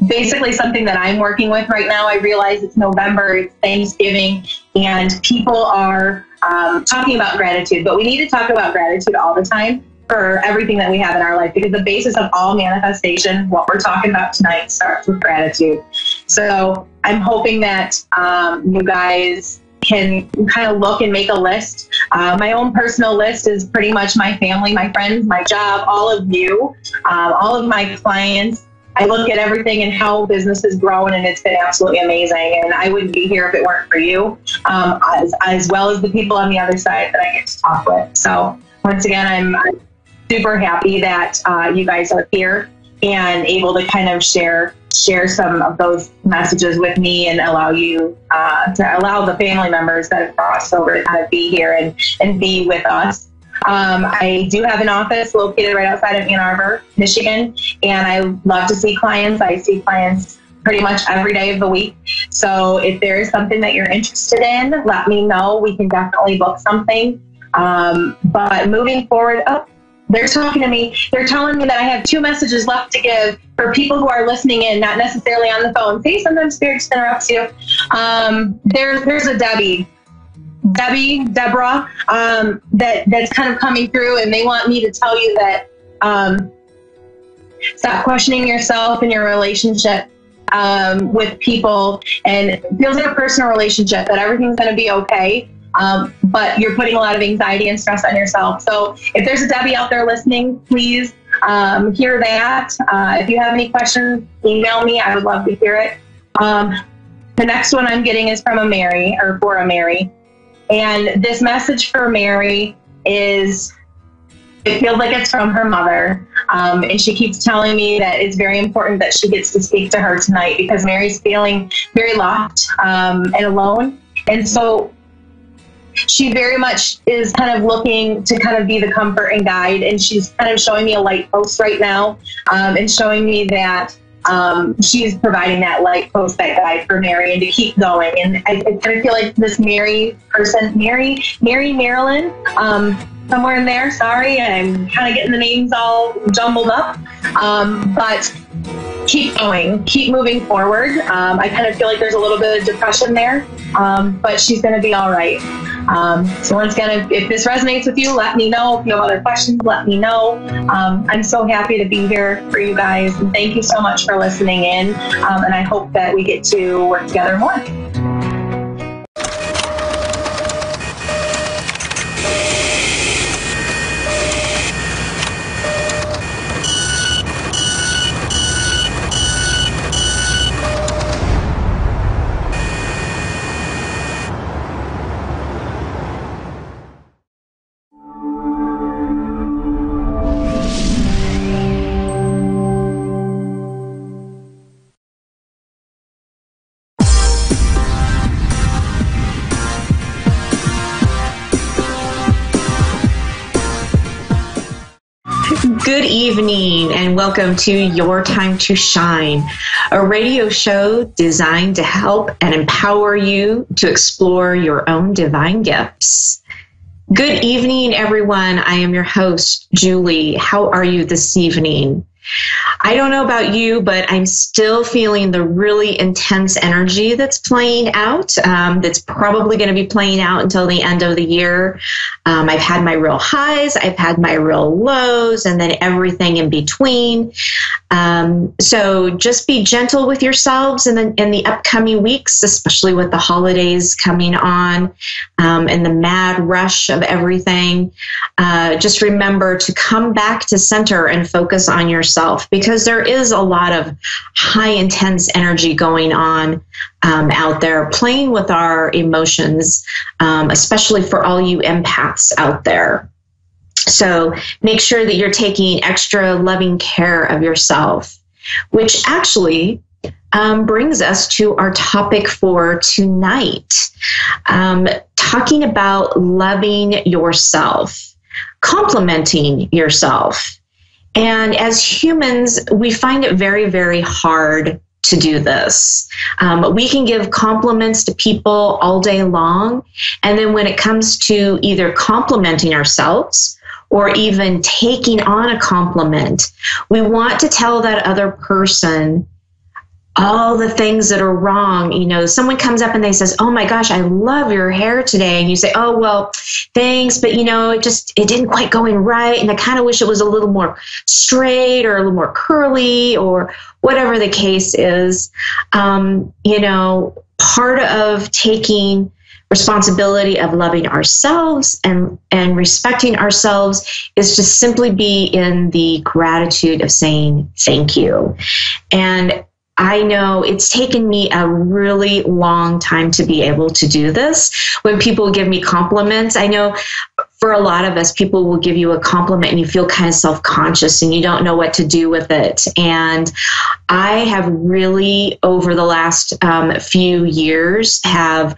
Basically something that I'm working with right now. I realize it's November, it's Thanksgiving, and people are talking about gratitude, but we need to talk about gratitude all the time for everything that we have in our life, because the basis of all manifestation, what we're talking about tonight, starts with gratitude. So I'm hoping that you guys can kind of look and make a list. My own personal list is pretty much my family, my friends, my job, all of you, all of my clients. I look at everything and how business has grown, and it's been absolutely amazing. And I wouldn't be here if it weren't for you, as well as the people on the other side that I get to talk with. So once again, I'm super happy that you guys are here and able to kind of share some of those messages with me, and allow you to allow the family members that have crossed over to kind of be here and be with us. I do have an office located right outside of Ann Arbor, Michigan, and I love to see clients. I see clients pretty much every day of the week. So if there is something that you're interested in, let me know. We can definitely book something. But moving forward, they're talking to me. They're telling me that I have 2 messages left to give for people who are listening in, not necessarily on the phone. See, sometimes Spirit just interrupts you. There's a Deborah, that's kind of coming through, and they want me to tell you that stop questioning yourself and your relationship with people, and it feels like a personal relationship, that everything's going to be okay. But you're putting a lot of anxiety and stress on yourself. So if there's a Debbie out there listening, please hear that. If you have any questions, email me. I would love to hear it. The next one I'm getting is from a Mary, or for a Mary. And this message for Mary is, it feels like it's from her mother. And she keeps telling me that it's very important that she gets to speak to her tonight, because Mary's feeling very locked and alone. And so she very much is kind of looking to kind of be the comfort and guide. And she's kind of showing me a light post right now, and showing me that she's providing that light post, that guide for Mary, and to keep going. And I kind of feel like this Mary person, Mary Marilyn, somewhere in there. Sorry, I'm kind of getting the names all jumbled up. But keep going, keep moving forward. I kind of feel like there's a little bit of depression there, but she's going to be all right. So once again, if this resonates with you, let me know. If you have other questions, let me know. I'm so happy to be here for you guys, and thank you so much for listening in. And I hope that we get to work together more. Good evening and welcome to Your Time to Shine, a radio show designed to help and empower you to explore your own divine gifts. Good evening, everyone. I am your host, Julie. How are you this evening? I don't know about you, but I'm still feeling the really intense energy that's playing out. That's probably going to be playing out until the end of the year. I've had my real highs, I've had my real lows, and then everything in between. So just be gentle with yourselves in the upcoming weeks, especially with the holidays coming on and the mad rush of everything. Just remember to come back to center and focus on yourself, because there is a lot of high intense energy going on out there, playing with our emotions, especially for all you empaths out there. So make sure that you're taking extra loving care of yourself, which actually brings us to our topic for tonight, talking about loving yourself, complimenting yourself. And as humans, we find it very, very hard to do this. We can give compliments to people all day long. And then when it comes to either complimenting ourselves or even taking on a compliment, we want to tell that other person all the things that are wrong. You know, someone comes up and they says, "Oh my gosh, I love your hair today." And you say, "Oh, well, thanks, but you know, it didn't quite go in right. And I kind of wish it was a little more straight or a little more curly," or whatever the case is. You know, part of taking responsibility of loving ourselves and respecting ourselves is to simply be in the gratitude of saying thank you. And I know it's taken me a really long time to be able to do this. When people give me compliments, I know for a lot of us, people will give you a compliment and you feel kind of self-conscious and you don't know what to do with it. And I have really, over the last few years, have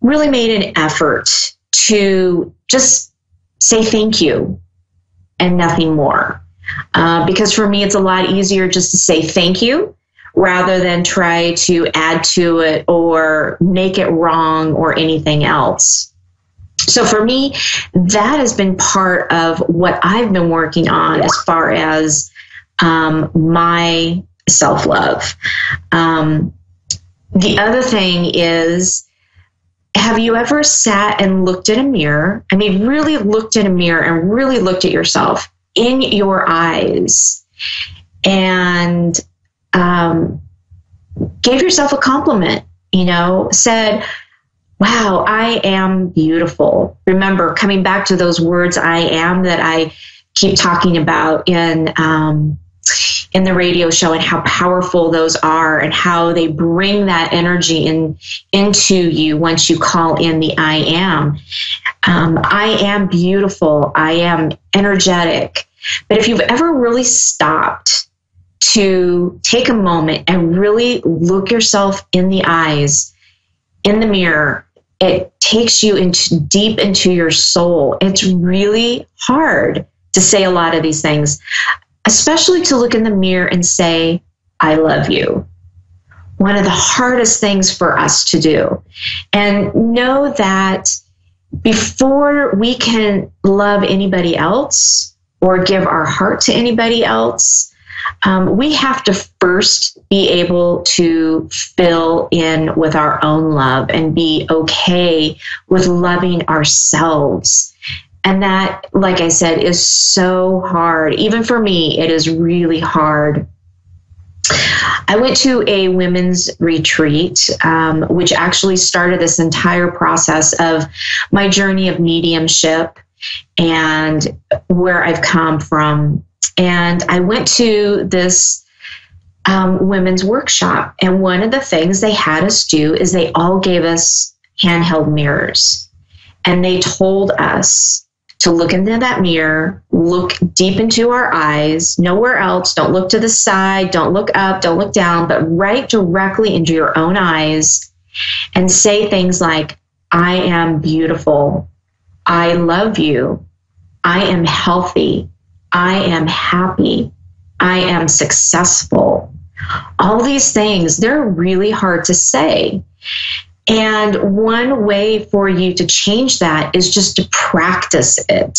really made an effort to just say thank you and nothing more. Because for me, it's a lot easier just to say thank you rather than try to add to it or make it wrong or anything else. So for me, that has been part of what I've been working on as far as my self-love. The other thing is, have you ever sat and looked in a mirror? I mean, really looked in a mirror and really looked at yourself in your eyes and gave yourself a compliment, you know, said, "Wow, I am beautiful." Remember, coming back to those words, "I am," that I keep talking about in the radio show, and how powerful those are and how they bring that energy into you once you call in the I am. I am beautiful. I am energetic. But if you've ever really stopped to take a moment and really look yourself in the eyes, in the mirror, it takes you deep into your soul. It's really hard to say a lot of these things, especially to look in the mirror and say, "I love you." One of the hardest things for us to do. And know that before we can love anybody else or give our heart to anybody else, we have to first be able to fill in with our own love and be okay with loving ourselves. And that, like I said, is so hard. Even for me, it is really hard. I went to a women's retreat, which actually started this entire process of my journey of mediumship and where I've come from. And I went to this women's workshop. And one of the things they had us do is they all gave us handheld mirrors. And they told us to look into that mirror, look deep into our eyes, nowhere else. Don't look to the side, don't look up, don't look down, but right directly into your own eyes and say things like, "I am beautiful. I love you. I am healthy. I am happy. I am successful." All these things, they're really hard to say. And one way for you to change that is just to practice it.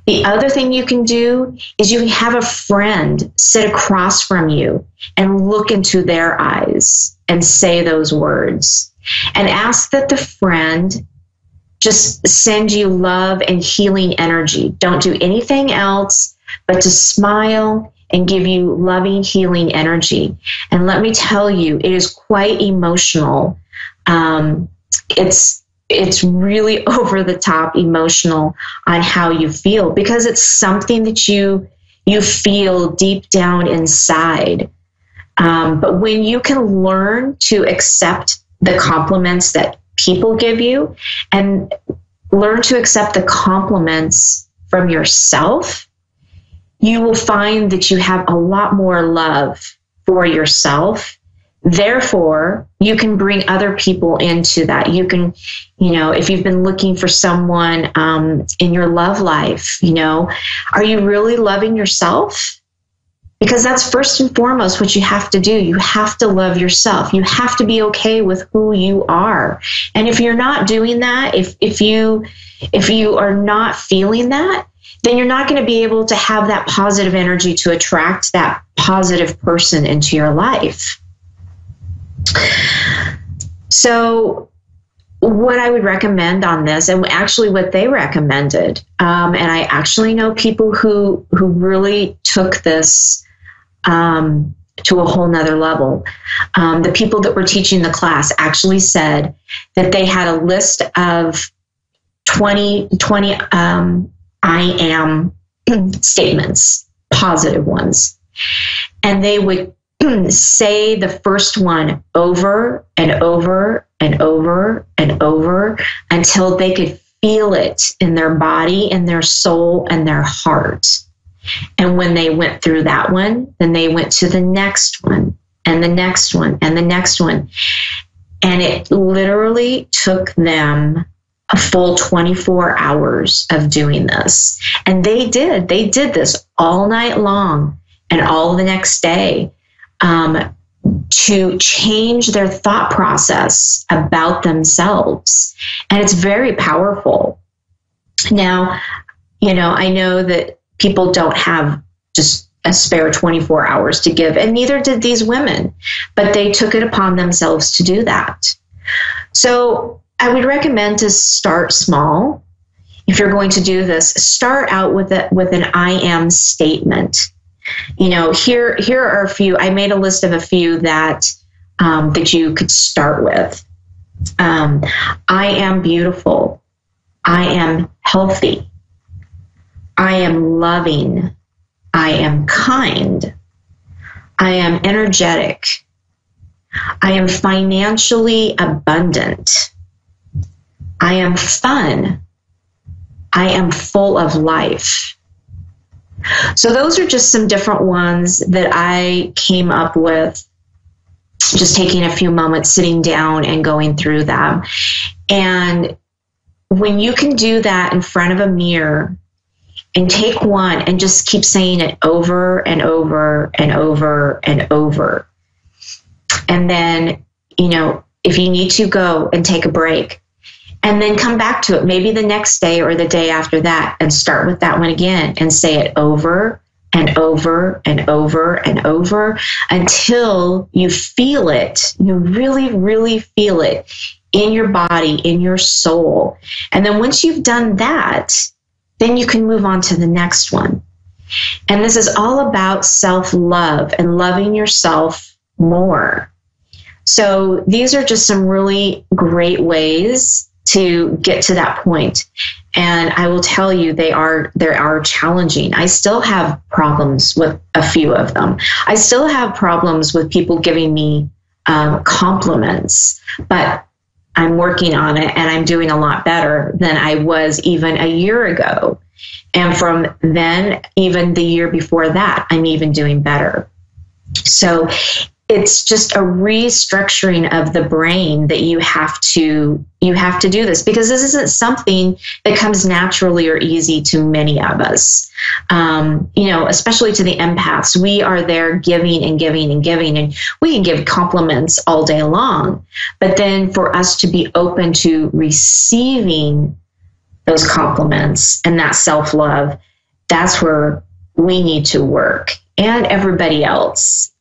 The other thing you can do is you can have a friend sit across from you and look into their eyes and say those words, and ask that the friend just send you love and healing energy. Don't do anything else but to smile and give you loving, healing energy. And let me tell you, it is quite emotional. It's really over the top emotional on how you feel, because it's something that you feel deep down inside. But when you can learn to accept the compliments that people give you and learn to accept the compliments from yourself, you will find that you have a lot more love for yourself. Therefore, you can bring other people into that. You can, if you've been looking for someone in your love life, are you really loving yourself? Because that's first and foremost what you have to do. You have to love yourself. You have to be okay with who you are. And if you're not doing that, if you are not feeling that, then you're not going to be able to have that positive energy to attract that positive person into your life. So what I would recommend on this, and actually what they recommended, and I actually know people who really took this to a whole nother level. The people that were teaching the class actually said that they had a list of 20 I am statements, positive ones. And they would say the first one over and over and over and over until they could feel it in their body, in their soul, and their heart. And when they went through that one, then they went to the next one and the next one and the next one. And it literally took them a full 24 hours of doing this. And they did this all night long and all the next day to change their thought process about themselves. And it's very powerful. Now, I know that people don't have just a spare 24 hours to give, and neither did these women, but they took it upon themselves to do that. So I would recommend to start small. If you're going to do this, start out with an I am statement. Here are a few. I made a list of a few that you could start with. I am beautiful. I am healthy. I am loving. I am kind. I am energetic. I am financially abundant. I am fun. I am full of life. So those are just some different ones that I came up with, just taking a few moments, sitting down and going through them. And when you can do that in front of a mirror and take one and just keep saying it over and over and over and over. And then, if you need to, go and take a break. And then come back to it, maybe the next day or the day after that, and start with that one again and say it over and over and over and over until you feel it. You really, really feel it in your body, in your soul. And then once you've done that, then you can move on to the next one. And this is all about self-love and loving yourself more. So these are just some really great ways to get to that point. And I will tell you, they are challenging. I still have problems with a few of them. I still have problems with people giving me compliments, but I'm working on it, and I'm doing a lot better than I was even a year ago. And from then, even the year before that, I'm even doing better. So it's just a restructuring of the brain that you have to do this, because this isn't something that comes naturally or easy to many of us. Especially to the empaths, we are there giving and giving and giving, and we can give compliments all day long. But then for us to be open to receiving those compliments and that self-love, that's where we need to work, and everybody else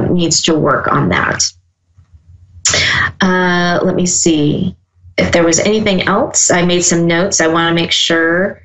needs to work on that. Let me see if there was anything else. I made some notes. I want to make sure.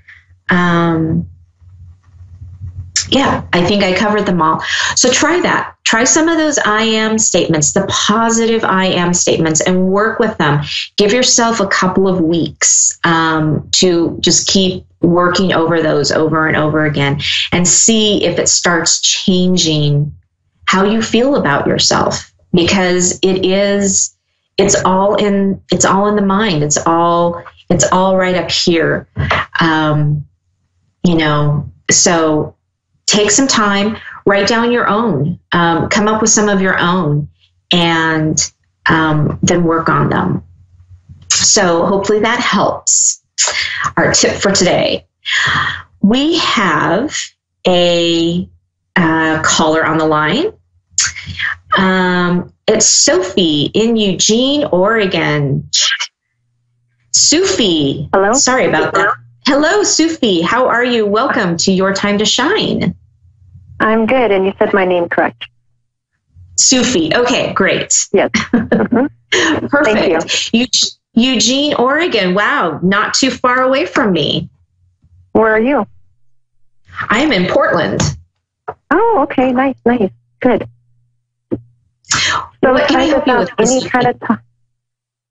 Yeah, I think I covered them all. So try that. Try some of those I am statements, the positive I am statements, and work with them. Give yourself a couple of weeks to just keep working over those over and over again, and see if it starts changing how you feel about yourself, because it's all in the mind. It's all right up here. So take some time, write down your own, come up with some of your own, and then work on them. So hopefully that helps. Our tip for today. We have a caller on the line. It's Sophie in Eugene, Oregon. Sophie. Hello. Sorry about that. Hello, Sophie. How are you? Welcome to Your Time to Shine. I'm good, and you said my name correct. Sophie. Okay, great. Yes. Mm-hmm. Perfect. Thank you. Eugene, Oregon. Wow, not too far away from me. Where are you? I'm in Portland. Oh, okay. Nice. Good. So what can I help you with? Any kind of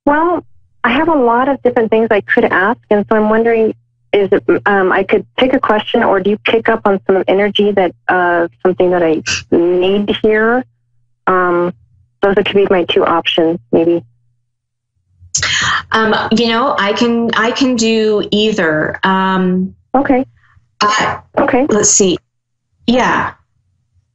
well, I have a lot of different things I could ask, and so I'm wondering, is it I could pick a question, or do you pick up on some energy that something that I need to hear? Those could be my two options, maybe. I can do either. Okay. Okay. Let's see. Yeah.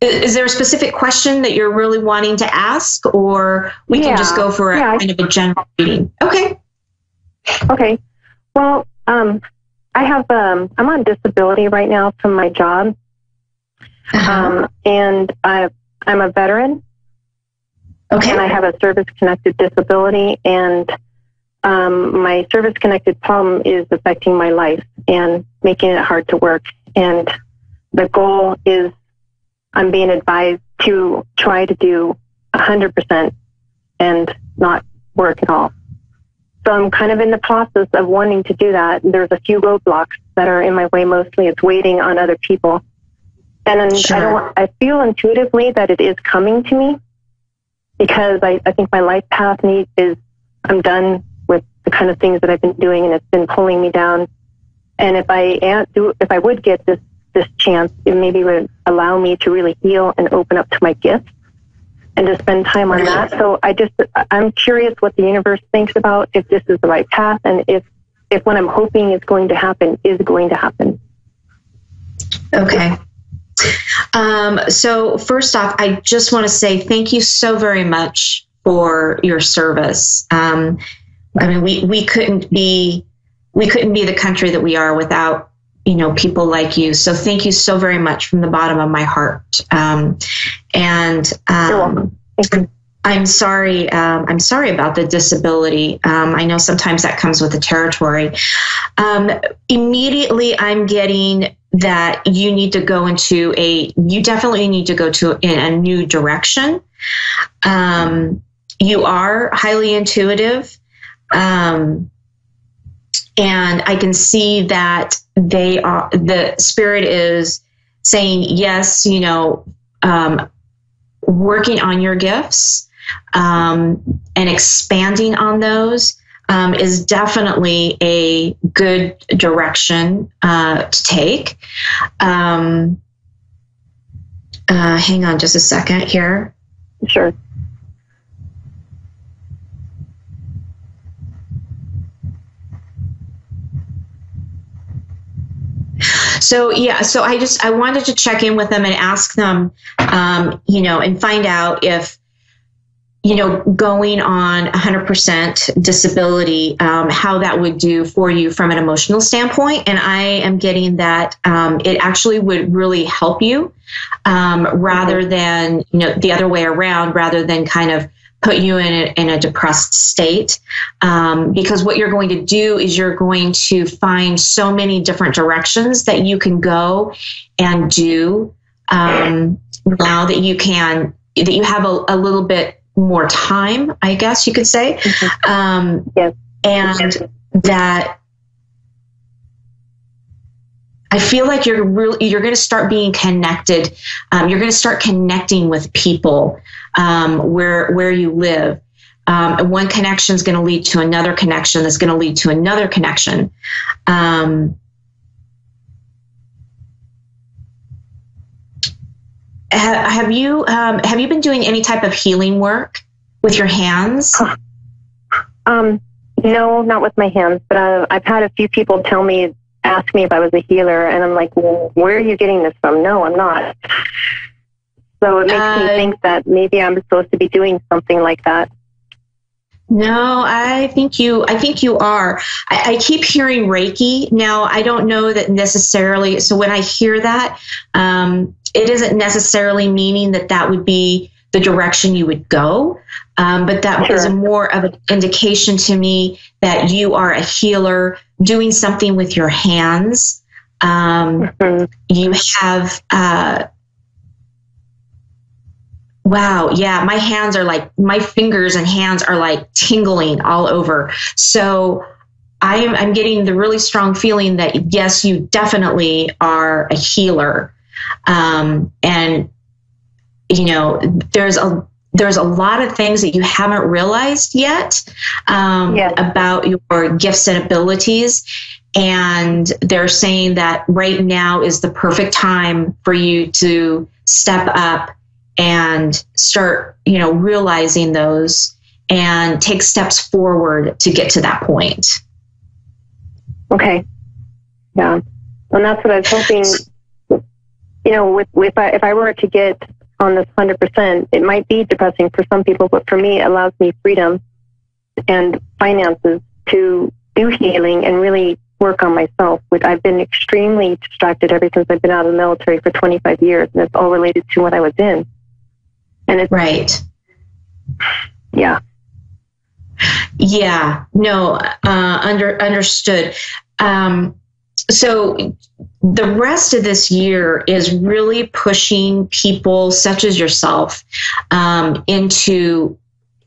Is there a specific question that you're really wanting to ask, or we can just go for kind of a general reading? Okay. Okay. Well, I'm on disability right now from my job. And I'm a veteran. Okay. And I have a service-connected disability, and my service-connected problem is affecting my life and making it hard to work. And the goal is, I'm being advised to try to do 100% and not work at all. So I'm kind of in the process of wanting to do that. There's a few roadblocks that are in my way. Mostly it's waiting on other people. And Sure. I feel intuitively that it is coming to me, because I think my life path I'm done with the kind of things that I've been doing, and it's been pulling me down. And if I would get this chance, it maybe would allow me to really heal and open up to my gifts and to spend time on that. So I'm curious what the universe thinks about if this is the right path, and if what I'm hoping is going to happen is going to happen. Okay. So first off, I just want to say thank you so very much for your service. We couldn't be the country that we are without, people like you. So thank you so very much from the bottom of my heart. You're welcome. Thank you. I'm sorry about the disability. I know sometimes that comes with the territory. Immediately I'm getting that you need to go you definitely need to go in a new direction. You are highly intuitive. And I can see that the spirit is saying, yes, working on your gifts, and expanding on those, is definitely a good direction, to take. Hang on just a second here. Sure. So I wanted to check in with them and ask them, and find out if, going on 100% disability, how that would do for you from an emotional standpoint. And I am getting that it actually would really help you, rather than, the other way around, rather than kind of put you in a depressed state, because what you're going to do is you're going to find so many different directions that you can go and do, now that you have a little bit more time, I guess you could say. Yes. And that I feel like you're going to start being connected. You're going to start connecting with people where you live. And one connection is going to lead to another connection. That's going to lead to another connection. Have you been doing any type of healing work with your hands? No, not with my hands, but I've had a few people ask me if I was a healer, and I'm like, well, where are you getting this from? No, I'm not. So it makes me think that maybe I'm supposed to be doing something like that. No, I think you are. I keep hearing Reiki. Now, I don't know that necessarily. So when I hear that, it isn't necessarily meaning that would be the direction you would go. But that is more of an indication to me that you are a healer doing something with your hands. You have, wow. Yeah. My fingers and hands are like tingling all over. So I'm getting the really strong feeling that yes, you definitely are a healer. And there's a lot of things that you haven't realized yet, about your gifts and abilities. And they're saying that right now is the perfect time for you to step up and start, realizing those and take steps forward to get to that point. Okay. Yeah. And that's what I was hoping, if I were to get on this 100%, it might be depressing for some people, but for me, it allows me freedom and finances to do healing and really work on myself. I've been extremely distracted ever since I've been out of the military for 25 years, and it's all related to what I was in. And it's right. Yeah. Yeah. No. Understood. So the rest of this year is really pushing people such as yourself into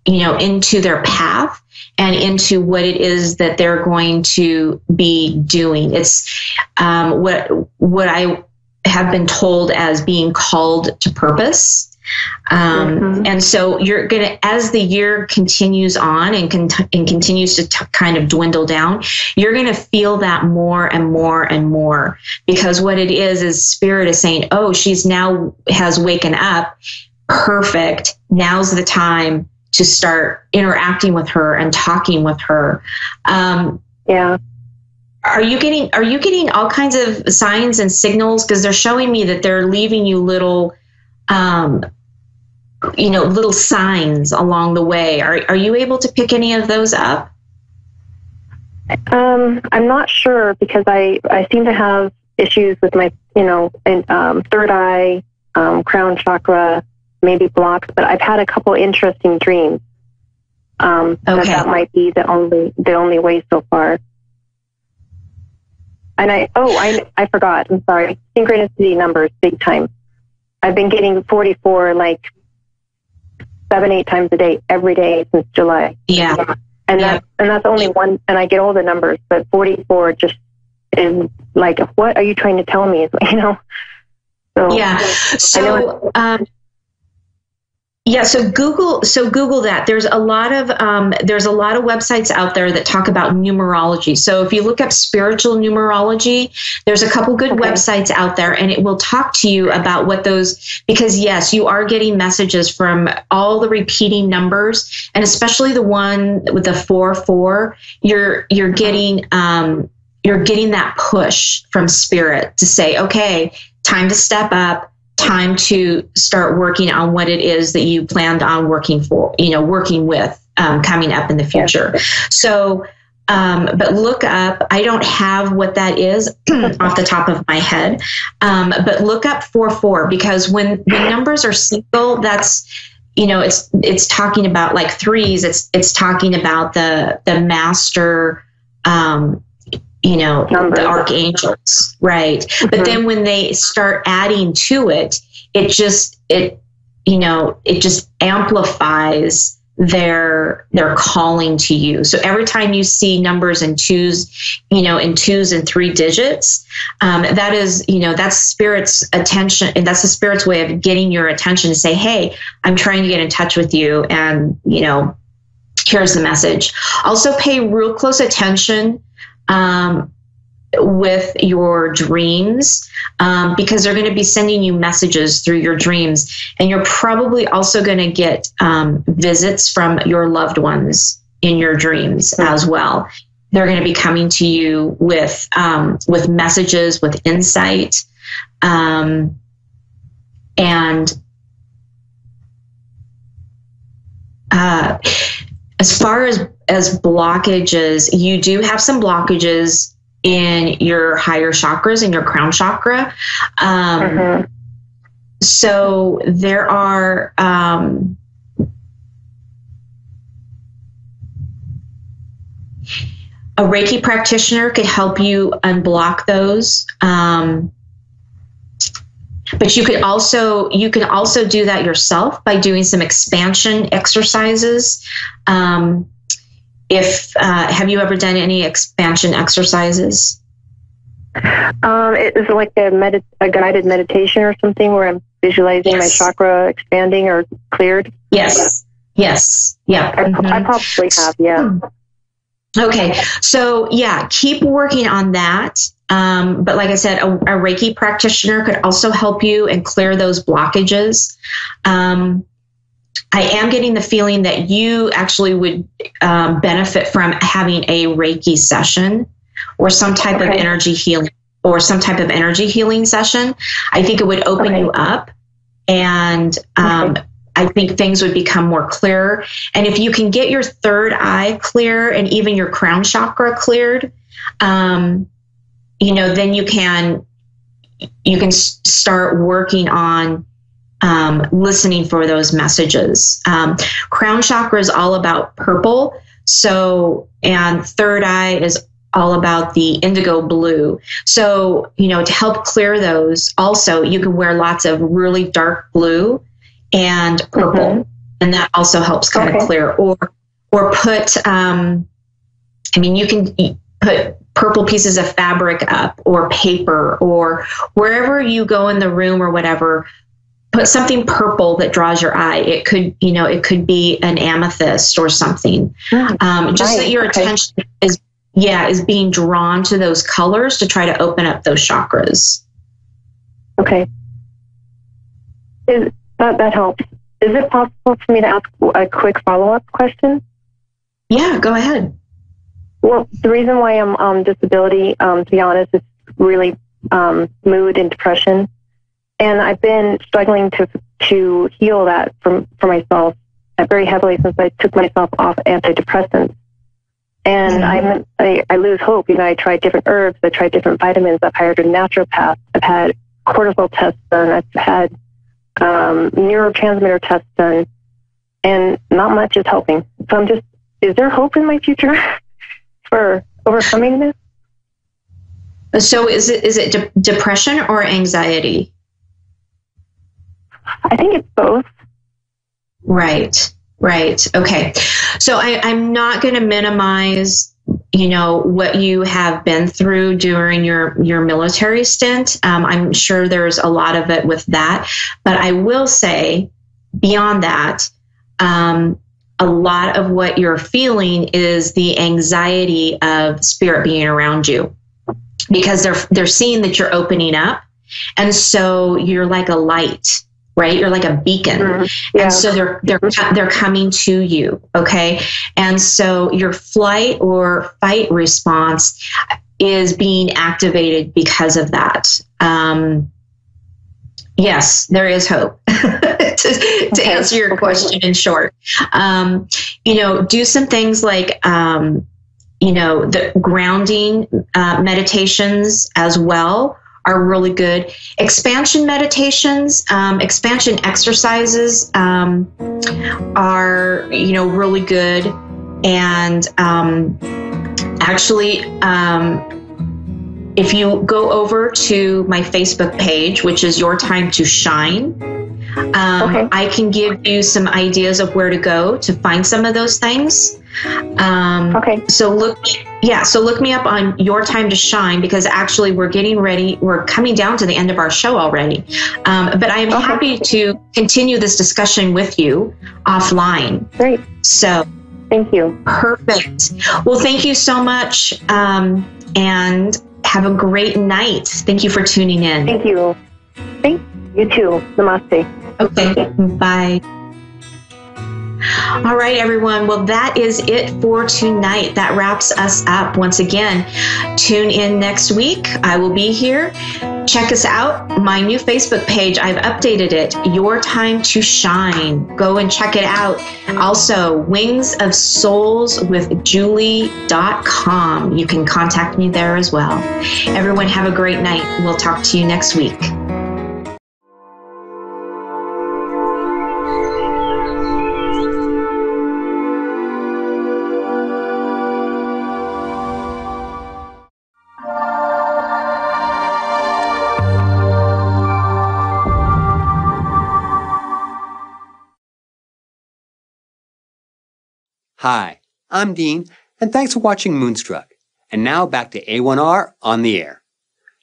their path and into what it is that they're going to be doing. It's what I have been told as being called to purpose. And so you're going to, as the year continues on and continues to kind of dwindle down, you're going to feel that more and more and more, because what it is Spirit is saying, oh, she's now has waken up. Perfect. Now's the time to start interacting with her and talking with her. Yeah. Are you getting all kinds of signs and signals? Because they're showing me that they're leaving you little signs along the way. Are you able to pick any of those up? I'm not sure, because I seem to have issues with my, third eye, crown chakra, maybe blocks, but I've had a couple interesting dreams. That might be the only way so far. And I forgot. I'm sorry. Synchronicity numbers, big time. I've been getting 44 like 7-8 times a day, every day since July. Yeah. And that's only one, and I get all the numbers, but 44 just is like, what are you trying to tell me? So yeah. So so Google that. There's a lot of websites out there that talk about numerology. So if you look up spiritual numerology, there's a couple good websites out there, and it will talk to you about what those, because yes, you are getting messages from all the repeating numbers, and especially the one with the 44, you're getting that push from Spirit to say, okay, time to step up. Time to start working on what it is that you planned on working with coming up in the future. So, but look up, I don't have what that is off the top of my head, but look up 44, because when numbers are single, that's it's talking about like threes. It's talking about the master, the archangels, right? Mm-hmm. But then when they start adding to it, it just amplifies their calling to you. So every time you see numbers in twos and 3 digits, that is, that's Spirit's attention, and that's the Spirit's way of getting your attention to say, hey, I'm trying to get in touch with you, and here's the message. Also pay real close attention with your dreams, because they're going to be sending you messages through your dreams, and you're probably also going to get visits from your loved ones in your dreams as well. They're going to be coming to you with messages, with insight, and as far as blockages, you do have some blockages in your higher chakras, in your crown chakra. So there are a Reiki practitioner could help you unblock those. But you can also do that yourself by doing some expansion exercises. Have you ever done any expansion exercises? It is like a guided meditation or something where I'm visualizing my chakra expanding or cleared. Yes. Yeah. I probably have. Yeah. Okay. So yeah, keep working on that. But like I said, a Reiki practitioner could also help you and clear those blockages. I am getting the feeling that you actually would benefit from having a Reiki session or some type of energy healing session. I think it would open you up, and I think things would become more clear. And if you can get your third eye clear and even your crown chakra cleared, then you can start working on listening for those messages. Crown chakra is all about purple. And third eye is all about the indigo blue. So, to help clear those, also, you can wear lots of really dark blue and purple. And that also helps kind of clear, or put, you can put purple pieces of fabric up, or paper, or wherever you go in the room or whatever. Put something purple that draws your eye. It could be an amethyst or something. Just that your attention is being drawn to those colors to try to open up those chakras. Okay. That helps. Is it possible for me to ask a quick follow-up question? Yeah, go ahead. Well, the reason why I'm on disability, to be honest, is really mood and depression. And I've been struggling to heal that for myself very heavily since I took myself off antidepressants. And I lose hope. I tried different herbs. I tried different vitamins. I've hired a naturopath. I've had cortisol tests done. I've had neurotransmitter tests done. And not much is helping. So is there hope in my future for overcoming this? So is it depression or anxiety? I think it's both. Right. Okay. So I'm not going to minimize, what you have been through during your military stint. I'm sure there's a lot of it with that. But I will say, beyond that, a lot of what you're feeling is the anxiety of spirit being around you, because they're seeing that you're opening up. And so you're like a light. Right? You're like a beacon. Yeah. And so they're coming to you. Okay. And so your flight or fight response is being activated because of that. Yes, there is hope. to answer your question in short, do some things like, the grounding meditations as well are really good. Expansion meditations, expansion exercises are, really good. And actually, if you go over to my Facebook page, which is Your Time to Shine, I can give you some ideas of where to go to find some of those things. So look me up on Your Time to Shine, because actually we're getting ready. We're coming down to the end of our show already. But I am happy to continue this discussion with you offline. Great. So thank you. Perfect. Well, thank you so much. And have a great night. Thank you for tuning in. Thank you. Thank you too. Namaste. Okay. Bye. All right, everyone. Well, that is it for tonight. That wraps us up. Once again, tune in next week. I will be here. Check us out. My new Facebook page, I've updated it. Your Time to Shine. Go and check it out. Also, wingsofsoulswithjulie.com. You can contact me there as well. Everyone, have a great night. We'll talk to you next week. Hi, I'm Dean, and thanks for watching Moonstruck. And now back to A1R on the air.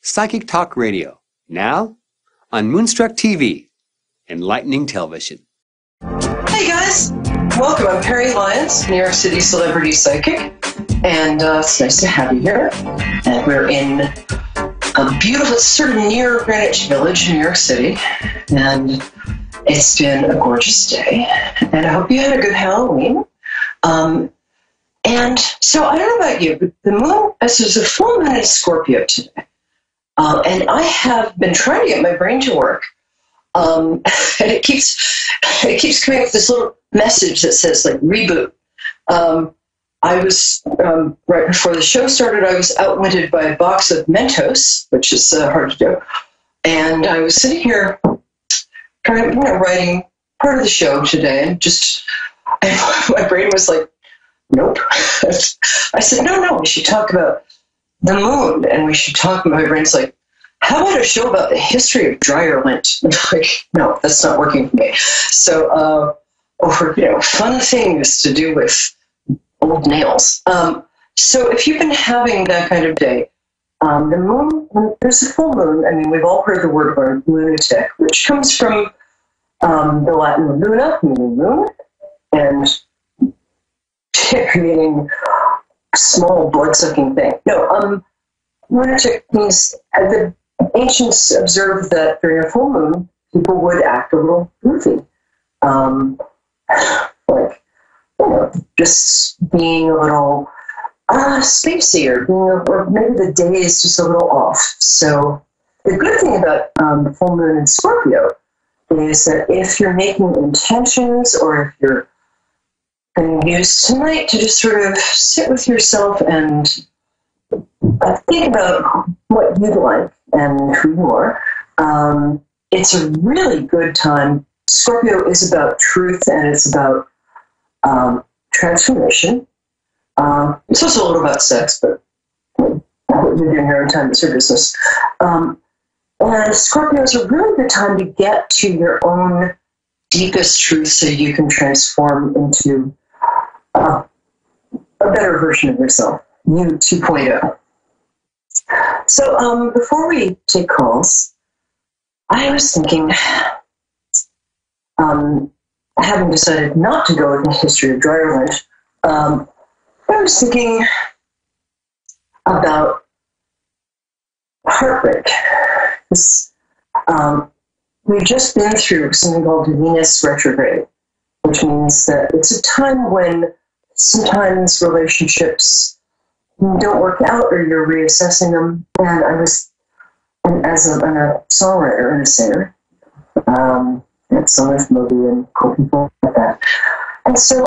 Psychic Talk Radio, now on Moonstruck TV, enlightening television. Hey guys, welcome. I'm Perry Lyons, New York City celebrity psychic, and it's nice to have you here. And we're in a beautiful, it's sort of near Greenwich Village, New York City, and it's been a gorgeous day, and I hope you had a good Halloween. And so I don't know about you, but the moon, there's a full moon in Scorpio today. And I have been trying to get my brain to work. And it keeps coming up with this little message that says like reboot. I was, right before the show started, I was outwitted by a box of Mentos, which is hard to do. And I was sitting here writing part of the show today, and my brain was like, nope. I said, no, we should talk about the moon, and we should talk about, my brain's like, how about a show about the history of dryer lint? Like, no, that's not working for me. So, or, fun things to do with old nails. So if you've been having that kind of day, the moon, when there's a full moon, I mean, we've all heard the word lunatic, which comes from the Latin luna, meaning moon, and meaning small blood-sucking thing. No, lunatic means the ancients observed that during a full moon, people would act a little goofy. Just being a little spacey, or maybe the day is just a little off. So the good thing about the full moon in Scorpio is that if you're making intentions, or if you're going to use tonight to just sort of sit with yourself and think about what you'd like and who you are, it's a really good time. Scorpio is about truth, and it's about transformation. It's also a little about sex, but you're doing your own time, it's your business. And Scorpio is a really good time to get to your own deepest truth, so you can transform into a better version of yourself, you 2.0. So before we take calls, I was thinking, having decided not to go with the history of dryer lint, I was thinking about heartbreak. We've just been through something called Venus retrograde, which means that it's a time when sometimes relationships don't work out, or you're reassessing them. And I'm a songwriter and a singer. And singers, movie, and cool people like that. And so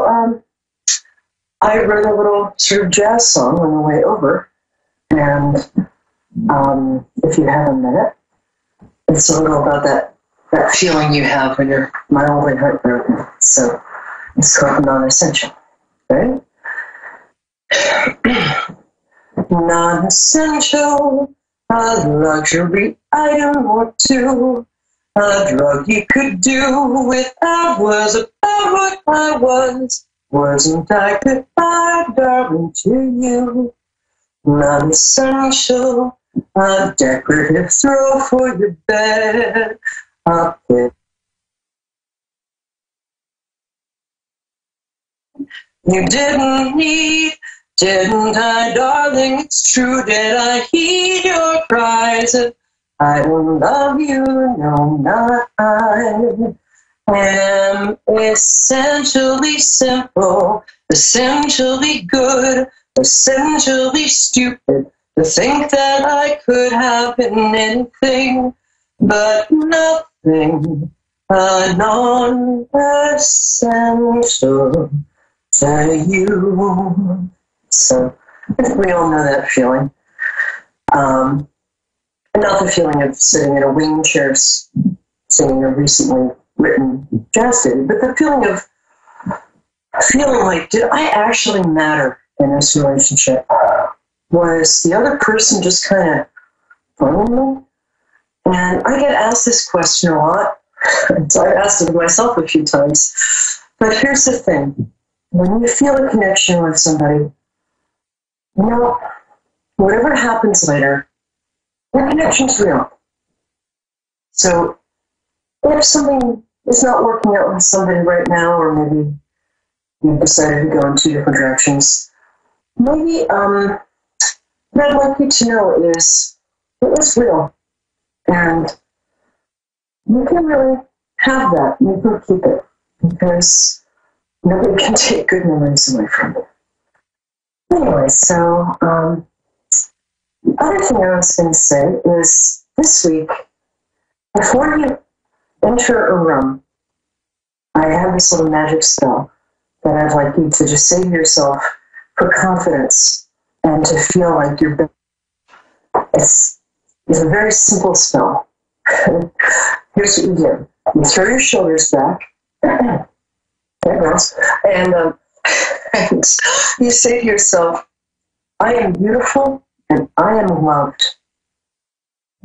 I wrote a little sort of jazz song on the way over, and if you haven't met it. It's a little about that feeling you have when you're mildly heartbroken. So it's called non-essential, right? Non-essential, a luxury item or two, a drug you could do without was about what I was. Wasn't I goodbye, darling, to you? Non-essential, a decorative throw for your bed. A pit you didn't need, didn't I, darling? It's true, did I heed your cries? I don't love you, no, not I. Am essentially simple, essentially good, essentially stupid, to think that I could have been anything but nothing, a non-essential to you. So I think we all know that feeling. And not the feeling of sitting in a wing chair singing a recently written jazz ditty, but the feeling of feeling like, did I actually matter in this relationship? Was the other person just kind of phoning me? And I get asked this question a lot. So I've asked it myself a few times. But here's the thing. When you feel a connection with somebody, you know, whatever happens later, the connection's real. So if something is not working out with somebody right now, or maybe you've decided to go in two different directions, maybe what I'd like you to know is it was real. And you can really have that. You can keep it. Because nobody can take good memories away from you. Anyway, so the other thing I was going to say is this week, before you enter a room, I have this little magic spell that I'd like you to just say to yourself for confidence and to feel like you're better. It's a very simple spell. Here's what you do. You throw your shoulders back, and you say to yourself, I am beautiful and I am loved.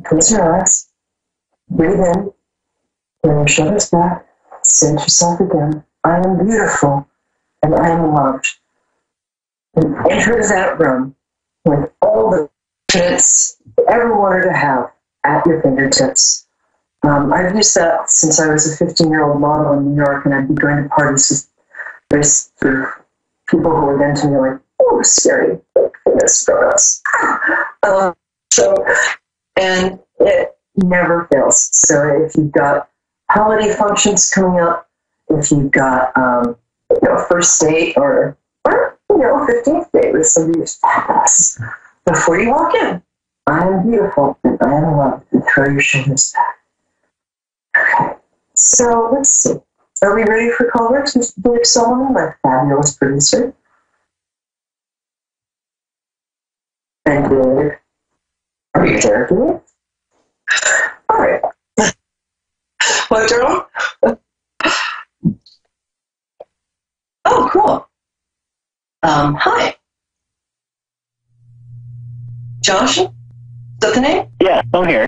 Close your eyes, breathe in, throw your shoulders back, say to yourself again, I am beautiful and I am loved. And enter that room with all the confidence you ever wanted to have at your fingertips. I've used that since I was a 15-year-old model in New York, and I'd be going to parties with people who were then to me like, oh, scary, goodness grown-ups. And it never fails. So if you've got holiday functions coming up, if you've got first date or 15th date with somebody who's fabulous, before you walk in, I am beautiful and I am loved, and throw your shoulders back. Okay, so let's see. Are we ready for callers? Mr. Dave Solomon, my fabulous producer. And Dave, are you there, Dave? All right. What, Darryl? Oh, cool. Hi. Josh? Is that the name? Yeah, I'm here.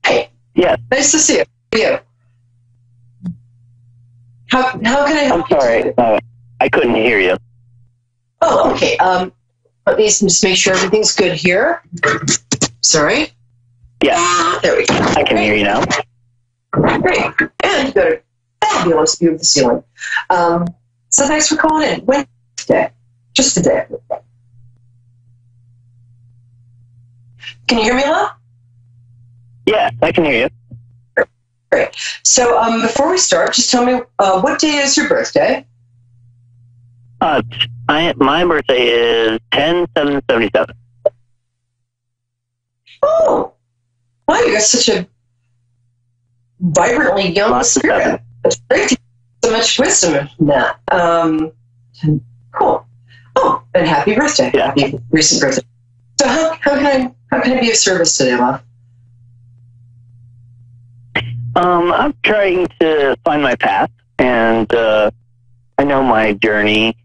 Hey. Yeah. Nice to see you. How you? How can I help I'm sorry. you? I couldn't hear you. Oh, okay. Let me just make sure everything's good here. Sorry. Yeah. There we go. I can hear you now. Great. And you've got a fabulous view of the ceiling. So thanks for calling in. Wednesday. Just today. Can you hear me, Love? Yeah, I can hear you. Great. So before we start, just tell me, what day is your birthday? My birthday is 10/7/77. Oh, wow! You got such a vibrantly young spirit. It's great to get so much wisdom in that. Cool. Oh, and happy birthday! Yeah. Happy recent birthday. So how can How can I be of service today, love? I'm trying to find my path, and I know my journey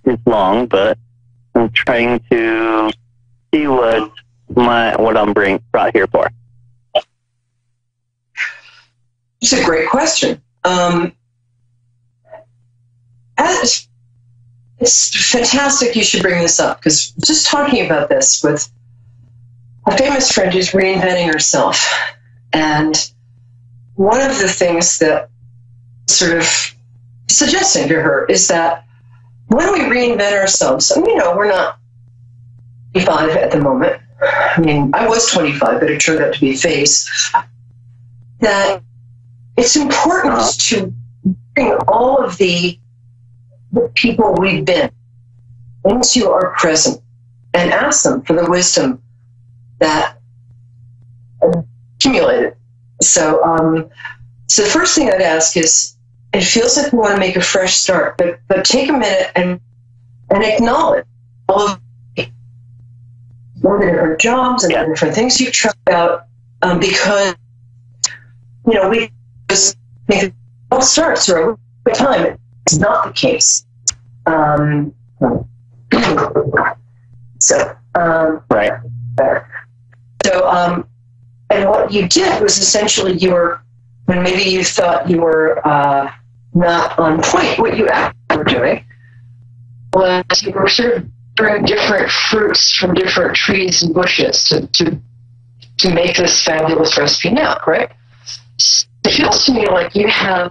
is long, but I'm trying to see what I'm brought here for. It's a great question. It's fantastic you should bring this up, because just talking about this with a famous friend who's reinventing herself, and one of the things that sort of suggesting to her is that when we reinvent ourselves, and we're not 25 at the moment. I mean, I was 25, but it turned out to be a phase. That it's important to bring all of the people we've been into our present and ask them for the wisdom that accumulated. So, so the first thing I'd ask is, it feels like we want to make a fresh start, but take a minute and acknowledge all of the different jobs and the different things you've tried out, because we just think it all starts or a time. It's not the case. Right. So, and what you did was essentially when maybe you thought you were not on point, what you actually were doing was you were sort of bringing different fruits from different trees and bushes to make this fabulous recipe now, correct? It feels to me like you have,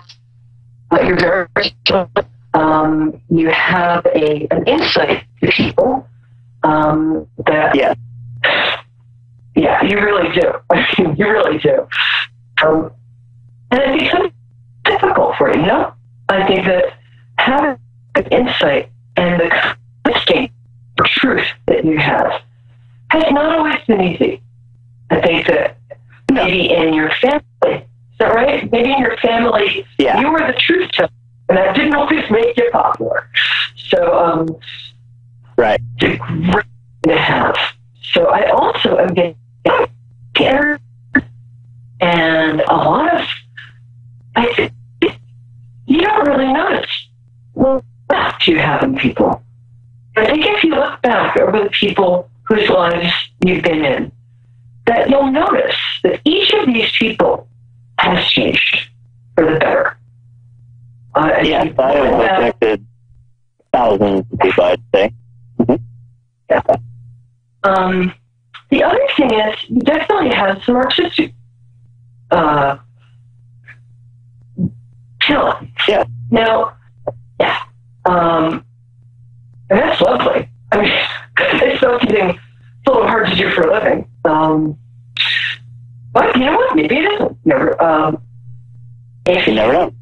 you're very, you have an insight to people that, yeah, you really do. You really do. And it becomes difficult for you, I think that having an insight and the instinct for truth that you have has not always been easy. I think that maybe in your family, is that right? Maybe in your family, you were the truth teller, and that didn't always make you popular. So, right. It's great to have. So I also am getting scared, and a lot of, I think, you don't really notice what impact you have in people. I think if you look back over the people whose lives you've been in, that you'll notice that each of these people has changed for the better. Yes, I have affected thousands of people, I'd say. Mm-hmm. Yeah. The other thing is, you definitely have some artistic talent. Yeah. Now, and that's lovely. I mean, it's something a little hard to do for a living. But you know what? Maybe it isn't. Never. You never know.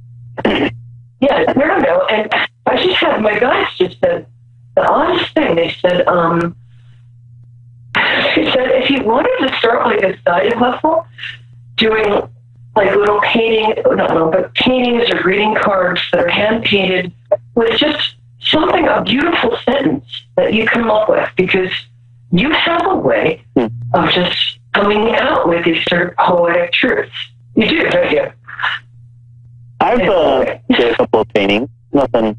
Yeah, never know. And I just had my guys just said the honest thing. They said, if you wanted to start like a side hustle, doing like little paintings or greeting cards that are hand painted with just something, a beautiful sentence that you come up with, because you have a way of just coming out with these sort of poetic truths. You do, don't you? I've did a couple of paintings. Nothing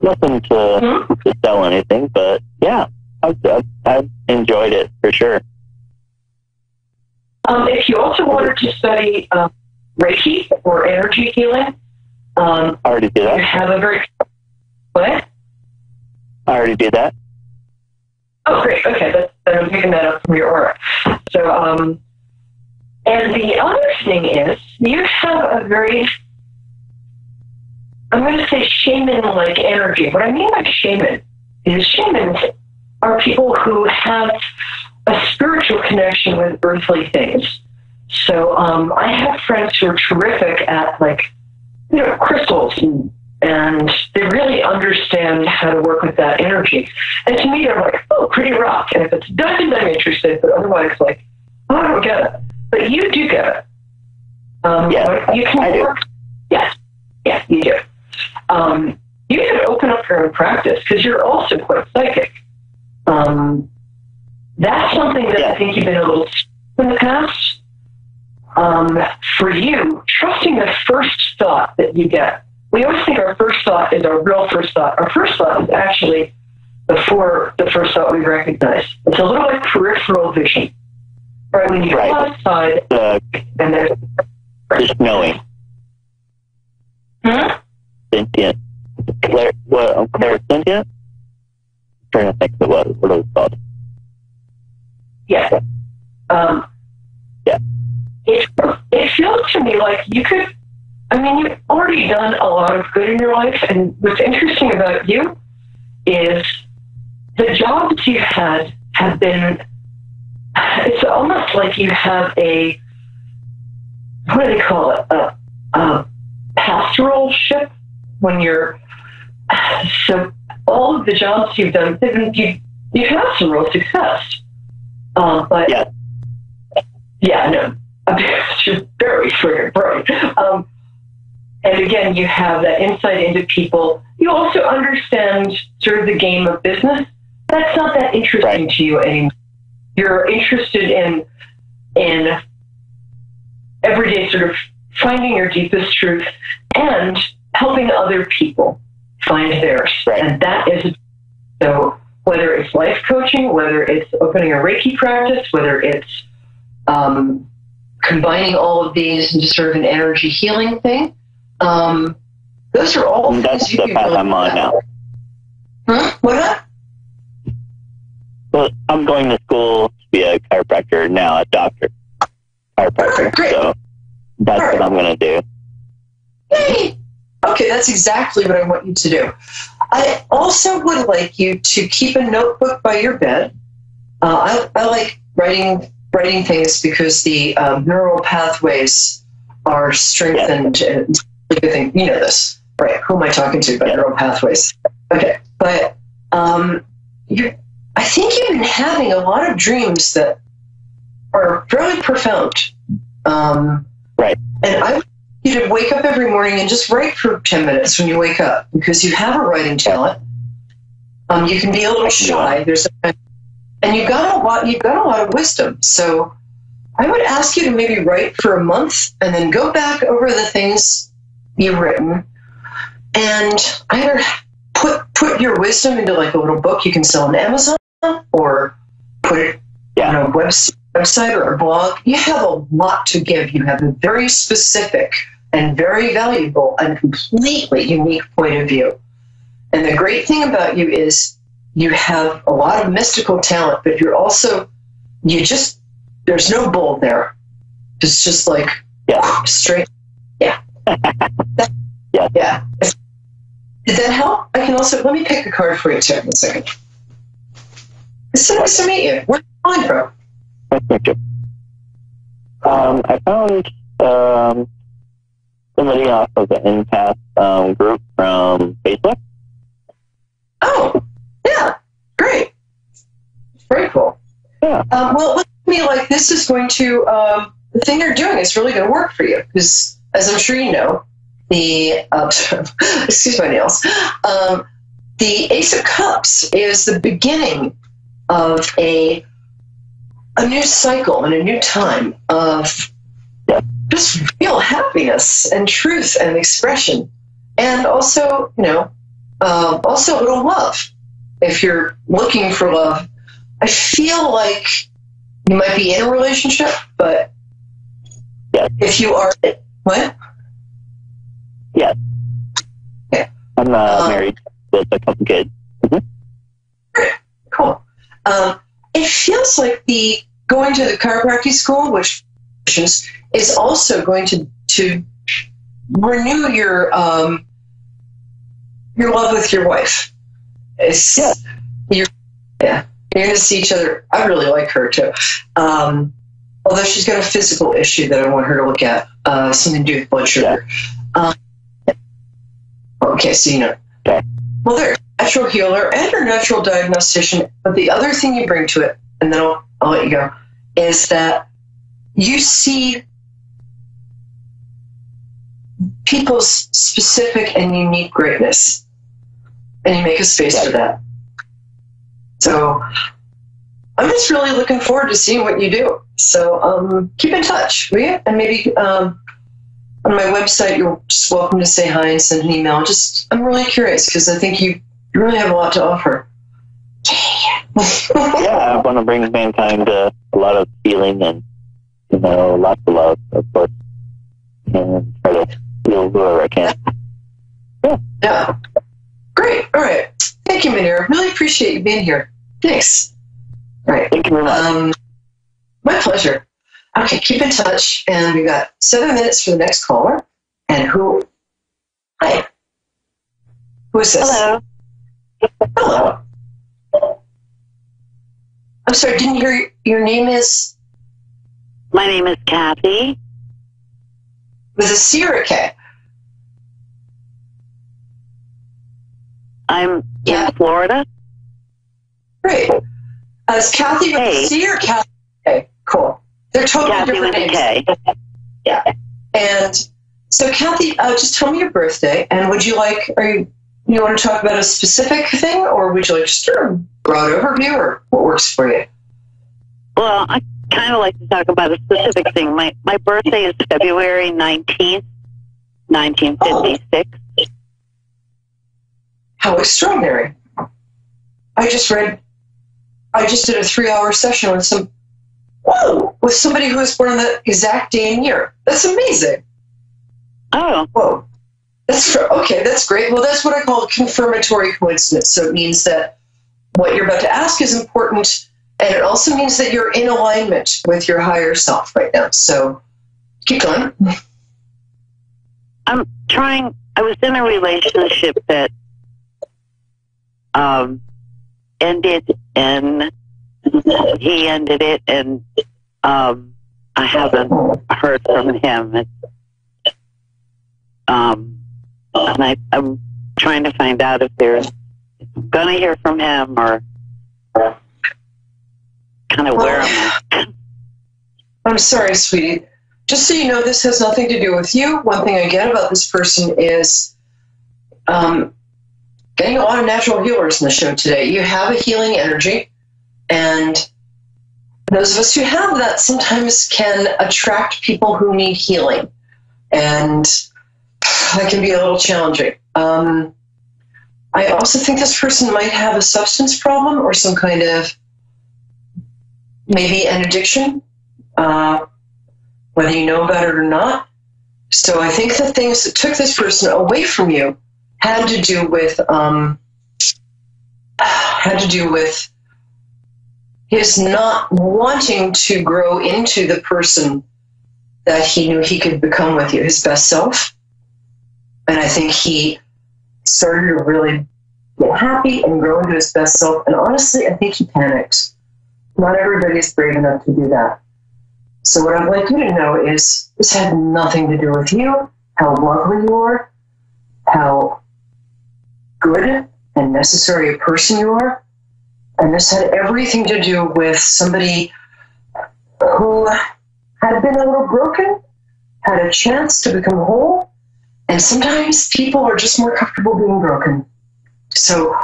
to sell anything, but yeah, I've enjoyed it for sure. If you also wanted to study Reiki or energy healing, I already did that. You have a very what? I already did that. Oh, great. Okay, I'm picking that up from your aura. So, and the other thing is, you have a very, I'm going to say shaman-like energy. What I mean by shaman is shamans are people who have a spiritual connection with earthly things. So I have friends who are terrific at, crystals, and they really understand how to work with that energy. And to me, they're like, oh, pretty rock. And if it's diamond, I'm interested, but otherwise, oh, I don't get it. But you do get it. You can work. Yes, you do. You can open up your own practice because you're also quite psychic. That's something that I think you've been a little in the past. For you, trusting the first thought that you get. We always think our first thought is our real first thought. Our first thought is actually before the first thought we recognize. It's a little like peripheral vision. Right, when you go outside, and there's just knowing. Sentient. Clairsentient? I'm trying to think of what it was called. Yeah. It feels to me like you could, I mean, you've already done a lot of good in your life, and what's interesting about you is the jobs you had have been, it's almost like you have a, what do they call it, a pastoralship when you're, so all of the jobs you've done, you've had some real success. But yeah, no, you're very friggin' bright. And again, you have that insight into people. You also understand sort of the game of business. That's not that interesting to you anymore. You're interested in everyday sort of finding your deepest truth and helping other people find theirs. And that is, so whether it's life coaching, whether it's opening a Reiki practice, whether it's combining all of these into sort of an energy healing thing, those are all things you can really I'm on now. Huh? What up? Well, I'm going to school to be a chiropractor now, a doctor. Chiropractor. So that's what I'm going to do. Yay! Okay, that's exactly what I want you to do. I also would like you to keep a notebook by your bed. I like writing things because the neural pathways are strengthened. And good thing. You know this, right? Who am I talking to about neural pathways? Okay, but I think you've been having a lot of dreams that are fairly profound. Right. And I want you to wake up every morning and just write for 10 minutes when you wake up, because you have a writing talent. You can be a little shy. And you've got a lot of wisdom. So I would ask you to maybe write for a month and then go back over the things you've written and either put your wisdom into like a little book you can sell on Amazon, or put it on a website or a blog. You have a lot to give. You have a very specific and very valuable and completely unique point of view. And the great thing about you is you have a lot of mystical talent, but you're also, there's no bull there. It's just like straight. Yeah. Yeah. Did that help? I can also, let me pick a card for you too in a second. It's so nice to meet you. Where are you calling from? Thank you. I found somebody off of the empath group from Facebook. Oh, yeah. Great. Very cool. Yeah. Well, it looks to me like this is going to, the thing you're doing is really going to work for you, because as I'm sure you know, the, excuse my nails, the Ace of Cups is the beginning of a new cycle and a new time of just real happiness and truth and expression. And also, also a little love. If you're looking for love, I feel like you might be in a relationship, but if you are, what? Yes. Yeah. I'm married with a couple kids. Cool. It feels like the going to the chiropractic school, which is also going to renew your love with your wife. You're going to see each other. I really like her too. Although she's got a physical issue that I want her to look at, something to do with blood sugar. Okay, so you know. Well, they're a natural healer and a natural diagnostician, but the other thing you bring to it, and then I'll let you go, is that you see people's specific and unique greatness, and you make a space for that. So I'm just really looking forward to seeing what you do. So keep in touch, will you? And maybe on my website, you're just welcome to say hi and send an email. I'm really curious because I think you really have a lot to offer. Yeah, I want to bring mankind a lot of healing and, lots of love, of course, and try to heal whoever I can. Yeah. Great. All right. Thank you, Manira. Really appreciate you being here. Thanks. All right. Thank you very much. My pleasure. Okay, keep in touch. And we've got 7 minutes for the next caller. And hi. Who is this? Hello. Hello. I'm sorry, didn't hear your name is? My name is Kathy. With a C or a K? I'm in Florida. Great. Is Kathy with a C or Kathy? Okay, cool. They're totally Kathy different with names. a K. Yeah. And so, Kathy, just tell me your birthday, and would you like? You want to talk about a specific thing, or would you like just a broad overview, or what works for you? Well, I kind of like to talk about a specific thing. My birthday is February 19th, 1956. Oh. How extraordinary. I just did a 3-hour session with somebody who was born on the exact day and year. That's amazing. Oh. Whoa. That's great. Well, that's what I call a confirmatory coincidence. So it means that what you're about to ask is important, and it also means that you're in alignment with your higher self right now. So keep going. I was in a relationship that ended, and he ended it, and I haven't heard from him. And I'm trying to find out if I'm going to hear from him or kind of where am I? I'm sorry, sweetie. Just so you know, this has nothing to do with you. One thing I get about this person is getting a lot of natural healers in the show today. You have a healing energy, and those of us who have that sometimes can attract people who need healing. And that can be a little challenging. I also think this person might have a substance problem or some kind of, maybe an addiction, whether you know about it or not. So I think the things that took this person away from you had to do with his not wanting to grow into the person that he knew he could become with you, his best self. And I think he started to really get happy and grow into his best self. And honestly, I think he panicked. Not everybody is brave enough to do that. So what I'd like you to know is this had nothing to do with you, how lovely you are, how good and necessary a person you are. And this had everything to do with somebody who had been a little broken, had a chance to become whole. And sometimes people are just more comfortable being broken. So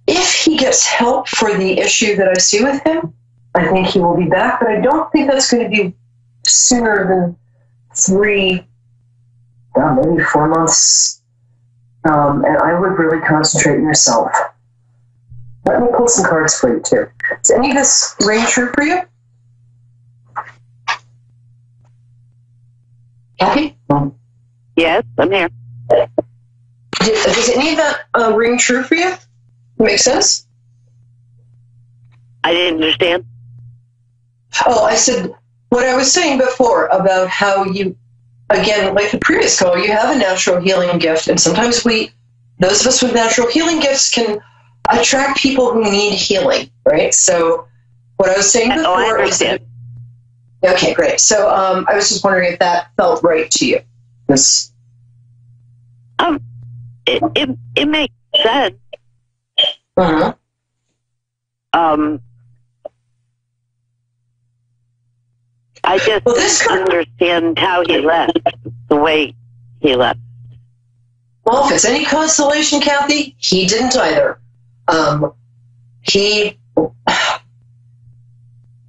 if he gets help for the issue that I see with him, I think he will be back, but I don't think that's going to be sooner than 3, maybe 4 months. And I would really concentrate on yourself. Let me pull some cards for you, too. Is any of this ring true for you? Happy? Yes, I'm here. Does any of that ring true for you? Make sense? I didn't understand. Oh, I said what I was saying before about how you, again, like the previous caller, you have a natural healing gift, and sometimes those of us with natural healing gifts can attract people who need healing, right? So what I was saying before I understand. Okay, great. So I was just wondering if that felt right to you. It makes sense. Uh-huh. I just understand how he left, the way he left. Well, if it's any consolation, Kathy, he didn't either.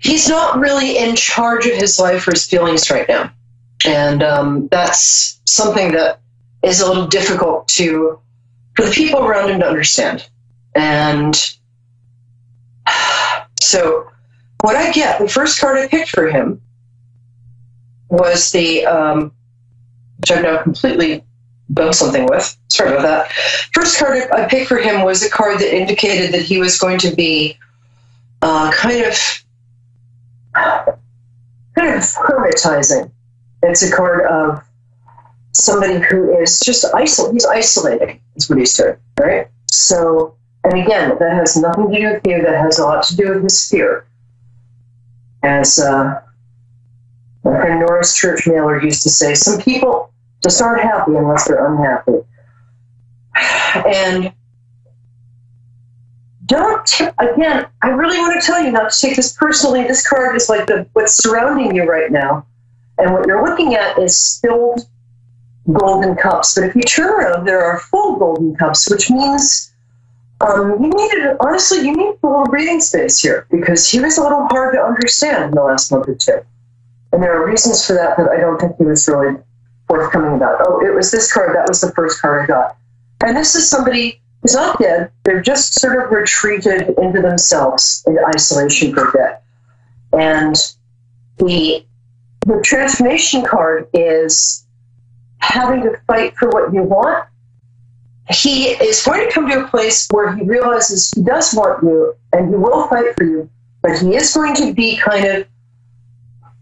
he's not really in charge of his life or his feelings right now. And that's something that is a little difficult for the people around him to understand. And so what I get, the first card I picked for him was the, which I've now completely done something with. Sorry about that. First card I picked for him was a card that indicated that he was going to be kind of hermitizing. It's a card of somebody who is just he's isolating, is what he's doing, right? So, and again, that has nothing to do with you. That has a lot to do with his fear. As my friend Norris Church Mailer used to say, some people just aren't happy unless they're unhappy. And again, I really want to tell you not to take this personally. This card is like what's surrounding you right now. And what you're looking at is spilled golden cups. But if you turn around, there are full golden cups, which means you need a little breathing space here, because he was a little hard to understand in the last month or two. And there are reasons for that I don't think he was really forthcoming about. Oh, it was this card. That was the first card I got. And this is somebody who's not dead. They're just sort of retreated into themselves, into isolation for a bit. And the transformation card is having to fight for what you want. He is going to come to a place where he realizes he does want you and he will fight for you, but he is going to be kind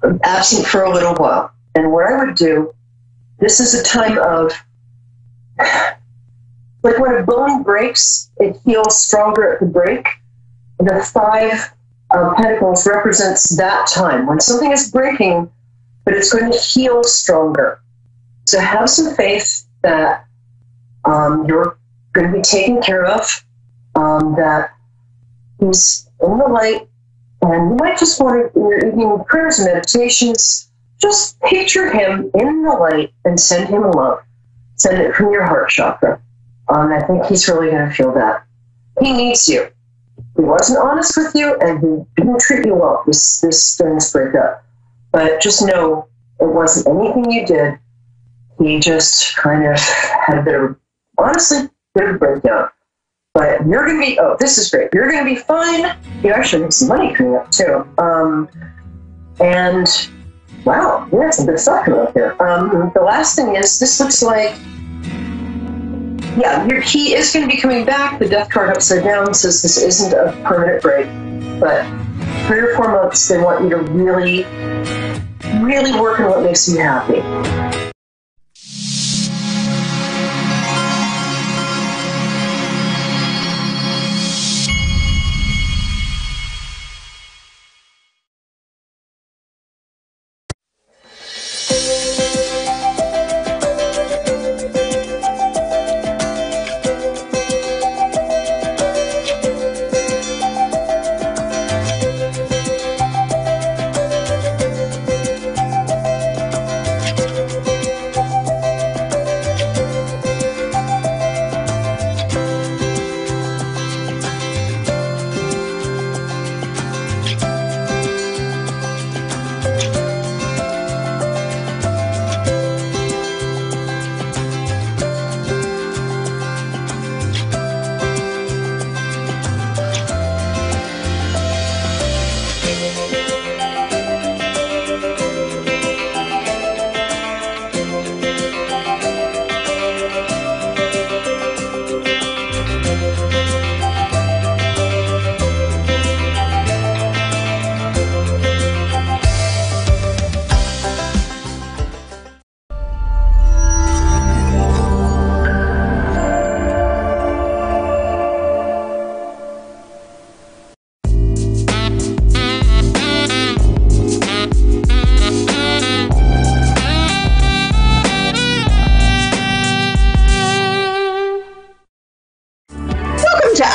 of absent for a little while. And what I would do, this is a time of, like when a bone breaks, it heals stronger at the break. The 5 Pentacles represents that time when something is breaking, but it's going to heal stronger. So have some faith that you're going to be taken care of, that he's in the light, and you might just want to, in your evening prayers and meditations, just picture him in the light and send him love. Send it from your heart chakra. I think he's really going to feel that. He needs you. He wasn't honest with you, and he didn't treat you well during this breakup. But just know it wasn't anything you did. He just kind of had a bit of a breakdown. But you're going to be, this is great. You're going to be fine. You actually have some money coming up, too. And, wow, we have some good stuff coming up here. The last thing is, this looks like, he is going to be coming back. The death card upside down says this isn't a permanent break. But 3 or 4 months, they want you to really, really work on what makes you happy.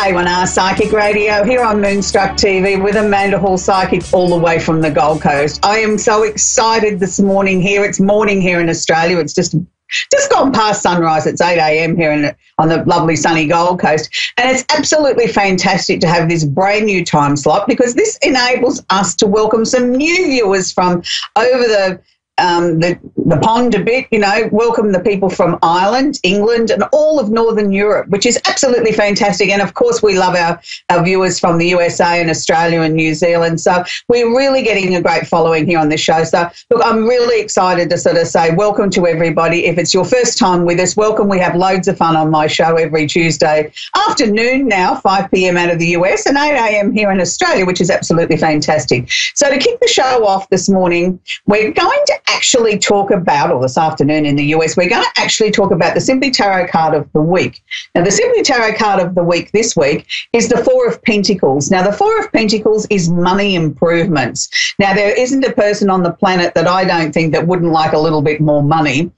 A1R Psychic Radio here on Moonstruck TV with Amanda Hall Psychic all the way from the Gold Coast. I am so excited this morning here. It's morning here in Australia. It's just just gone past sunrise. It's 8 a.m. here on the lovely sunny Gold Coast. And it's absolutely fantastic to have this brand new time slot because this enables us to welcome some new viewers from over the pond a bit, welcome the people from Ireland, England, and all of Northern Europe, which is absolutely fantastic. And of course, we love our viewers from the USA and Australia and New Zealand. So we're really getting a great following here on this show. So look, I'm really excited to sort of say welcome to everybody. If it's your first time with us, welcome. We have loads of fun on my show every Tuesday afternoon now, 5 p.m. out of the US and 8 a.m. here in Australia, which is absolutely fantastic. So to kick the show off this morning, we're going to actually talk about, or this afternoon in the US, we're going to actually talk about the Simply Tarot card of the week. Now, the Simply Tarot card of the week this week is the Four of Pentacles. Now, the Four of Pentacles is money improvements. Now, there isn't a person on the planet that I don't think that wouldn't like a little bit more money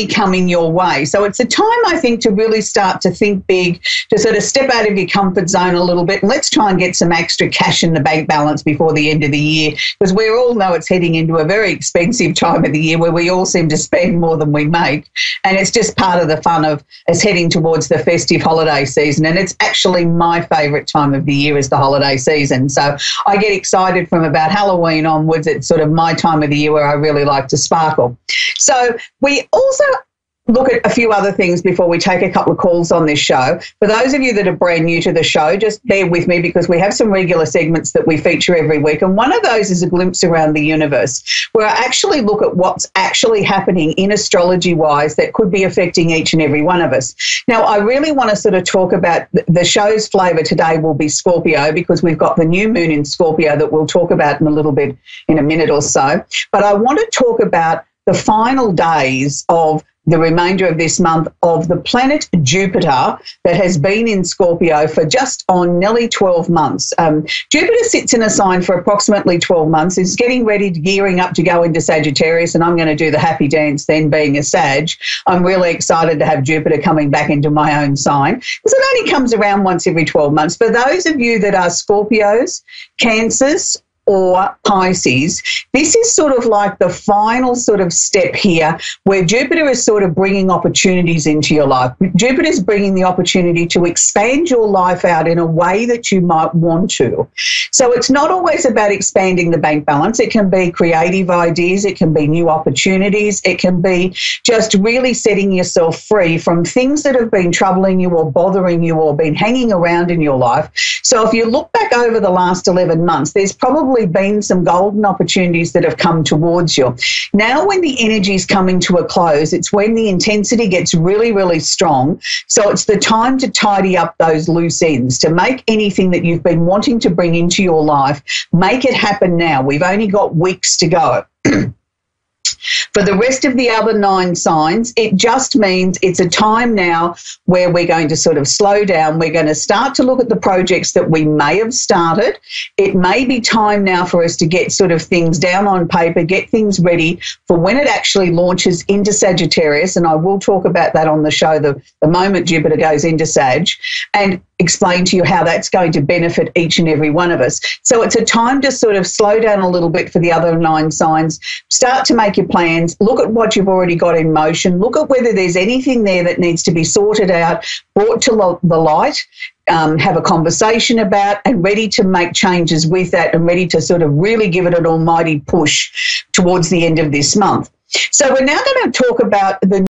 coming your way. So it's a time, I think, to really start to think big, to sort of step out of your comfort zone a little bit, and let's try and get some extra cash in the bank balance before the end of the year, because we all know it's heading into a very expensive time of the year where we all seem to spend more than we make, and it's just part of the fun of us heading towards the festive holiday season. And it's actually my favourite time of the year is the holiday season, so I get excited from about Halloween onwards. It's sort of my time of the year where I really like to sparkle. So we also look at a few other things before we take a couple of calls on this show. For those of you that are brand new to the show, just bear with me because we have some regular segments that we feature every week. And one of those is a glimpse around the universe, where I actually look at what's actually happening in astrology-wise that could be affecting each and every one of us. Now, I really want to sort of talk about the show's flavour today will be Scorpio, because we've got the new moon in Scorpio that we'll talk about in a little bit, in a minute or so. But I want to talk about the final days of the remainder of this month of the planet Jupiter that has been in Scorpio for just on nearly 12 months. Jupiter sits in a sign for approximately 12 months. It's getting ready, gearing up to go into Sagittarius, and I'm going to do the happy dance then, being a Sag. I'm really excited to have Jupiter coming back into my own sign, because it only comes around once every 12 months. For those of you that are Scorpios, Cancers, or Pisces, this is sort of like the final sort of step here where Jupiter is sort of bringing opportunities into your life. Jupiter is bringing the opportunity to expand your life out in a way that you might want to. So it's not always about expanding the bank balance. It can be creative ideas. It can be new opportunities. It can be just really setting yourself free from things that have been troubling you or bothering you or been hanging around in your life. So if you look back over the last 11 months, there's probably been some golden opportunities that have come towards you. Now when the energy is coming to a close, it's when the intensity gets really, really strong. So it's the time to tidy up those loose ends, to make anything that you've been wanting to bring into your life, make it happen now. We've only got weeks to go. For the rest of the other 9 signs, it just means it's a time now where we're going to sort of slow down. We're going to start to look at the projects that we may have started. It may be time now for us to get sort of things down on paper, get things ready for when it actually launches into Sagittarius. And I will talk about that on the show the moment Jupiter goes into Sag, and explain to you how that's going to benefit each and every one of us. So it's a time to sort of slow down a little bit for the other 9 signs, start to make your plans, look at what you've already got in motion, look at whether there's anything there that needs to be sorted out, brought to the light, have a conversation about, and ready to make changes with that, and ready to sort of really give it an almighty push towards the end of this month. So we're now going to talk about the